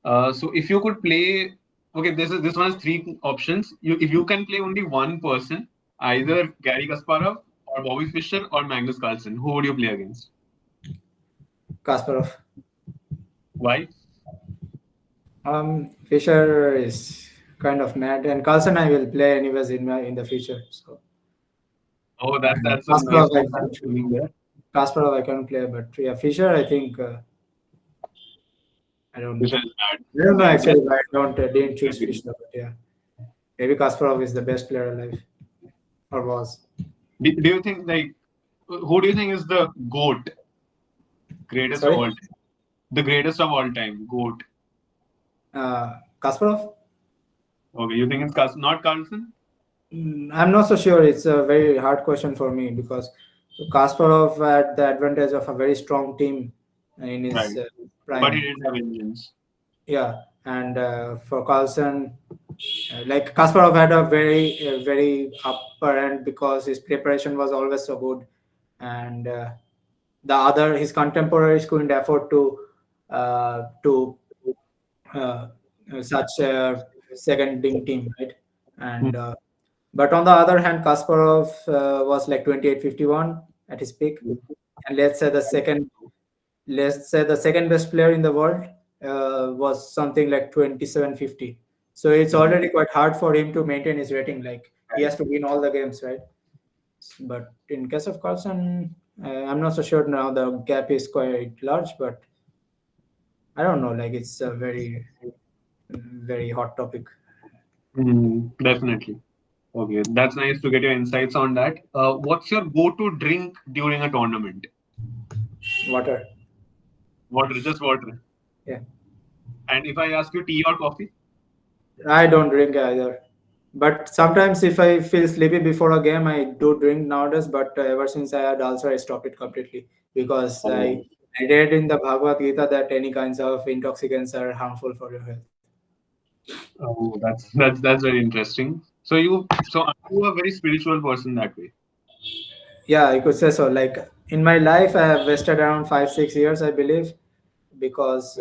[SPEAKER 2] So if you could play, okay, this one has three options. If you can play only one person, either Gary Kasparov or Bobby Fischer or Magnus Carlsen, who would you play against?
[SPEAKER 6] Kasparov.
[SPEAKER 2] Why?
[SPEAKER 6] Fischer is kind of mad, and Carlsen I will play anyways in the future. So
[SPEAKER 2] Oh, that's a nice
[SPEAKER 6] Kasparov,
[SPEAKER 2] feeling there.
[SPEAKER 6] Kasparov I can play, but yeah, Fischer I think I don't know.
[SPEAKER 2] Fischer is bad.
[SPEAKER 6] I don't know actually why I didn't choose Fischer, but yeah, maybe Kasparov is the best player alive, or was.
[SPEAKER 2] Do you think who do you think is the GOAT? Greatest
[SPEAKER 6] Sorry?
[SPEAKER 2] of all time. The greatest of all time. GOAT.
[SPEAKER 6] Kasparov?
[SPEAKER 2] Okay, you think it's not Carlsen?
[SPEAKER 6] I'm not so sure. It's a very hard question for me because Kasparov had the advantage of a very strong team in his
[SPEAKER 2] Right.
[SPEAKER 6] prime.
[SPEAKER 2] But he didn't have engines.
[SPEAKER 6] Yeah, and for Carlsen, like Kasparov had a very upper end because his preparation was always so good, and his contemporaries couldn't afford to uh, such a seconding team, right? And but on the other hand, Kasparov was like 28-51 at his peak, and let's say the second best player in the world was something like 27-50. So it's already quite hard for him to maintain his rating. Like he has to win all the games, right? But in case of Carlsen, I'm not so sure now. The gap is quite large, but I don't know. Like it's a very hot topic.
[SPEAKER 2] Definitely. Okay, that's nice to get your insights on that. What's your go-to drink during a tournament?
[SPEAKER 6] Water.
[SPEAKER 2] Water, just water.
[SPEAKER 6] Yeah.
[SPEAKER 2] And if I ask you tea or coffee?
[SPEAKER 6] I don't drink either. But sometimes if I feel sleepy before a game, I do drink nowadays. But ever since I had ulcer, I stopped it completely because I read in the Bhagavad Gita that any kinds of intoxicants are harmful for your health.
[SPEAKER 2] Oh, that's very interesting. So are you a very spiritual person that way?
[SPEAKER 6] Yeah, I could say so. Like in my life, I have wasted around 5-6 years, I believe, because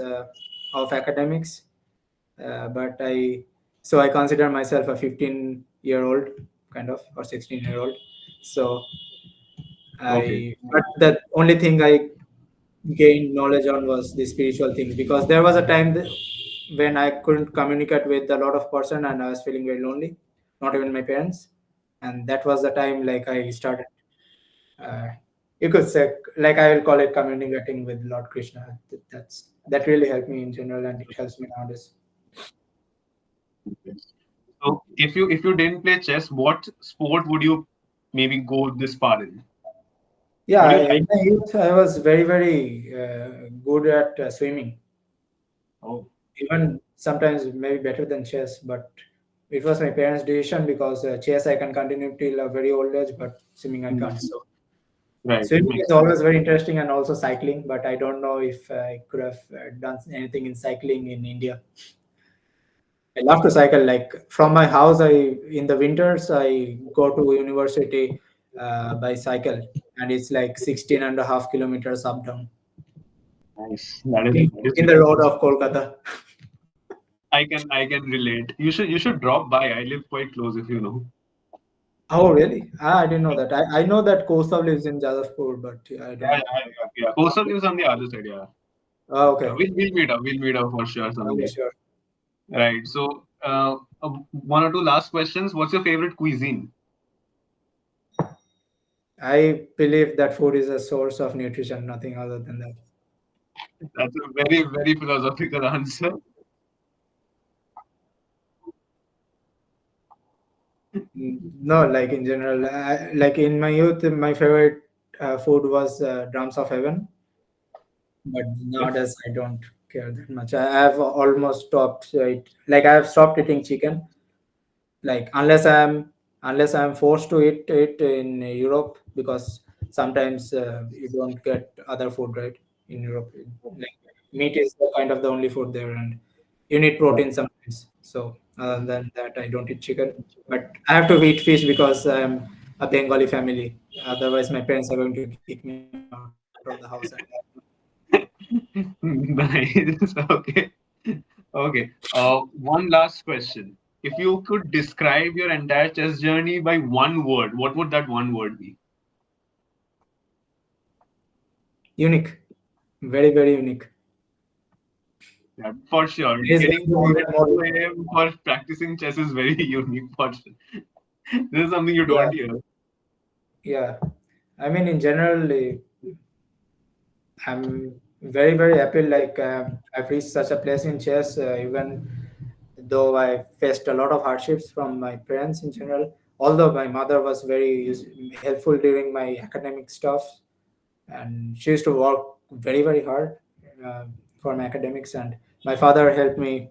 [SPEAKER 6] of academics. But I consider myself a 15-year-old kind of or 16-year-old. So
[SPEAKER 2] Okay.
[SPEAKER 6] but the only thing I gained knowledge on was the spiritual thing because there was a time when I couldn't communicate with a lot of person and I was feeling very lonely, not even my parents, and that was the time like I started. Uh, you could say like I will call it communicating with Lord Krishna. That really helped me in general, and it helps me nowadays.
[SPEAKER 2] So if you didn't play chess, what sport would you maybe go this far in?
[SPEAKER 6] Yeah,
[SPEAKER 2] Would you like?
[SPEAKER 6] in my youth, I was very good at swimming.
[SPEAKER 2] Oh,
[SPEAKER 6] Even sometimes maybe better than chess, but it was my parents' decision because chess I can continue till a very old age, but swimming I can't. So
[SPEAKER 2] right.
[SPEAKER 6] swimming
[SPEAKER 2] Makes
[SPEAKER 6] is always very interesting, and also cycling. But I don't know if I could have done anything in cycling in India. I love to cycle. Like from my house, in the winters I go to university by cycle, and it's like 16.5 kilometers up down
[SPEAKER 2] nice.
[SPEAKER 6] in the road of Kolkata.
[SPEAKER 2] I can relate. You should drop by. I live quite close if you know.
[SPEAKER 6] Oh, really? I didn't know that. I know that Kosav lives in Jadavpur, but I don't know.
[SPEAKER 2] Yeah. Coastal is on the other side. Yeah.
[SPEAKER 6] Oh, okay.
[SPEAKER 2] We'll meet up. We'll meet up for sure someday.
[SPEAKER 6] Okay, sure.
[SPEAKER 2] Right. So, one or two last questions. What's your favorite cuisine?
[SPEAKER 6] I believe that food is a source of nutrition, nothing other than that.
[SPEAKER 2] That's a very, very philosophical answer.
[SPEAKER 6] No, like in general, like in my youth, my favorite food was drums of heaven. But nowadays, I don't care that much. I have almost stopped it. Like I have stopped eating chicken. Like unless I'm forced to eat it in Europe because sometimes you don't get other food right in Europe. Like meat is kind of the only food there, and you need protein sometimes. So other than that, I don't eat chicken. But I have to eat fish because I'm a Bengali family. Otherwise, my parents are going to kick me out of the house.
[SPEAKER 2] Nice. Okay. Okay. One last question. If you could describe your entire chess journey by one word, what would that one word be?
[SPEAKER 6] Unique, very unique.
[SPEAKER 2] Yeah, for sure.
[SPEAKER 6] It is
[SPEAKER 2] Getting
[SPEAKER 6] going
[SPEAKER 2] called
[SPEAKER 6] to
[SPEAKER 2] at
[SPEAKER 6] be more
[SPEAKER 2] 2 a.m. for practicing chess is very unique for sure. This is something you
[SPEAKER 6] Yeah.
[SPEAKER 2] don't hear.
[SPEAKER 6] Yeah, I mean, in general, I'm very happy. Like I've reached such a place in chess, even though I faced a lot of hardships from my parents in general. although my mother was very helpful during my academic stuff, and she used to work very hard for my academics, and my father helped me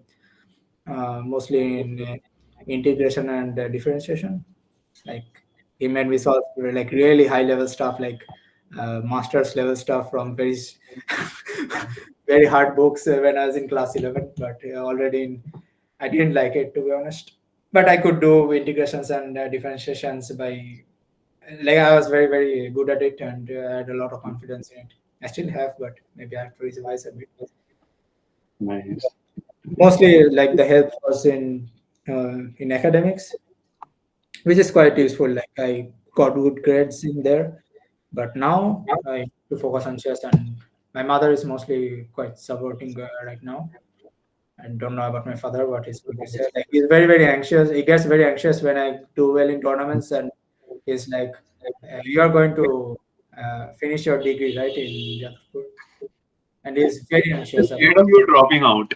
[SPEAKER 6] mostly in integration and differentiation. Like he made me solve like really high level stuff, like master's level stuff from very very hard books when I was in class 11. But I didn't like it, to be honest. But I could do integrations and differentiations by, like, I was very good at it, and I had a lot of confidence in it. I still have, but maybe I have to revise a bit.
[SPEAKER 2] Nice.
[SPEAKER 6] Mostly, like, the help was in academics, which is quite useful. Like I got good grades in there, but now I have to focus on chess, and my mother is mostly quite supporting right now. And don't know about my father, what he's going to say. Like he's very anxious. He gets very anxious when I do well in tournaments, and he's like, "You are going to finish your degree, right, in Jadavpur?" And he's very anxious about
[SPEAKER 2] Scared of you dropping out.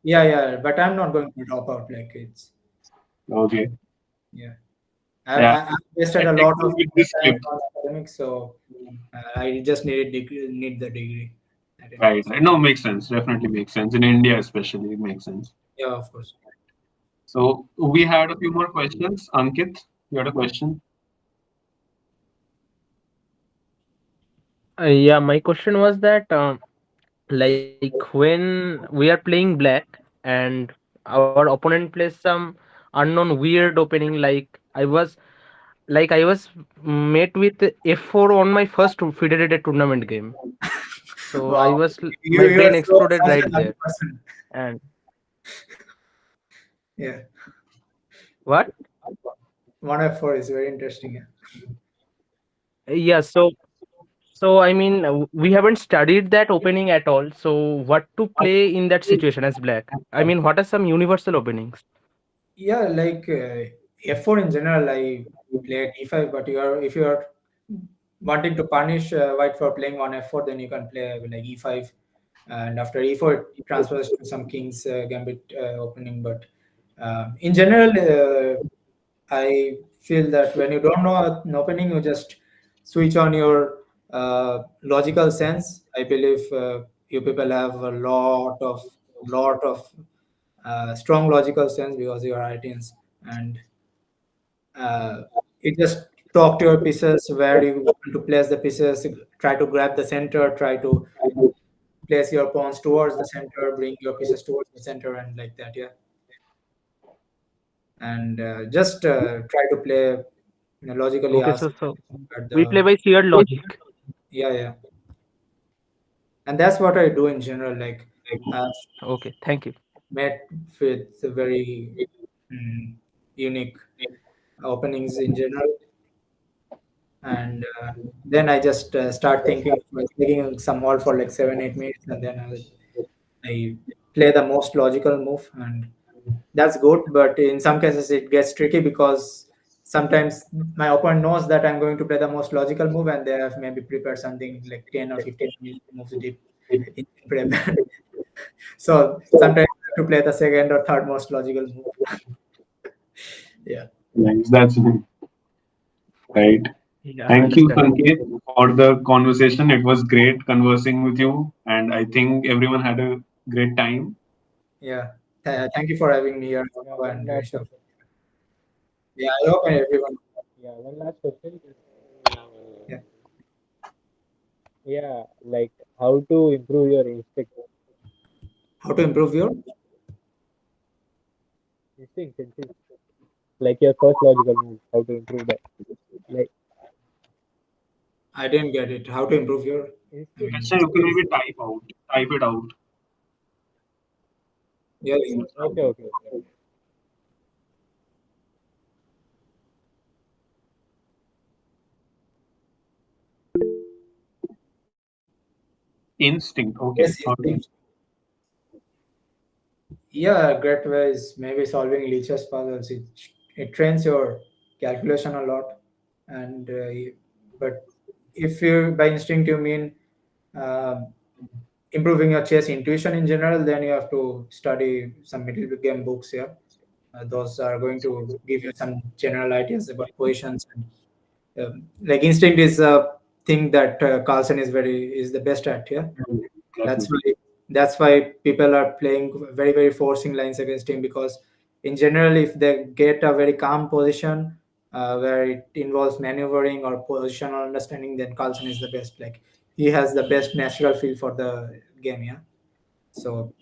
[SPEAKER 6] Yeah, but I'm not going to drop out. Like it's
[SPEAKER 2] Okay.
[SPEAKER 6] yeah.
[SPEAKER 2] Yeah.
[SPEAKER 6] I wasted a lot of
[SPEAKER 2] With this
[SPEAKER 6] time
[SPEAKER 2] clip.
[SPEAKER 6] on academics, so I just need the degree. I didn't
[SPEAKER 2] Right.
[SPEAKER 6] know.
[SPEAKER 2] No, makes sense. Definitely makes sense. In India, especially, it makes sense.
[SPEAKER 6] Yeah, of course.
[SPEAKER 2] So we had a few more questions. Ankit, you had a question?
[SPEAKER 8] Yeah, my question was that like when we are playing black and our opponent plays some unknown weird opening, I was met with F4 on my first federated tournament game. So
[SPEAKER 6] Wow,
[SPEAKER 8] my
[SPEAKER 6] you're
[SPEAKER 8] brain
[SPEAKER 6] so
[SPEAKER 8] exploded
[SPEAKER 6] such a
[SPEAKER 8] right
[SPEAKER 6] lucky
[SPEAKER 8] there.
[SPEAKER 6] person.
[SPEAKER 8] And
[SPEAKER 6] Yeah,
[SPEAKER 8] what?
[SPEAKER 6] 1F4 is very interesting. Yeah.
[SPEAKER 8] Yeah, so I mean we haven't studied that opening at all. So what to play in that situation as black? I mean, what are some universal openings?
[SPEAKER 6] Yeah, like F4 in general, I play at E5, but if you are wanting to punish white for playing on F4, then you can play like E5, and after E4 it transfers to some king's gambit opening. But in general, I feel that when you don't know an opening, you just switch on your logical sense. I believe you people have a lot of strong logical sense because you are ITians, and you just talk to your pieces where you want to place the pieces, try to grab the center, try to place your pawns towards the center, bring your pieces towards the center, and like that. Yeah, and just try to play logically.
[SPEAKER 8] Okay,
[SPEAKER 6] Ask
[SPEAKER 8] so
[SPEAKER 6] at
[SPEAKER 8] we play
[SPEAKER 6] the
[SPEAKER 8] by sheer logic.
[SPEAKER 6] yeah, and that's what I do in general. Like I've
[SPEAKER 8] Okay, thank you.
[SPEAKER 6] met with very unique openings in general, and then I just start thinking, taking some all for like 7-8 minutes, and then I play the most logical move, and that's good. But in some cases, it gets tricky because sometimes my opponent knows that I'm going to play the most logical move, and they have maybe prepared something like 10 or 15 moves deep in prep. So sometimes I have to play the second or third most logical move. Yeah.
[SPEAKER 2] Nice. That's right.
[SPEAKER 8] Yeah,
[SPEAKER 2] Thank you,
[SPEAKER 8] understand.
[SPEAKER 2] Sanket, for the conversation. It was great conversing with you, and I think everyone had a great time.
[SPEAKER 6] Yeah. Thank you for having me here.
[SPEAKER 1] Yeah, one
[SPEAKER 6] And
[SPEAKER 1] last question.
[SPEAKER 6] yeah, I hope everyone.
[SPEAKER 1] Yeah, one last question.
[SPEAKER 6] Yeah.
[SPEAKER 1] Yeah, like how to improve your
[SPEAKER 6] How to improve your?
[SPEAKER 1] instinct, like your first logical move. How to improve that? Like
[SPEAKER 6] I didn't get it. How to improve your?
[SPEAKER 1] instinct.
[SPEAKER 2] Question you can maybe type it out.
[SPEAKER 6] Yes.
[SPEAKER 1] Okay.
[SPEAKER 2] Instinct. Okay.
[SPEAKER 6] Yes. Instinct. Yeah, great way is maybe solving Lichess puzzles. It trains your calculation a lot, and but if you by instinct you mean improving your chess intuition in general, then you have to study some middle game books. Yeah, Those are going to give you some general ideas about positions. And like instinct is a thing that Carlsen is the best at. Yeah, that's why people are playing very forcing lines against him, because in general, if they get a very calm position where it involves maneuvering or positional understanding, then Carlsen is the best. Like he has the best natural feel for the game. Yeah, so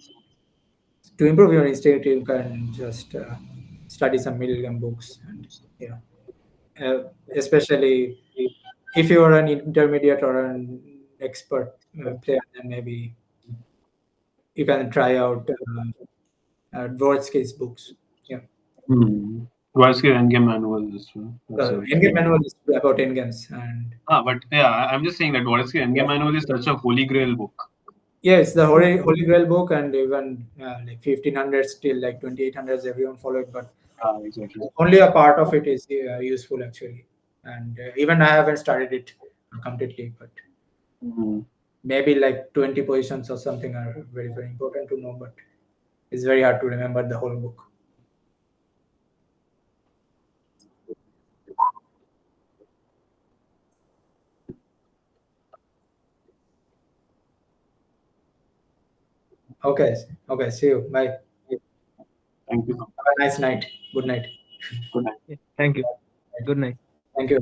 [SPEAKER 6] to improve your instinct, you can just study some middle game books, and especially if you are an intermediate or an expert player, then maybe you can try out Dvorsky's books. Yeah,
[SPEAKER 2] Dvorsky Endgame Manual is
[SPEAKER 6] Endgame Manual is about endgames, and
[SPEAKER 2] but yeah, I'm just saying that Dvorsky Endgame Manual is such a holy grail book.
[SPEAKER 6] yeah, it's the holy grail book, and even like 1500s till like 2800s, everyone followed, but
[SPEAKER 2] Exactly.
[SPEAKER 6] only a part of it is useful actually, and even I haven't studied it completely, but maybe like 20 positions or something are very important to know, but it's very hard to remember the whole book. Okay, see you, bye.
[SPEAKER 2] Thank you.
[SPEAKER 6] Have a nice night. Good night.
[SPEAKER 2] Good night.
[SPEAKER 8] Thank you. Good night.
[SPEAKER 6] Thank you.